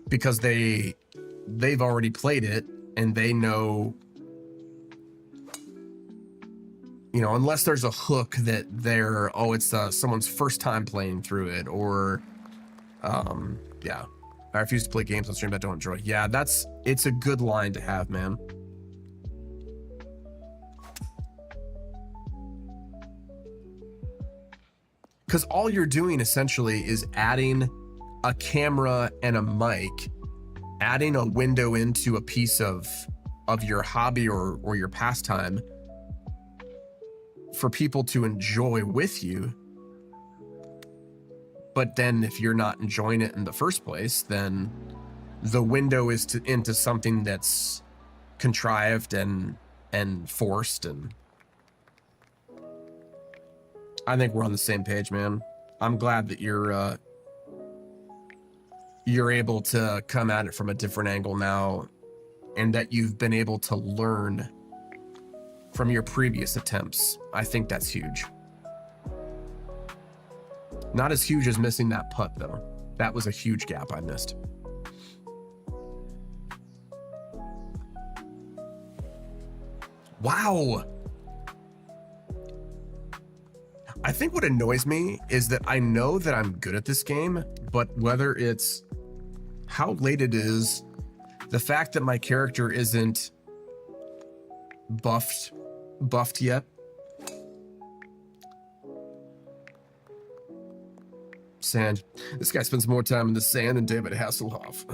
[SPEAKER 1] because they've already played it and they know, you know, unless there's a hook that it's someone's first time playing through it, or yeah. I refuse to play games on stream that I don't enjoy. Yeah, it's a good line to have, man. Because all you're doing essentially is adding a camera and a mic, adding a window into a piece of your hobby or your pastime for people to enjoy with you. But then if you're not enjoying it in the first place, then the window is into something that's contrived and forced. And I think we're on the same page, man. I'm glad that you're able to come at it from a different angle now, and that you've been able to learn from your previous attempts. I think that's huge. Not as huge as missing that putt, though. That was a huge gap I missed. Wow. I think what annoys me is that I know that I'm good at this game, but whether it's how late it is, the fact that my character isn't buffed yet, sand. This guy spends more time in the sand than David Hasselhoff.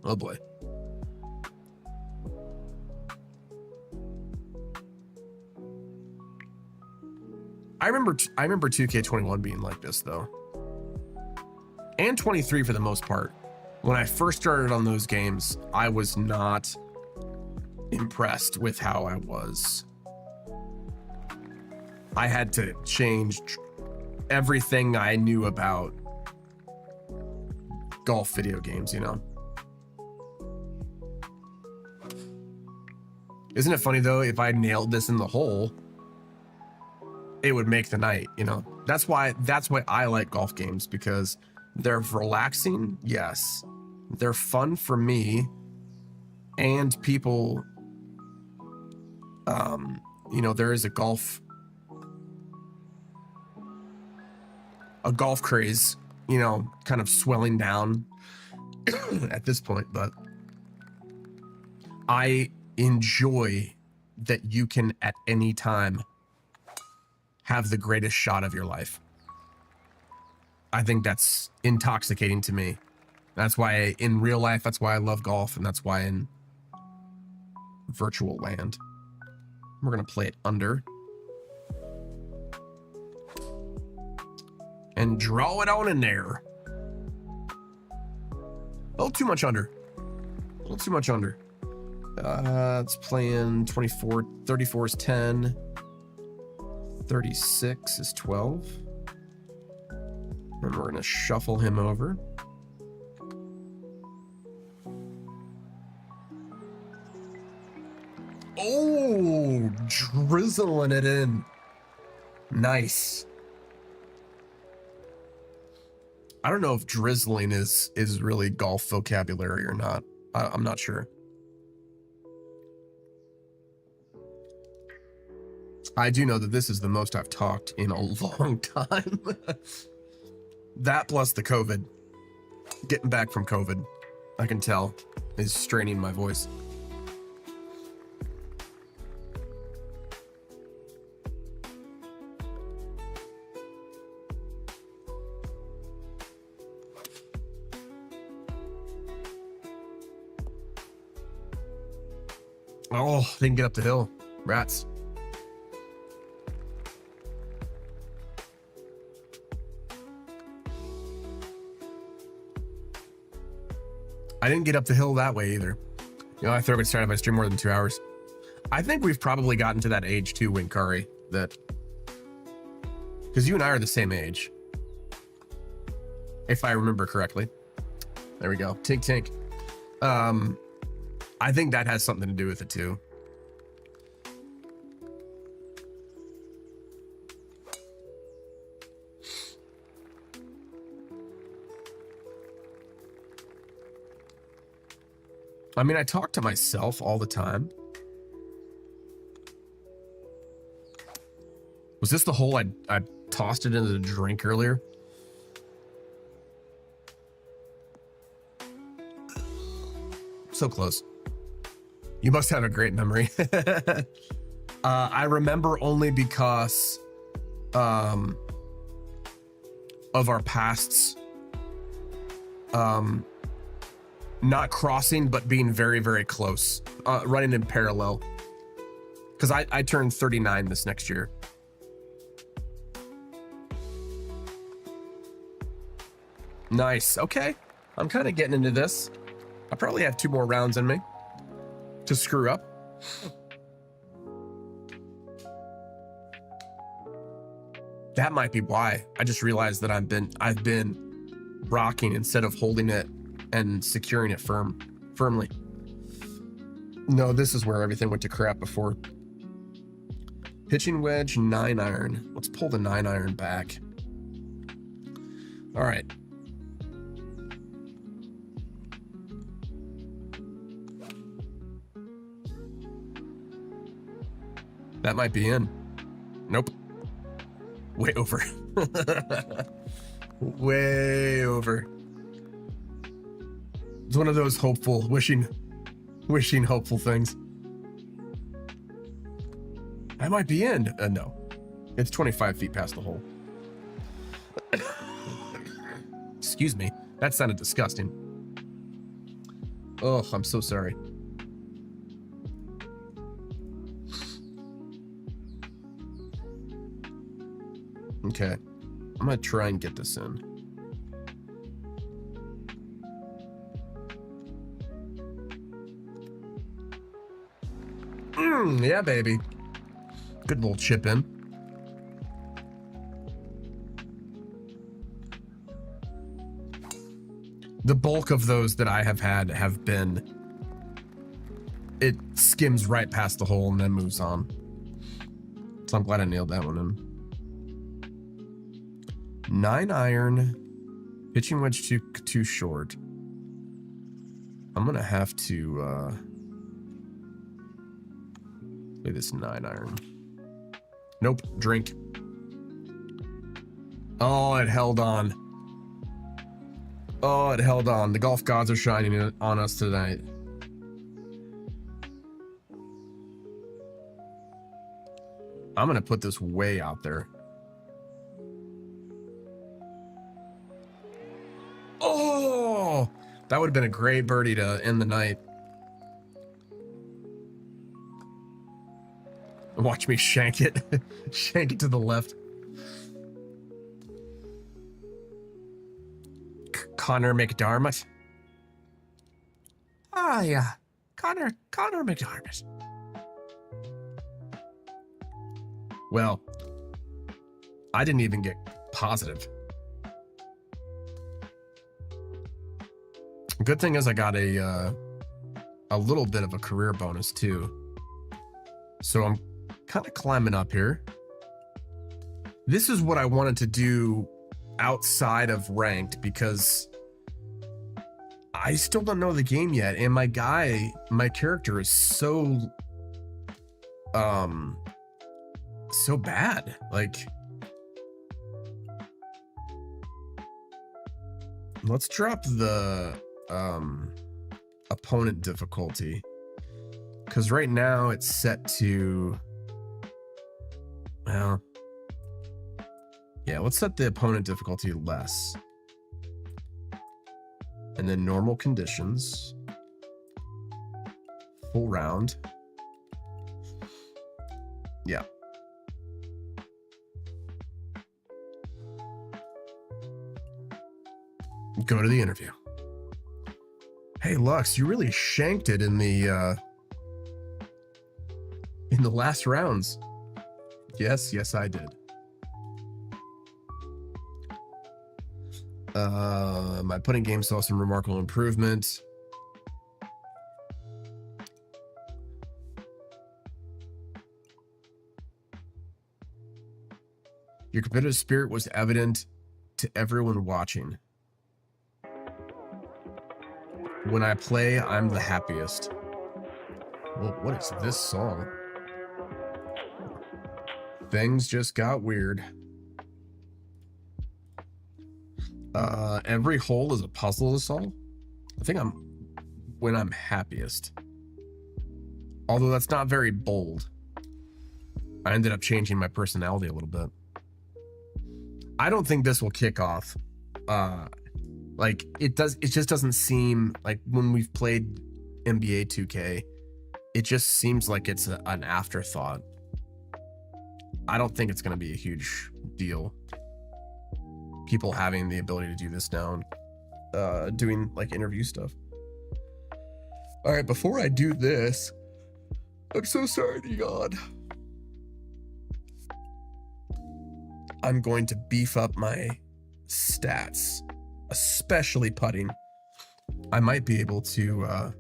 [SPEAKER 1] Oh boy. I remember 2K21 being like this though. And 23 for the most part. When I first started on those games, I was not impressed with how I was. I had to change everything I knew about golf video games, you know? Isn't it funny though, if I nailed this in the hole, it would make the night, you know? That's why I like golf games, because they're relaxing, yes. They're fun for me, And people, you know, there is a golf craze, you know, kind of swelling down at this point, but I enjoy that you can at any time have the greatest shot of your life. I think that's intoxicating to me. That's why in real life, that's why I love golf, and that's why in virtual land, we're gonna play it under and draw it on in there. A little too much under. A little too much under. It's playing 24, 34 is 10, 36 is 12. And we're gonna shuffle him over. Oh, drizzling it in. Nice. I don't know if drizzling is really golf vocabulary or not. I'm not sure. I do know that this is the most I've talked in a long time. That plus the COVID. Getting back from COVID, I can tell, is straining my voice. Oh, they can get up the hill. Rats. I didn't get up the hill that way either. You know, I thought I started my stream more than 2 hours. I think we've probably gotten to that age too, Winkari, that because you and I are the same age, if I remember correctly. There we go. Tink tink. I think that has something to do with it too. I mean, I talk to myself all the time. Was this the hole I tossed it into the drink earlier? So close. You must have a great memory. I remember only because of our pasts. Not crossing, but being very, very close. Running in parallel. Because I turn 39 this next year. Nice. Okay. I'm kind of getting into this. I probably have 2 more rounds in me to screw up. That might be why. I just realized that I've been rocking instead of holding it and securing it firmly. No, this is where everything went to crap before. Pitching wedge, 9-iron. Let's pull the 9-iron back. All right. That might be in. Nope. Way over. Way over. It's one of those hopeful, wishing hopeful things. I might be in. No. It's 25 feet past the hole. Excuse me. That sounded disgusting. Oh, I'm so sorry. Okay. I'm gonna try and get this in. Yeah, baby. Good little chip in. The bulk of those that I have had have been, it skims right past the hole and then moves on. So I'm glad I nailed that one in. 9-iron, pitching wedge too short. I'm gonna have to Play this 9-iron. Nope. Drink. Oh, it held on. Oh, it held on. The golf gods are shining on us tonight. I'm going to put this way out there. Oh, that would have been a great birdie to end the night. Watch me shank it. Shank it to the left. Connor McDermott. Ah, yeah. Connor McDermott. Well, I didn't even get positive. Good thing is I got a little bit of a career bonus too. So I'm kind of climbing up here. This is what I wanted to do outside of ranked because I still don't know the game yet. And my character is so bad. Like, let's drop the opponent difficulty, because right now it's set to, well, yeah, let's set the opponent difficulty less, and then normal conditions, full round. Yeah. Go to the interview. Hey, Lux, you really shanked it in the last rounds. Yes, I did. My putting game saw some remarkable improvement. Your competitive spirit was evident to everyone watching. When I play, I'm the happiest. Well, what is this song? Things just got weird. Every hole is a puzzle to solve. I think when I'm happiest. Although that's not very bold. I ended up changing my personality a little bit. I don't think this will kick off. Like it just doesn't seem like when we've played NBA 2K, it just seems like it's an afterthought. I don't think it's going to be a huge deal. People having the ability to do this now and doing like interview stuff. All right, before I do this, I'm so sorry to yawn. I'm going to beef up my stats, especially putting. I might be able to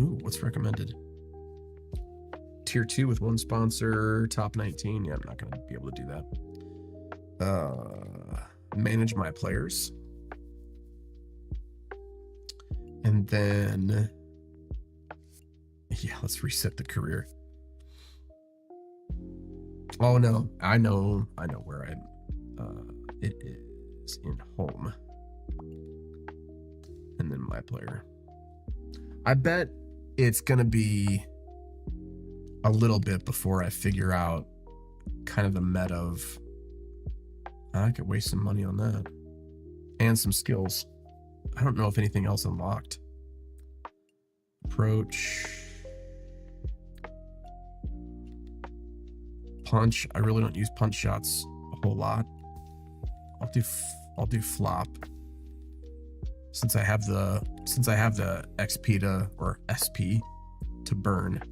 [SPEAKER 1] ooh, what's recommended? Tier 2 with one sponsor, top 19. Yeah, I'm not going to be able to do that. Manage my players. And then, yeah, let's reset the career. Oh no, I know where it is in home. And then my player. I bet it's gonna be a little bit before I figure out kind of the meta of, I could waste some money on that. And some skills. I don't know if anything else unlocked. Approach. Punch. I really don't use punch shots a whole lot. I'll do flop. Since I have the XP to, or SP to burn.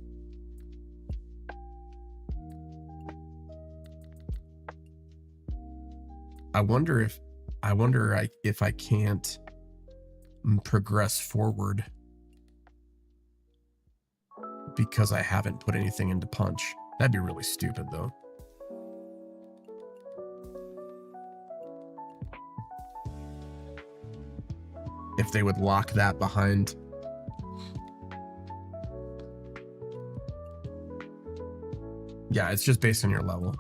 [SPEAKER 1] I wonder if I can't progress forward because I haven't put anything into punch. That'd be really stupid though. If they would lock that behind Yeah, it's just based on your level.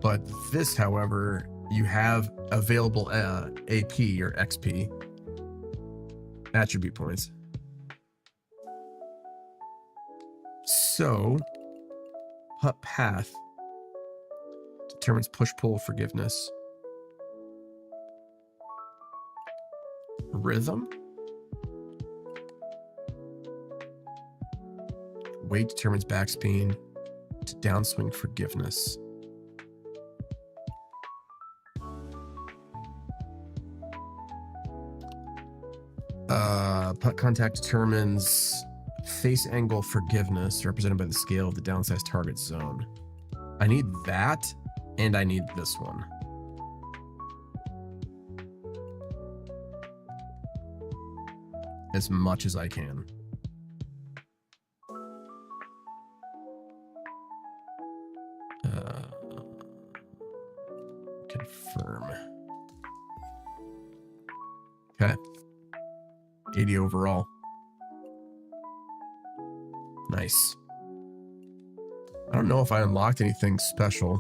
[SPEAKER 1] But this, however, you have available AP or XP attribute points. So, putt path determines push-pull forgiveness. Rhythm. Weight determines backspin to downswing forgiveness. Putt contact determines face angle forgiveness, represented by the scale of the downsized target zone. I need that, and I need this one. As much as I can. Confirm. Okay. 80 overall. Nice. I don't know if I unlocked anything special.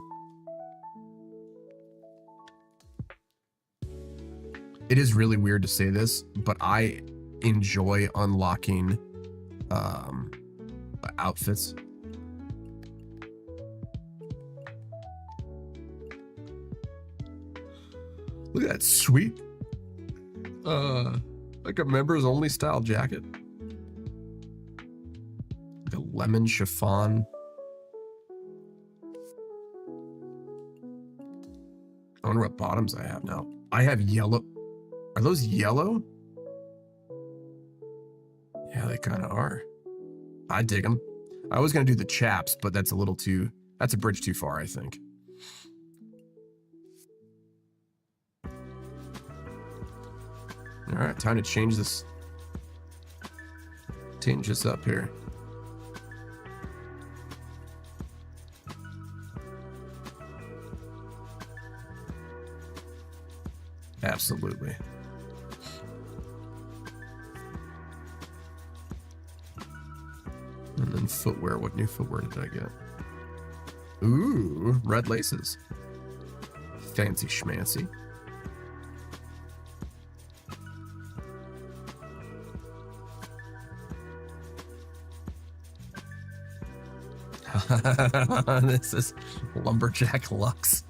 [SPEAKER 1] It is really weird to say this, but I enjoy unlocking outfits. Look at that sweet like a members only style jacket. Like a lemon chiffon. I wonder what bottoms I have now. I have yellow. Are those yellow? Yeah, they kind of are. I dig them. I was going to do the chaps, but that's a little too, that's a bridge too far, I think. All right, time to change this. Change this up here. Absolutely. And then footwear. What new footwear did I get? Ooh, red laces. Fancy schmancy. This is lumberjack Lux.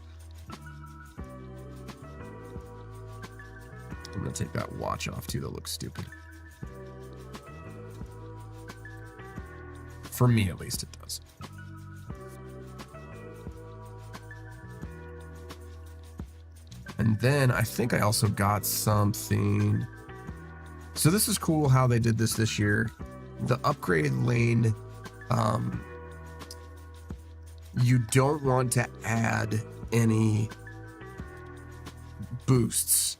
[SPEAKER 1] I'm gonna take that watch off too. That looks stupid. For me, at least, it does. And then I think I also got something. So this is cool how they did this year. The upgrade lane. You don't want to add any boosts,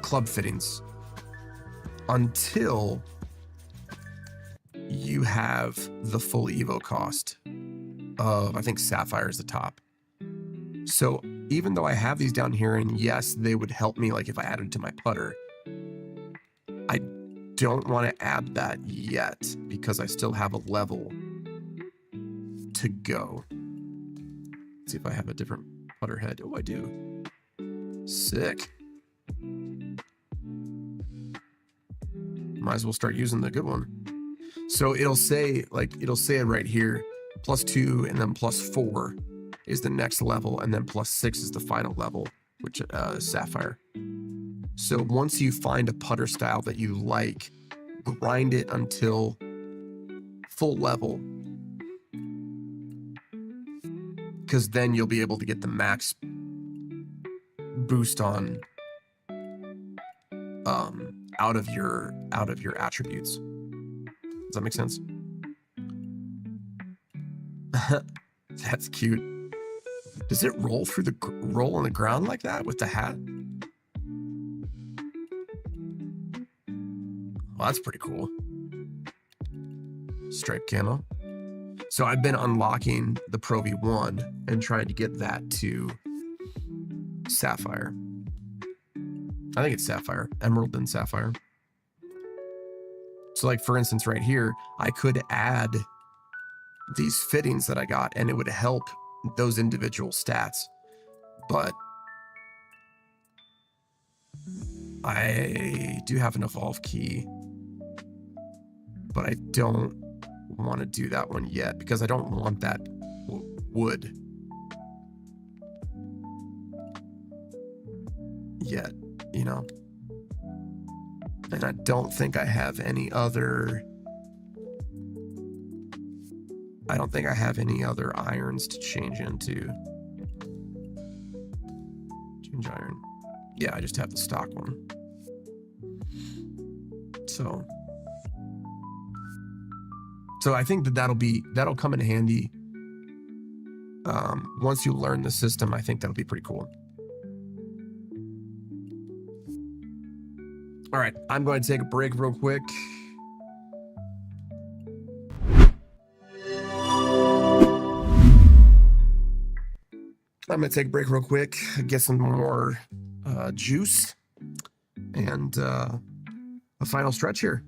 [SPEAKER 1] club fittings, until you have the full Evo cost of, I think Sapphire is the top. So even though I have these down here, and yes, they would help me like if I added to my putter, I don't want to add that yet because I still have a level to go. Let's see if I have a different putter head. Oh, I do. Sick. Might as well start using the good one. So it'll say it right here, +2 and then +4 is the next level, and then +6 is the final level, which is Sapphire. So once you find a putter style that you like, grind it until full level, because then you'll be able to get the max boost on out of your attributes. Does that make sense? That's cute. Does it roll on the ground like that with the hat? Well, that's pretty cool. Stripe camo. So I've been unlocking the Pro V1 and trying to get that to Sapphire. I think it's Sapphire. Emerald and Sapphire. So like, for instance, right here, I could add these fittings that I got and it would help those individual stats. But I do have an evolve key, but I don't want to do that one yet because I don't want that wood yet, you know? And I don't think I have any other... I don't think I have any other irons to change into. Change iron. Yeah, I just have the stock one. So I think that'll come in handy. Once you learn the system, I think that'll be pretty cool. All right, I'm going to take a break real quick. I'm going to take a break real quick, get some more juice, and a final stretch here.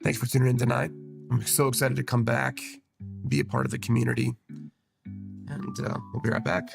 [SPEAKER 1] Thanks for tuning in tonight. I'm so excited to come back, be a part of the community, and we'll be right back.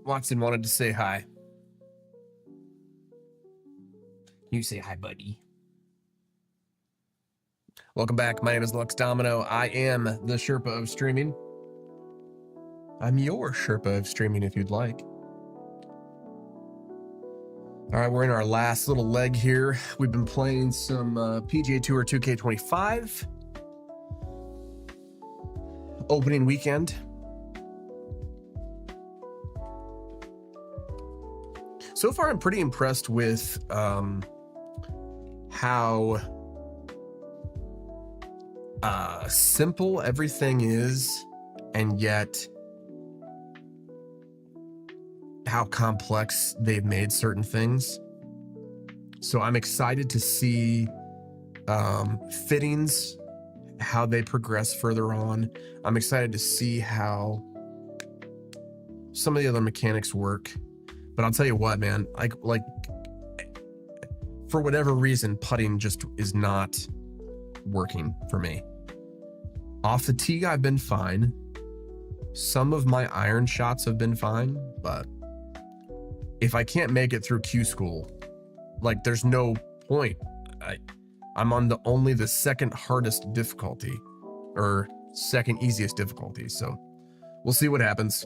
[SPEAKER 1] Watson wanted to say hi.
[SPEAKER 2] You say hi, buddy.
[SPEAKER 1] Welcome back. My name is Lux Domino. I am the Sherpa of streaming. I'm your Sherpa of streaming if you'd like. All right, we're in our last little leg here. We've been playing some PGA Tour 2K25. Opening weekend. So far, I'm pretty impressed with how simple everything is, and yet how complex they've made certain things. So I'm excited to see fittings, how they progress further on. I'm excited to see how some of the other mechanics work. But I'll tell you what, man, like for whatever reason, putting just is not working for me. Off the tee, I've been fine. Some of my iron shots have been fine, but if I can't make it through Q school, like there's no point. I'm on only the second hardest difficulty, or second easiest difficulty. So we'll see what happens.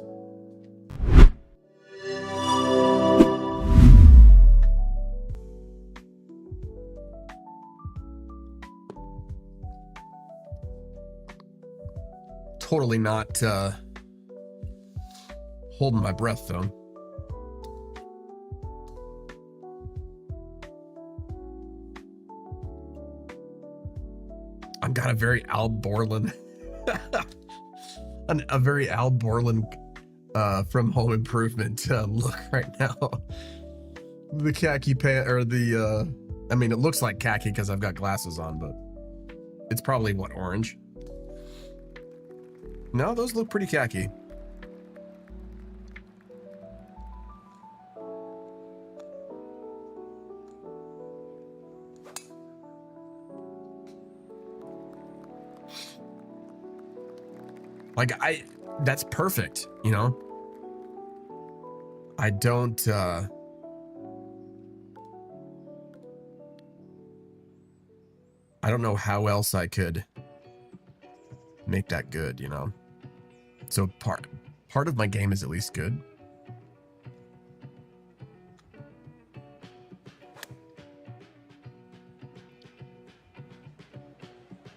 [SPEAKER 1] Totally not holding my breath though. I've got a very Al Borland, a very Al Borland from Home Improvement look right now. The khaki pant, or the, I mean, it looks like khaki because I've got glasses on, but it's probably what, orange? No, those look pretty khaki. Like that's perfect, you know? I don't, I don't know how else I could make that good, you know? So part of my game is at least good.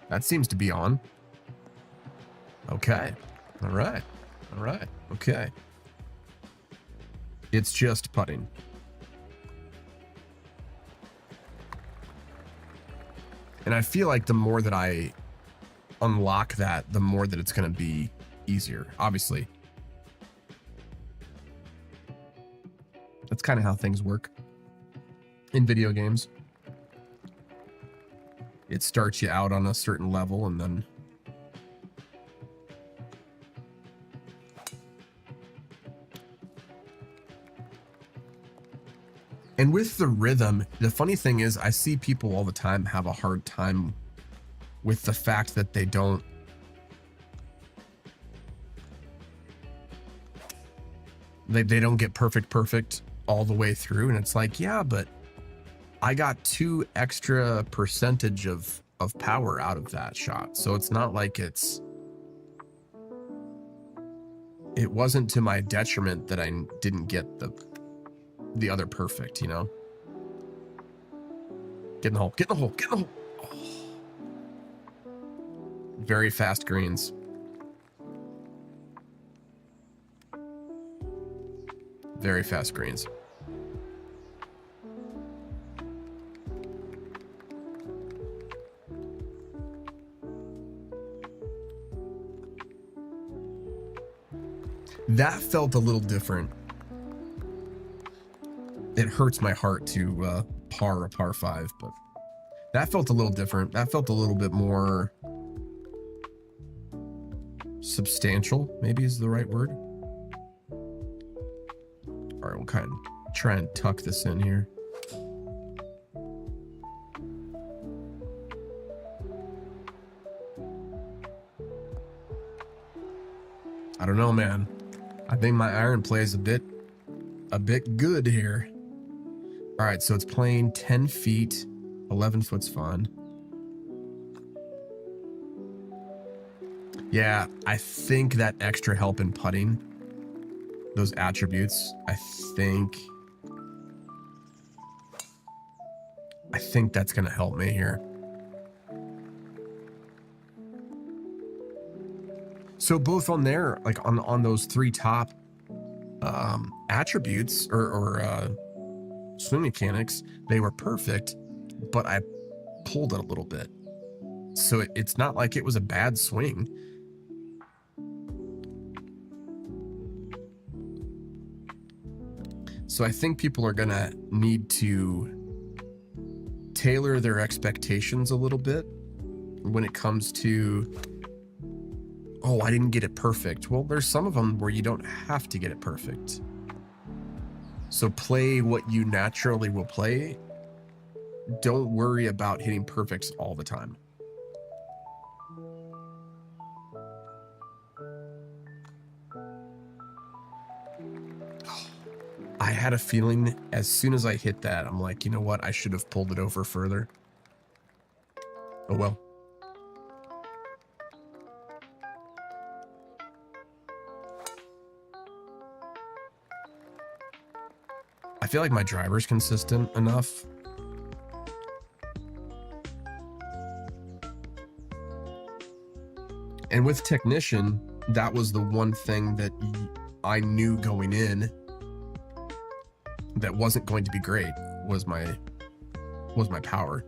[SPEAKER 1] That seems to be on. Okay. All right. All right. Okay. It's just putting. And I feel like the more that I unlock that, the more that it's going to be easier, obviously. That's kind of how things work in video games. It starts you out on a certain level, and then with the rhythm, the funny thing is I see people all the time have a hard time with the fact that they don't get perfect all the way through, and it's like, yeah, but I got 2 extra percentage of power out of that shot. So it's not like it wasn't to my detriment that I didn't get the other perfect, you know? Get in the hole, get in the hole, get in the hole. Oh. Very fast greens. Very fast greens. That felt a little different. It hurts my heart to par a par 5, but that felt a little different. That felt a little bit more substantial, maybe is the right word. All right, we'll kind of try and tuck this in here. I don't know, man. I think my iron play is a bit good here. All right, so it's playing 10 feet, 11 foot's fine. Yeah, I think that extra help in putting, those attributes, I think that's gonna help me here. So both on there, like on those 3 top attributes or swing mechanics, they were perfect, but I pulled it a little bit. So it's not like it was a bad swing. So I think people are gonna need to tailor their expectations a little bit when it comes to, oh, I didn't get it perfect. Well, there's some of them where you don't have to get it perfect. So play what you naturally will play. Don't worry about hitting perfects all the time. I had a feeling as soon as I hit that, I'm like, you know what? I should have pulled it over further. Oh well. I feel like my driver's consistent enough. And with Technician, that was the one thing that I knew going in that wasn't going to be great, was my power.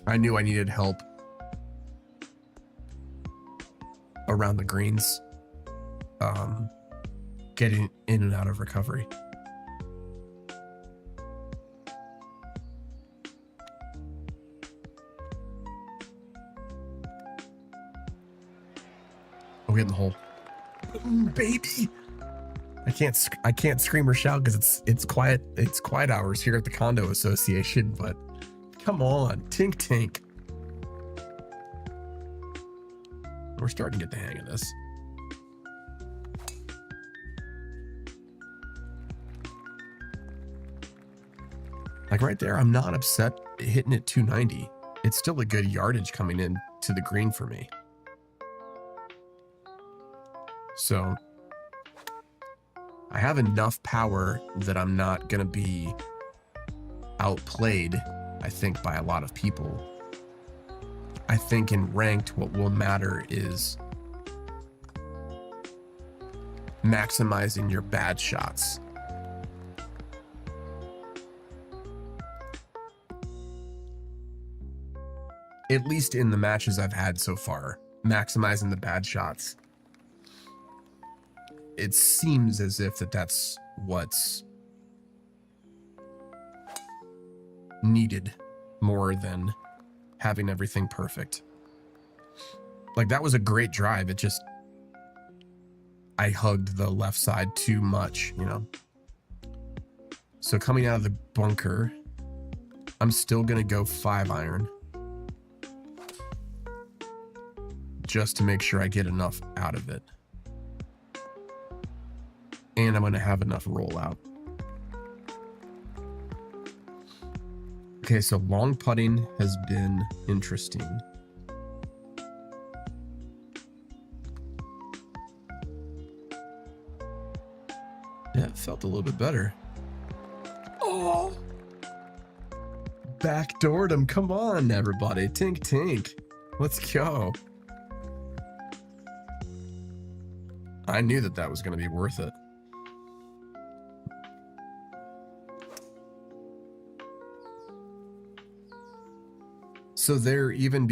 [SPEAKER 1] I knew I needed help around the greens, getting in and out of recovery. Oh, we hit the hole. Baby, I can't scream or shout because it's quiet hours here at the condo association, but come on, tink. We're starting to get the hang of this. Like right there, I'm not upset hitting it 290. It's still a good yardage coming in to the green for me. So I have enough power that I'm not going to be outplayed, I think, by a lot of people. I think in ranked, what will matter is maximizing your bad shots. At least in the matches I've had so far, maximizing the bad shots. It seems as if that's what's needed more than having everything perfect. Like, that was a great drive. It just, I hugged the left side too much, you know? So coming out of the bunker, I'm still going to go 5-iron. Just to make sure I get enough out of it. And I'm going to have enough rollout. Okay, so long putting has been interesting. Yeah, it felt a little bit better. Oh! Backdoored him. Come on, everybody. Tink. Let's go. I knew that was going to be worth it. So there, even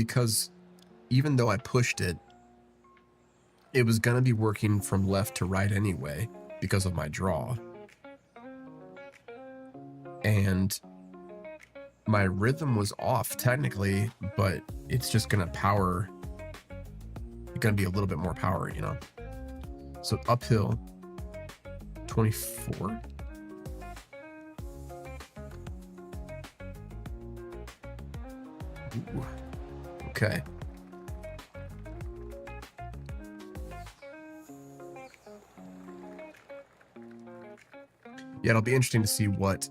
[SPEAKER 1] though I pushed it, it was going to be working from left to right anyway because of my draw. And my rhythm was off technically, but it's just going to power. It's going to be a little bit more power, you know? So uphill, 24. Ooh. Okay. Yeah, it'll be interesting to see what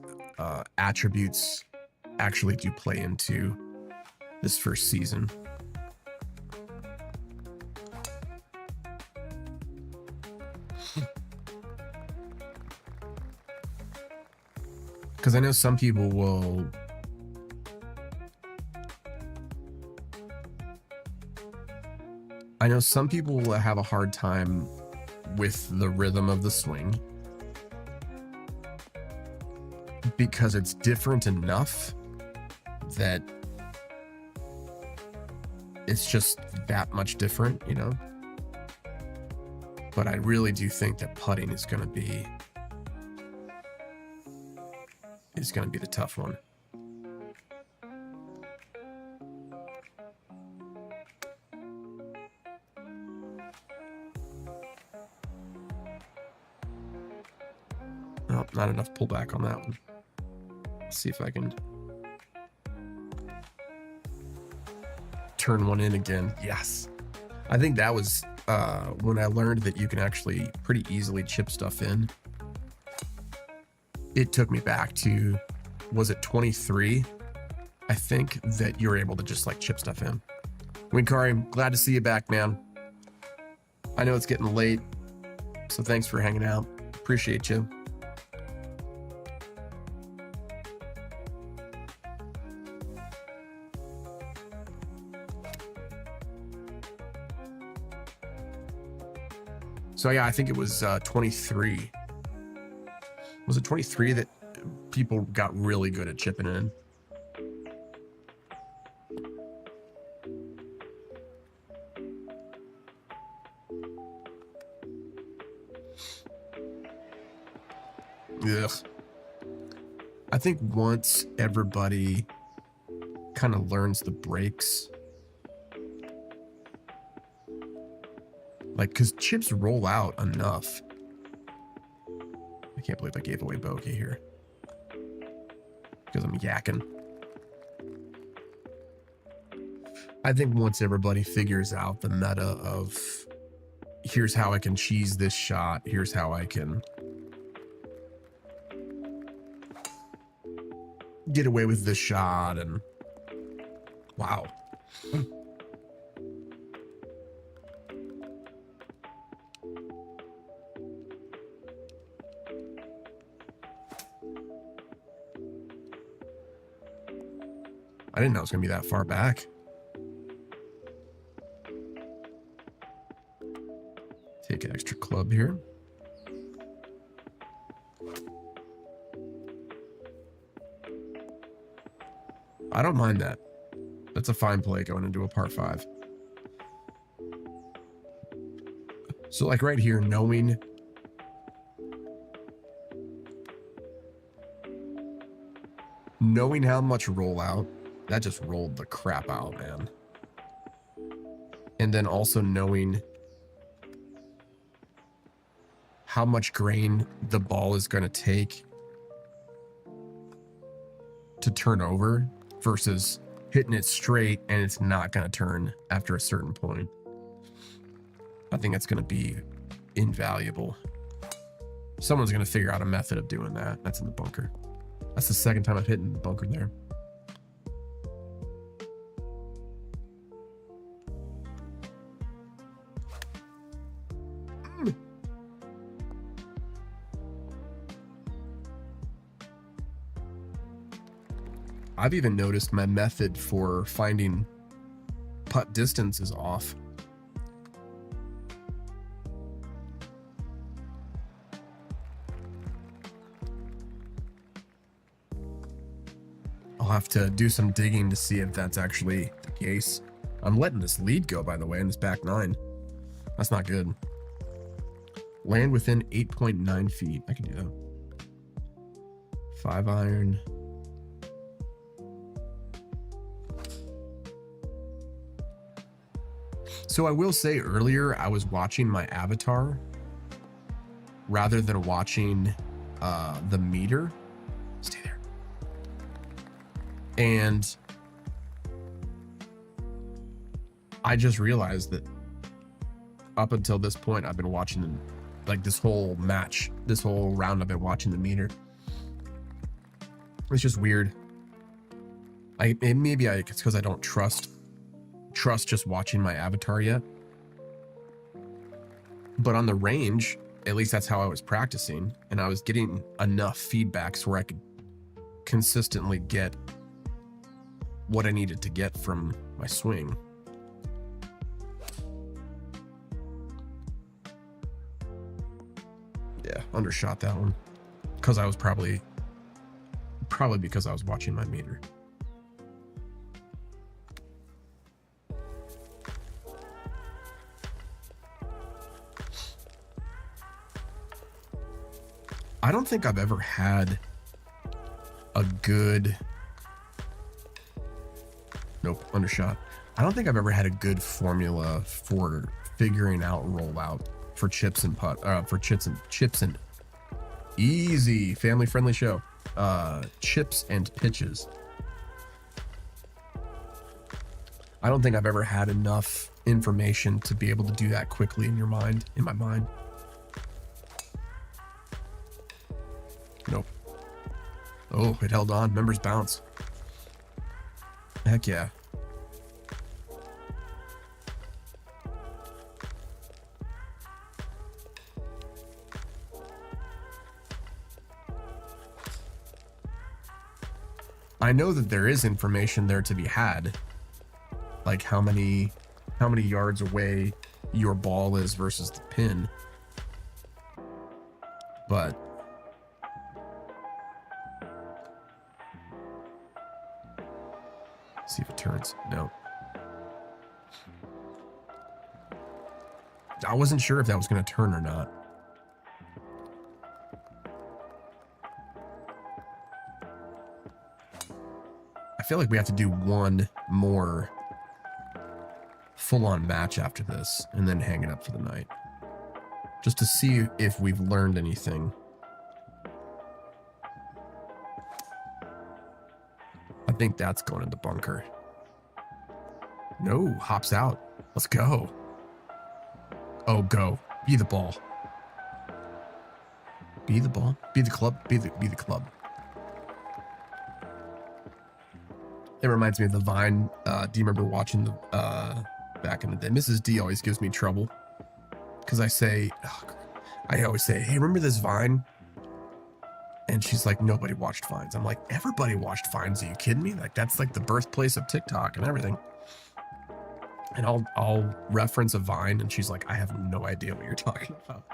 [SPEAKER 1] attributes actually do play into this first season. Because I know some people will have a hard time with the rhythm of the swing. because it's different enough that it's just that much different, you know? But I really do think that putting is going to be the tough one. Oh, not enough pullback on that one. Let's see if I can turn one in again. Yes. I think that was when I learned that you can actually pretty easily chip stuff in. It took me back to, was it 23? I think that you're able to just like chip stuff in. Winkari, glad to see you back, man. I know it's getting late, so thanks for hanging out. Appreciate you. So yeah, I think it was 23. Was it 23 that people got really good at chipping in? Ugh. I think once everybody kind of learns the breaks, like, because chips roll out enough. I can't believe I gave away bogey here because I'm yakking. I think once everybody figures out the meta of here's how I can cheese this shot, here's how I can get away with this shot, and wow. I didn't know it was gonna be that far back. Take an extra club here. I don't mind that. That's a fine play going into a par 5. So like right here, knowing how much rollout, that just rolled the crap out, man. And then also knowing how much grain the ball is going to take to turn over versus hitting it straight and it's not going to turn after a certain point. I think that's going to be invaluable. Someone's going to figure out a method of doing that. That's in the bunker. That's the second time I've hit in the bunker there. I've even noticed my method for finding putt distance is off. I'll have to do some digging to see if that's actually the case. I'm letting this lead go, by the way, in this back 9. That's not good. Land within 8.9 feet. I can do that. 5 iron. So I will say earlier, I was watching my avatar rather than watching the meter. Stay there. And I just realized that up until this point, I've been watching like this whole match, this whole round, I've been watching the meter. It's just weird. Maybe it's because I don't trust just watching my avatar yet. But on the range, at least that's how I was practicing, and I was getting enough feedbacks where I could consistently get what I needed to get from my swing. Yeah, undershot that one because I was probably Probably because I was watching my meter. I don't think I've ever had a good... Nope, undershot. I don't think I've ever had a good formula for figuring out rollout for chips and chips and easy family friendly show. Chips and pitches. I don't think I've ever had enough information to be able to do that quickly in my mind. Nope. Oh, it held on. Members bounce. Heck yeah. I know that there is information there to be had, like how many yards away your ball is versus the pin, but see if it turns. No, I wasn't sure if that was going to turn or not. I feel like we have to do one more full-on match after this and then hang it up for the night, just to see if we've learned anything. I think that's going into bunker. No, hops out. Let's go. Oh, go. Be the ball. Be the ball. Be the club. Be the club. It reminds me of the Vine. Do you remember watching the back in the day? Mrs. D always gives me trouble because I always say, hey, remember this Vine? And she's like, nobody watched Vines. I'm like, everybody watched Vines. Are you kidding me? Like, that's like the birthplace of TikTok and everything. And I'll reference a Vine and she's like, I have no idea what you're talking about.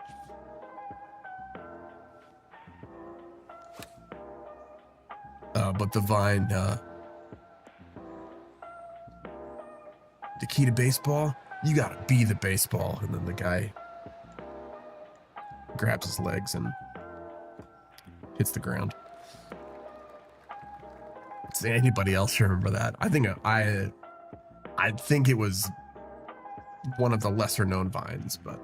[SPEAKER 1] But the Vine, the key to baseball, you gotta be the baseball. And then the guy grabs his legs and hits the ground. Does anybody else remember that? I think it was one of the lesser known Vines, but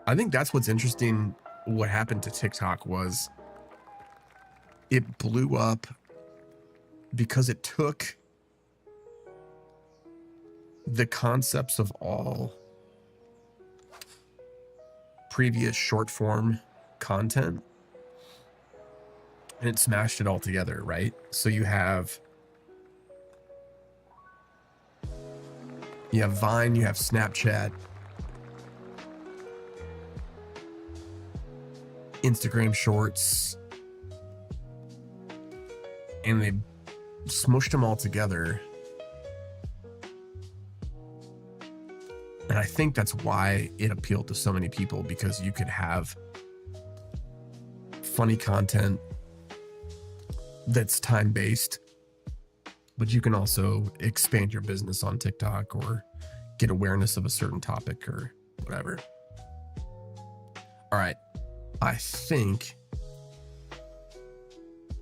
[SPEAKER 1] I think that's what's interesting. What happened to TikTok was it blew up because it took the concepts of all previous short form content and it smashed it all together, right? So you have Vine, you have Snapchat, Instagram Shorts, and they smushed them all together. And I think that's why it appealed to so many people, because you could have funny content that's time-based, but you can also expand your business on TikTok or get awareness of a certain topic or whatever. All right. I think...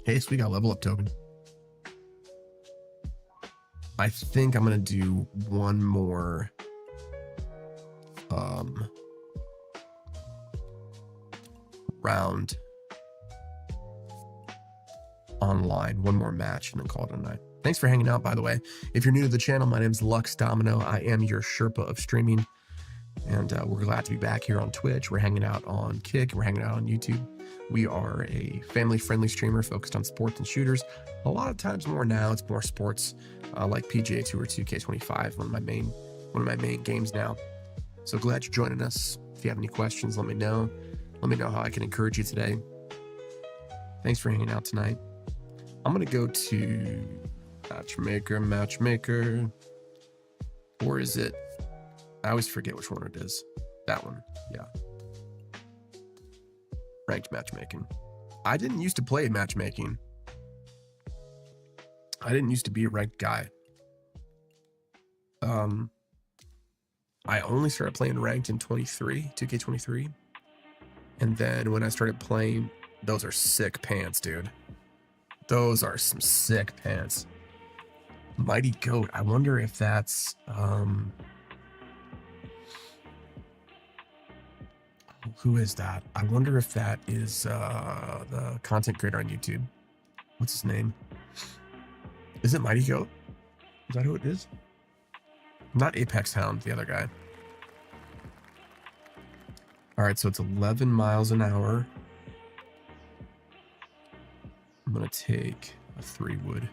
[SPEAKER 1] Hey, so we got a level up token. I think I'm going to do one more round online, one more match, and then call it a night. Thanks for hanging out, by the way. If you're new to the channel, my name's Lux Domino. I am your Sherpa of streaming, and we're glad to be back here on Twitch. We're hanging out on Kick. We're hanging out on YouTube. We are a family-friendly streamer focused on sports and shooters. A lot of times more now, it's more sports like PGA Tour 2K25, one of my main games now. So glad you're joining us. If you have any questions, let me know. Let me know how I can encourage you today. Thanks for hanging out tonight. I'm going to go to matchmaker. Or is it? I always forget which one it is. That one. Yeah. ranked matchmaking. I didn't used to play matchmaking. I didn't used to be a ranked guy. I only started playing ranked in 2K23. And then when I started playing, those are sick pants, dude. Those are some sick pants. Mighty Goat. I wonder if that's who is that? I wonder if that is the content creator on YouTube. What's his name? Is it Mighty Goat? Is that who it is? Not Apex Hound, the other guy. All right, so it's 11 miles an hour. I'm gonna take a 3-wood.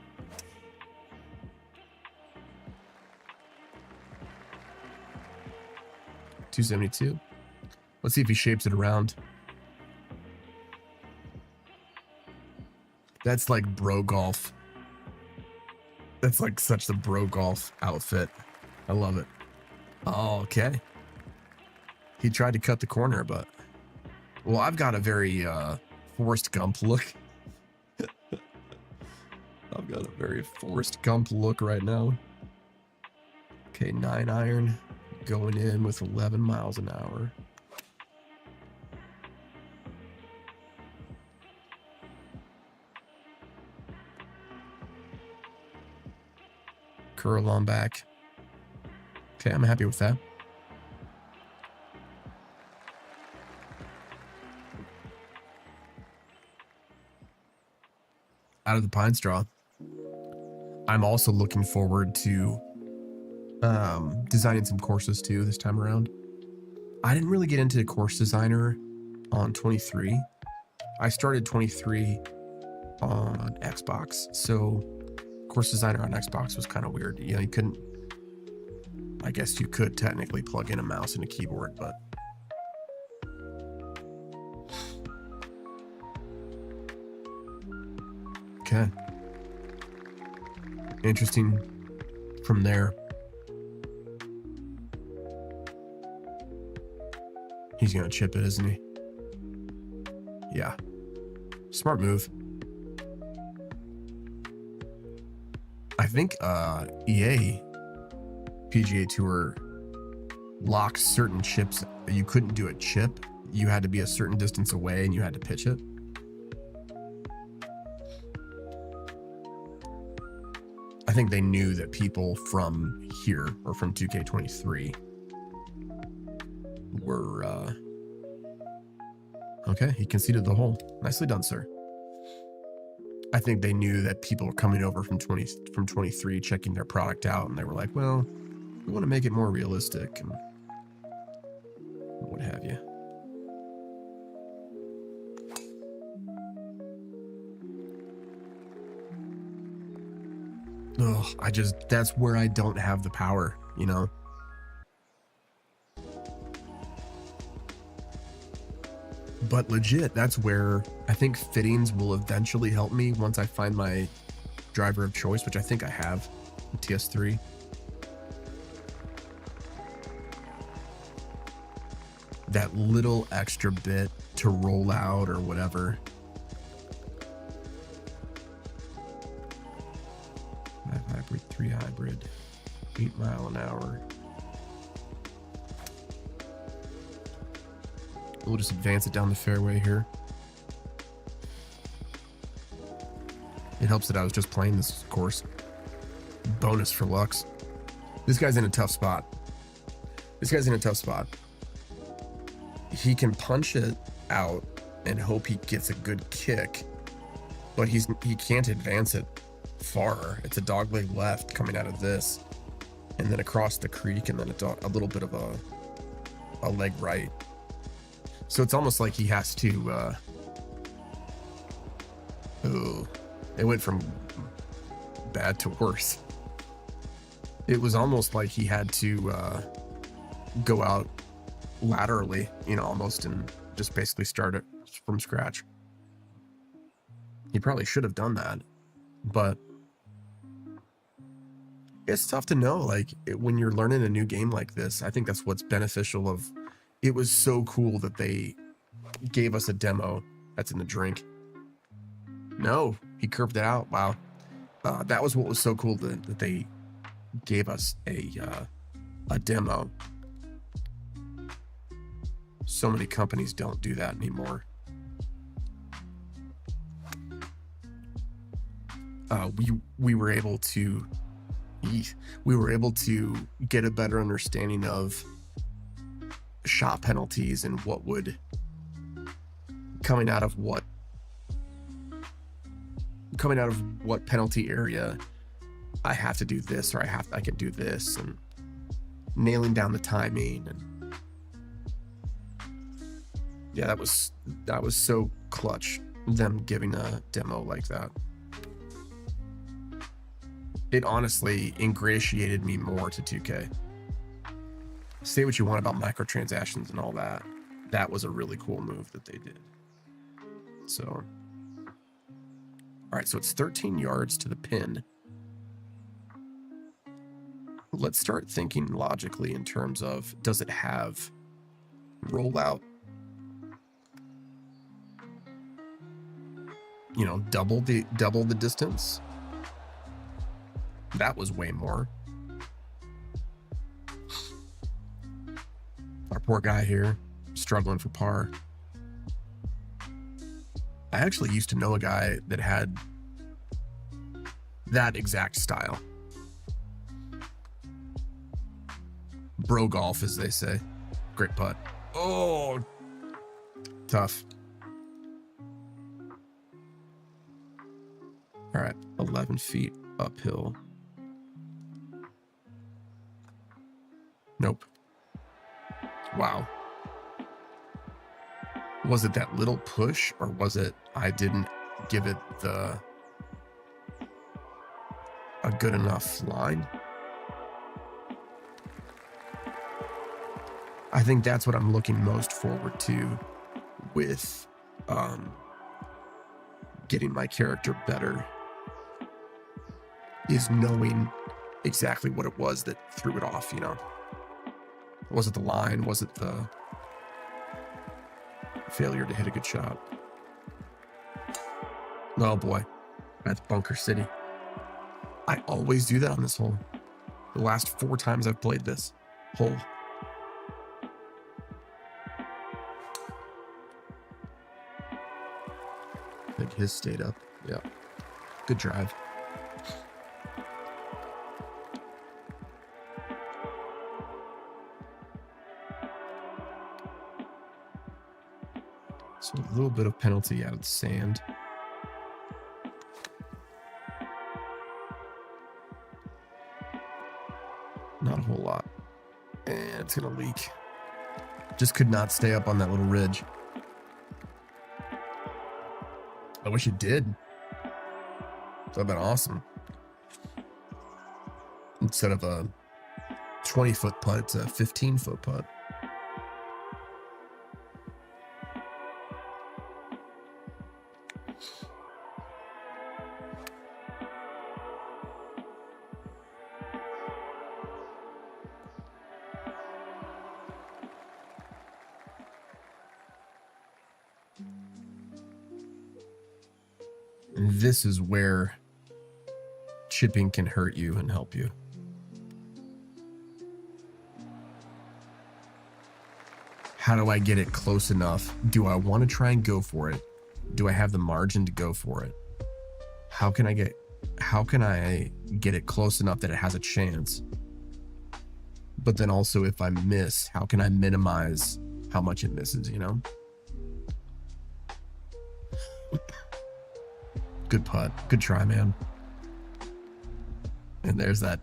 [SPEAKER 1] $272. Let's see if he shapes it around. That's like bro golf. That's like such the bro golf outfit. I love it. Oh, okay. He tried to cut the corner, but... Well, I've got a very Forrest Gump look. I've got a very Forrest Gump look right now. Okay, 9-iron. Going in with 11 miles an hour. Curl on back. Okay, I'm happy with that. Out of the pine straw. I'm also looking forward to designing some courses too this time around. I didn't really get into course designer on 23. I started 23 on Xbox, so course designer on Xbox was kind of weird. You know, you couldn't, I guess you could technically plug in a mouse and a keyboard, but okay. Interesting from there. He's gonna chip it, isn't he? Yeah. Smart move. I think EA PGA Tour locks certain chips. You couldn't do a chip. You had to be a certain distance away and you had to pitch it. I think they knew that people from here or from 2K23 were okay. He conceded the hole. Nicely done, sir. I think they knew that people were coming over from 23 checking their product out, and they were like, well, we want to make it more realistic and what have you. Oh, that's where I don't have the power, you know? But legit, that's where I think fittings will eventually help me once I find my driver of choice, which I think I have, TS3. That little extra bit to roll out or whatever. 5 hybrid, 3 hybrid, 8 mile an hour. We'll just advance it down the fairway here. It helps that I was just playing this course. Bonus for Lux. This guy's in a tough spot. He can punch it out and hope he gets a good kick, but he can't advance it far. It's a dogleg left coming out of this, and then across the creek, and then a little bit of a leg right. So it's almost like he has to, it went from bad to worse. It was almost like he had to go out laterally, you know, almost, and just basically start it from scratch. He probably should have done that, but it's tough to know, like, when you're learning a new game like this. I think that's what's beneficial of it. Was so cool that they gave us a demo That's in the drink. No, he curved it out. Wow. That was what was so cool that they gave us a demo. So many companies don't do that anymore. We were able to get a better understanding of shot penalties and what would coming out of what penalty area I have to do this, or I can do this, and nailing down the timing. And yeah, that was so clutch, them giving a demo like that. It honestly ingratiated me more to 2K. Say what you want about microtransactions and all that. That was a really cool move that they did. So, all right, so it's 13 yards to the pin. Let's start thinking logically in terms of, does it have rollout? You know, double the distance. That was way more. Our poor guy here, struggling for par. I actually used to know a guy that had that exact style. Bro golf, as they say. Great putt. Oh, tough. All right, 11 feet uphill. Nope. Wow. Was it that little push, or was it I didn't give it a good enough line? I think that's what I'm looking most forward to with getting my character better, is knowing exactly what it was that threw it off, you know? Was it the line? Was it the failure to hit a good shot? Oh boy, that's Bunker City. I always do that on this hole. The last 4 times I've played this hole. I think his stayed up. Yeah. Good drive. So a little bit of penalty out of the sand. Not a whole lot. And it's gonna leak. Just could not stay up on that little ridge. I wish it did. That would've been awesome. Instead of a 20-foot putt, it's a 15-foot putt. This is where chipping can hurt you and help you. How do I get it close enough? Do I want to try and go for it? Do I have the margin to go for it? How can I get it close enough that it has a chance? But then also, if I miss, how can I minimize how much it misses, you know? Good putt. Good try, man. And there's that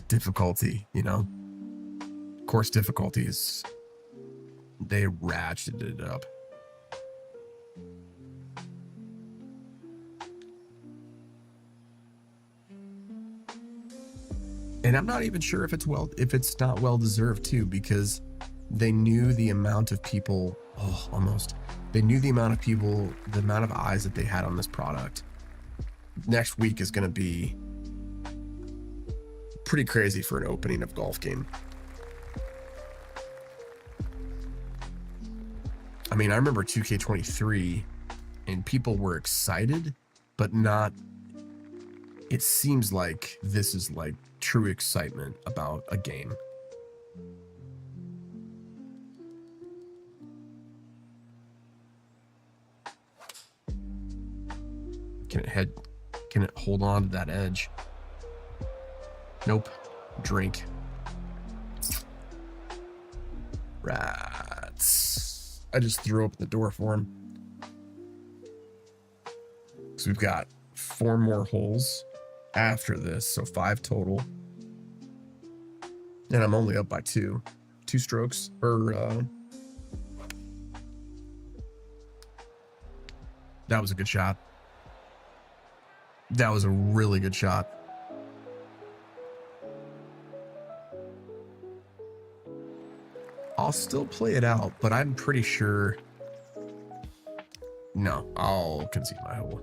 [SPEAKER 1] difficulty, you know? Course difficulties. They ratcheted it up. And I'm not even sure if it's not well deserved too, because they knew the amount of people, they knew the amount of eyes that they had on this product. Next week is going to be pretty crazy for an opening of golf game. mean, I remember 2K23 and people were excited, but not. It seems like this is like true excitement about a game. Can it hold on to that edge? Nope. Drink. Rats. I just threw open the door for him. So we've got 4 more holes after this, so 5 total. And I'm only up by 2 strokes, or that was a good shot. That was a really good shot. I'll still play it out, but I'm pretty sure. No, I'll concede my hole.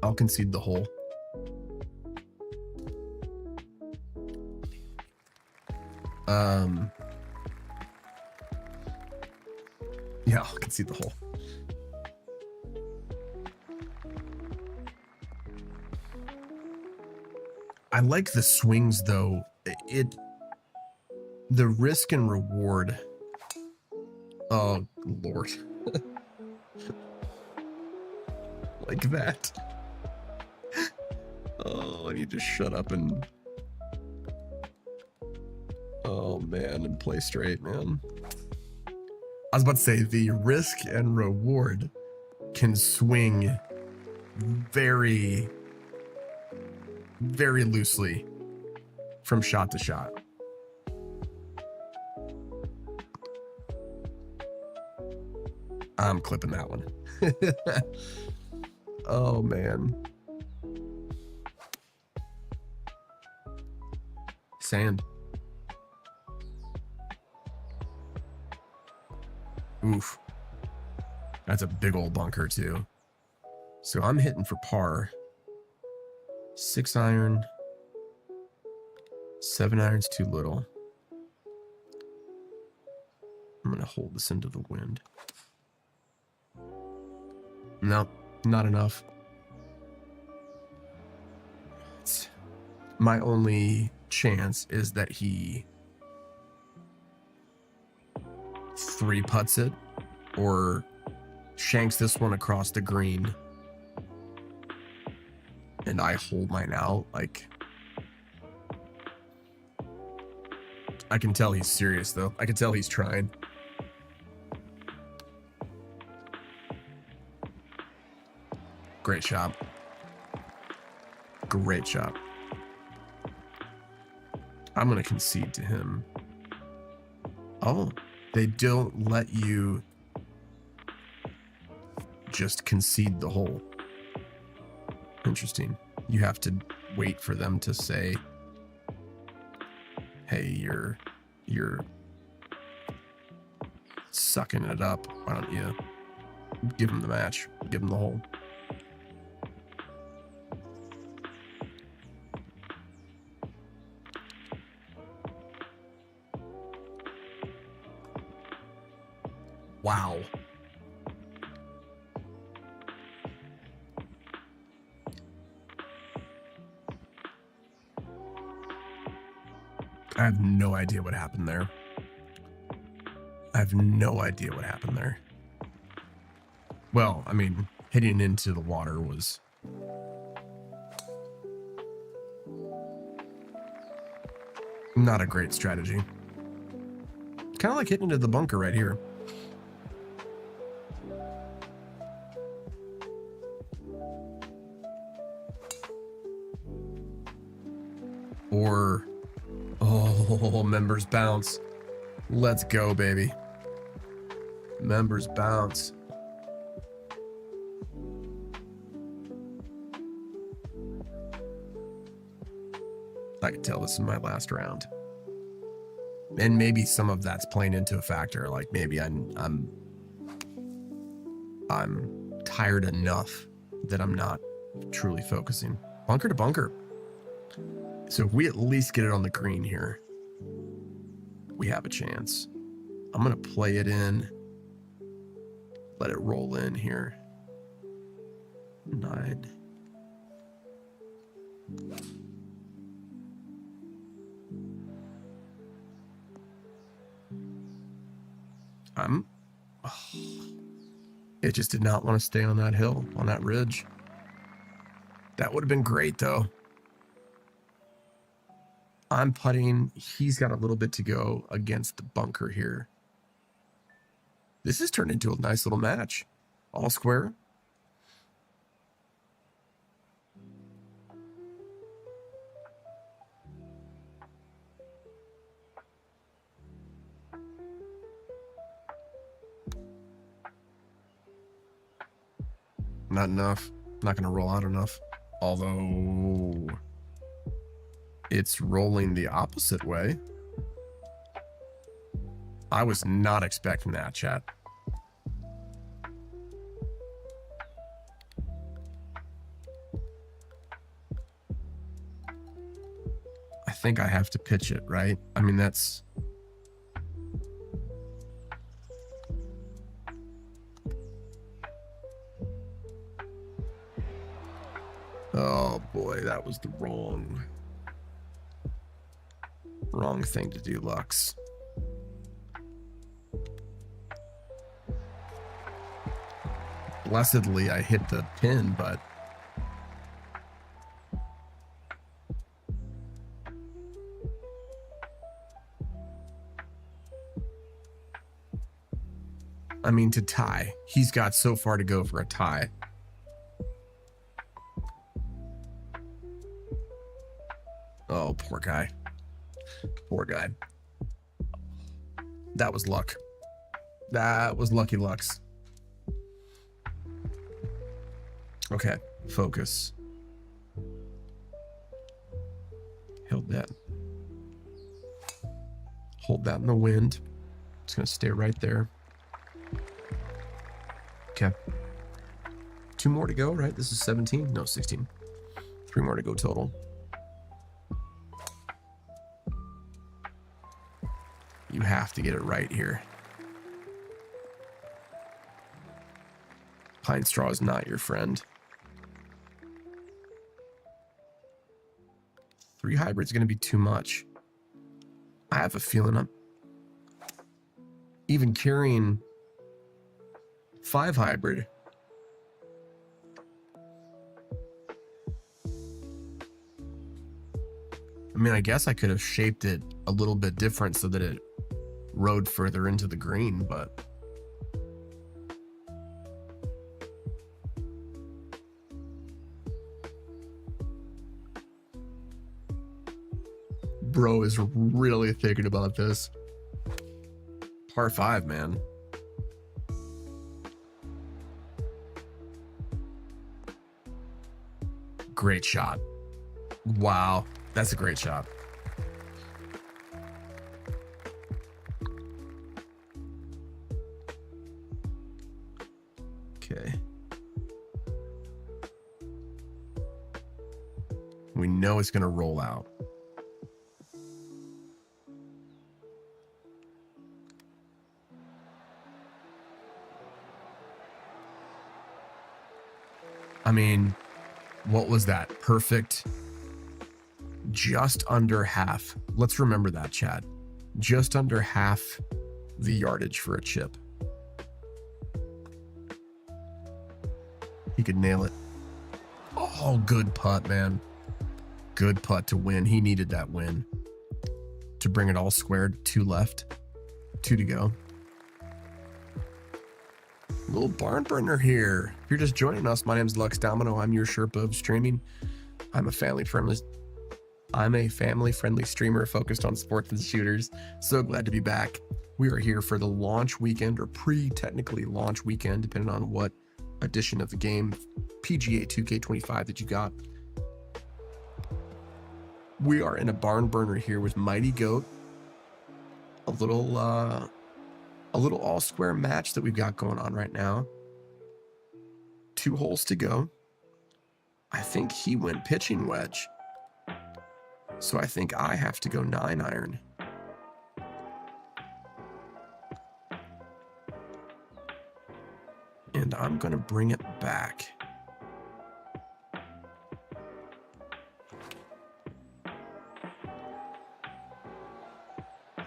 [SPEAKER 1] I'll concede the hole. Yeah, I'll concede the hole. I like the swings though. The risk and reward. Oh Lord. Like that. Oh, I need to shut up and. Oh man, and play straight, man. I was about to say the risk and reward can swing very, very loosely from shot to shot. I'm clipping that one. Oh man. Sand. Oof. That's a big old bunker too. So I'm hitting for par. 6 iron. 7 iron's too little. I'm gonna hold this into the wind. No, not enough. My only chance is that he 3-putts it or shanks this one across the green and I hold mine out. Like, I can tell he's serious though. I can tell he's trying. Great shot. Great shot. I'm going to concede to him. Oh, they don't let you just concede the hole. Interesting. You have to wait for them to say, hey, you're sucking it up. Why don't you give him the match? Give him the hole. Wow. I have no idea what happened there. I have no idea what happened there. Well, I mean, hitting into the water was... not a great strategy. Kind of like hitting into the bunker right here. Or, oh, members bounce. Let's go, baby. Members bounce. I can tell this is my last round. And maybe some of that's playing into a factor. Like maybe I'm tired enough that I'm not truly focusing. Bunker to bunker. So if we at least get it on the green here, we have a chance. I'm going to play it in. Let it roll in here. 9. It just did not want to stay on that hill, on that ridge. That would have been great, though. I'm putting. He's got a little bit to go against the bunker here. This has turned into a nice little match. All square. Not enough. Not going to roll out enough. Although it's rolling the opposite way. I was not expecting that, chat. I think I have to pitch it, right? I mean, that's... Oh boy, that was the wrong thing to do, Lux. Blessedly, I hit the pin, but I mean, to tie. He's got so far to go for a tie. Oh, poor guy. Poor guy. That was luck. That was lucky Lux. Okay, focus. Held that. Hold that in the wind. It's going to stay right there. Okay. 2 more to go, right? This is 17? No, 16. 3 more to go total. You have to get it right here. Pine straw is not your friend. 3 hybrids going to be too much. I have a feeling I'm even carrying 5 hybrid. I mean, I guess I could have shaped it a little bit different so that it rode further into the green, but bro is really thinking about this. Par 5, man. Great shot. Wow, that's a great shot. Okay. We know it's going to roll out. I mean, what was that? Perfect. Just under half. Let's remember that, chat. Just under half the yardage for a chip. He could nail it. Oh, good putt, man. Good putt to win. He needed that win to bring it all squared. 2 left. 2 to go. Little barn burner here. If you're just joining us, my name is Lux Domino. I'm your Sherpa of streaming. I'm a family-friendly streamer focused on sports and shooters. So glad to be back. We are here for the launch weekend, or pre-technically launch weekend, depending on what edition of the game, PGA 2K25 that you got. We are in a barn burner here with Mighty Goat. A little all square match that we've got going on right now. 2 holes to go. I think he went pitching wedge. So I think I have to go 9 iron. and I'm going to bring it back.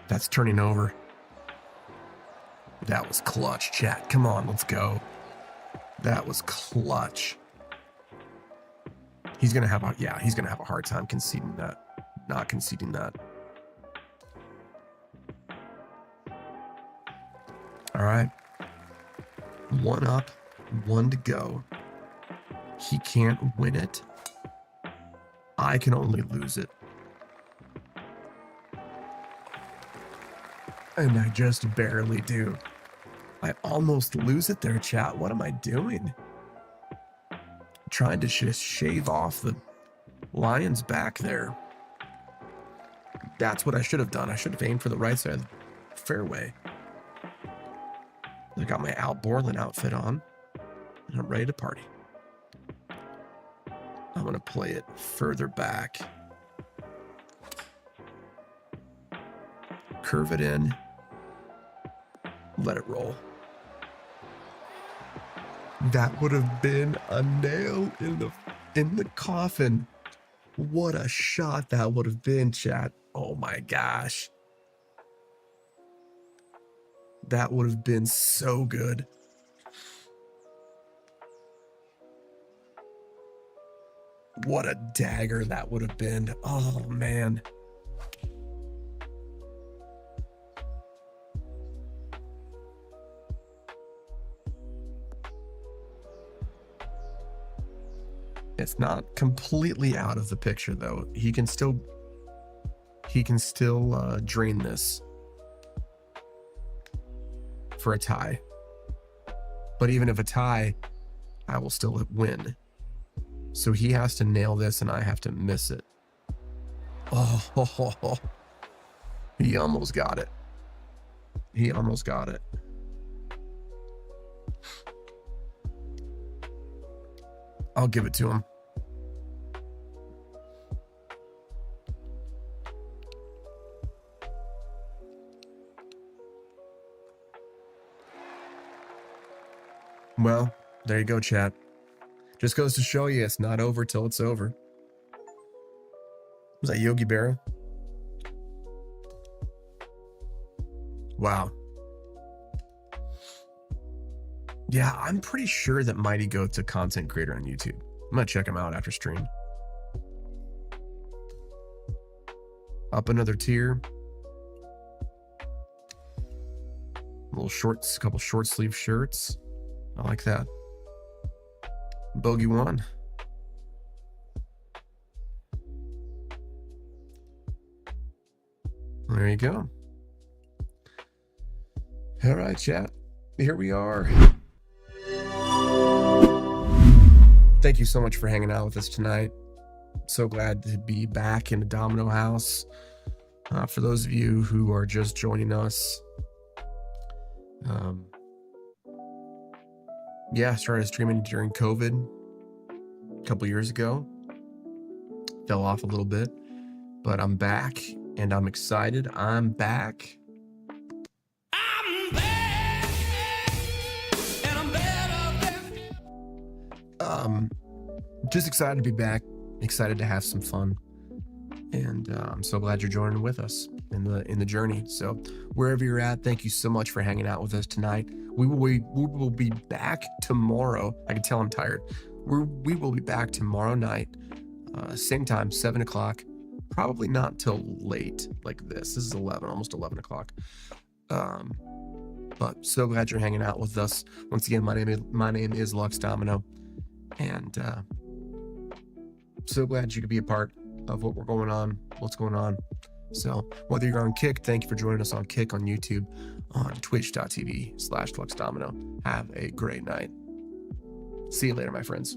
[SPEAKER 1] That's turning over. That was clutch, chat. Come on, let's go. That was clutch. He's going to have a hard time conceding that. Not conceding that. All right. 1 up, 1 to go. He can't win it. I can only lose it. And I just barely do. I almost lose it there, chat. What am I doing? Trying to just shave off the lion's back there. That's what I should have done. I should have aimed for the right side of the fairway. I got my Al Borland outfit on, and I'm ready to party. I'm going to play it further back. Curve it in. Let it roll. That would have been a nail in the coffin. What a shot that would have been, chat. Oh my gosh. That would have been so good. What a dagger that would have been. Oh man. It's not completely out of the picture though. He can still drain this for a tie. But even if a tie, I will still win. So he has to nail this and I have to miss it. Oh, he almost got it. He almost got it. I'll give it to him. Well, there you go, chat. Just goes to show you it's not over till it's over. Was that Yogi Berra? Wow. Yeah, I'm pretty sure that Mighty Goat's a content creator on YouTube. I'm gonna check him out after stream. Up another tier. Little shorts, couple short sleeve shirts. I like that. Bogey 1. There you go. All right, chat. Here we are. Thank you so much for hanging out with us tonight. So glad to be back in the Domino House. For those of you who are just joining us, yeah, started streaming during COVID a couple years ago. Fell off a little bit, but I'm back and I'm excited. I'm back. Just excited to be back, excited to have some fun, and I'm so glad you're joining with us in the journey. So wherever you're at, thank you so much for hanging out with us tonight. We will be back tomorrow. I can tell I'm tired. We will be back tomorrow night, same time, 7 o'clock. Probably not till late like this. This is 11, almost 11 o'clock. But so glad you're hanging out with us. Once again, my name is Lux Domino, and so glad you could be a part of what's going on. So whether you're on Kick, thank you for joining us on Kick, on YouTube, on twitch.tv/LuxDomino. Have a great night. See you later, my friends.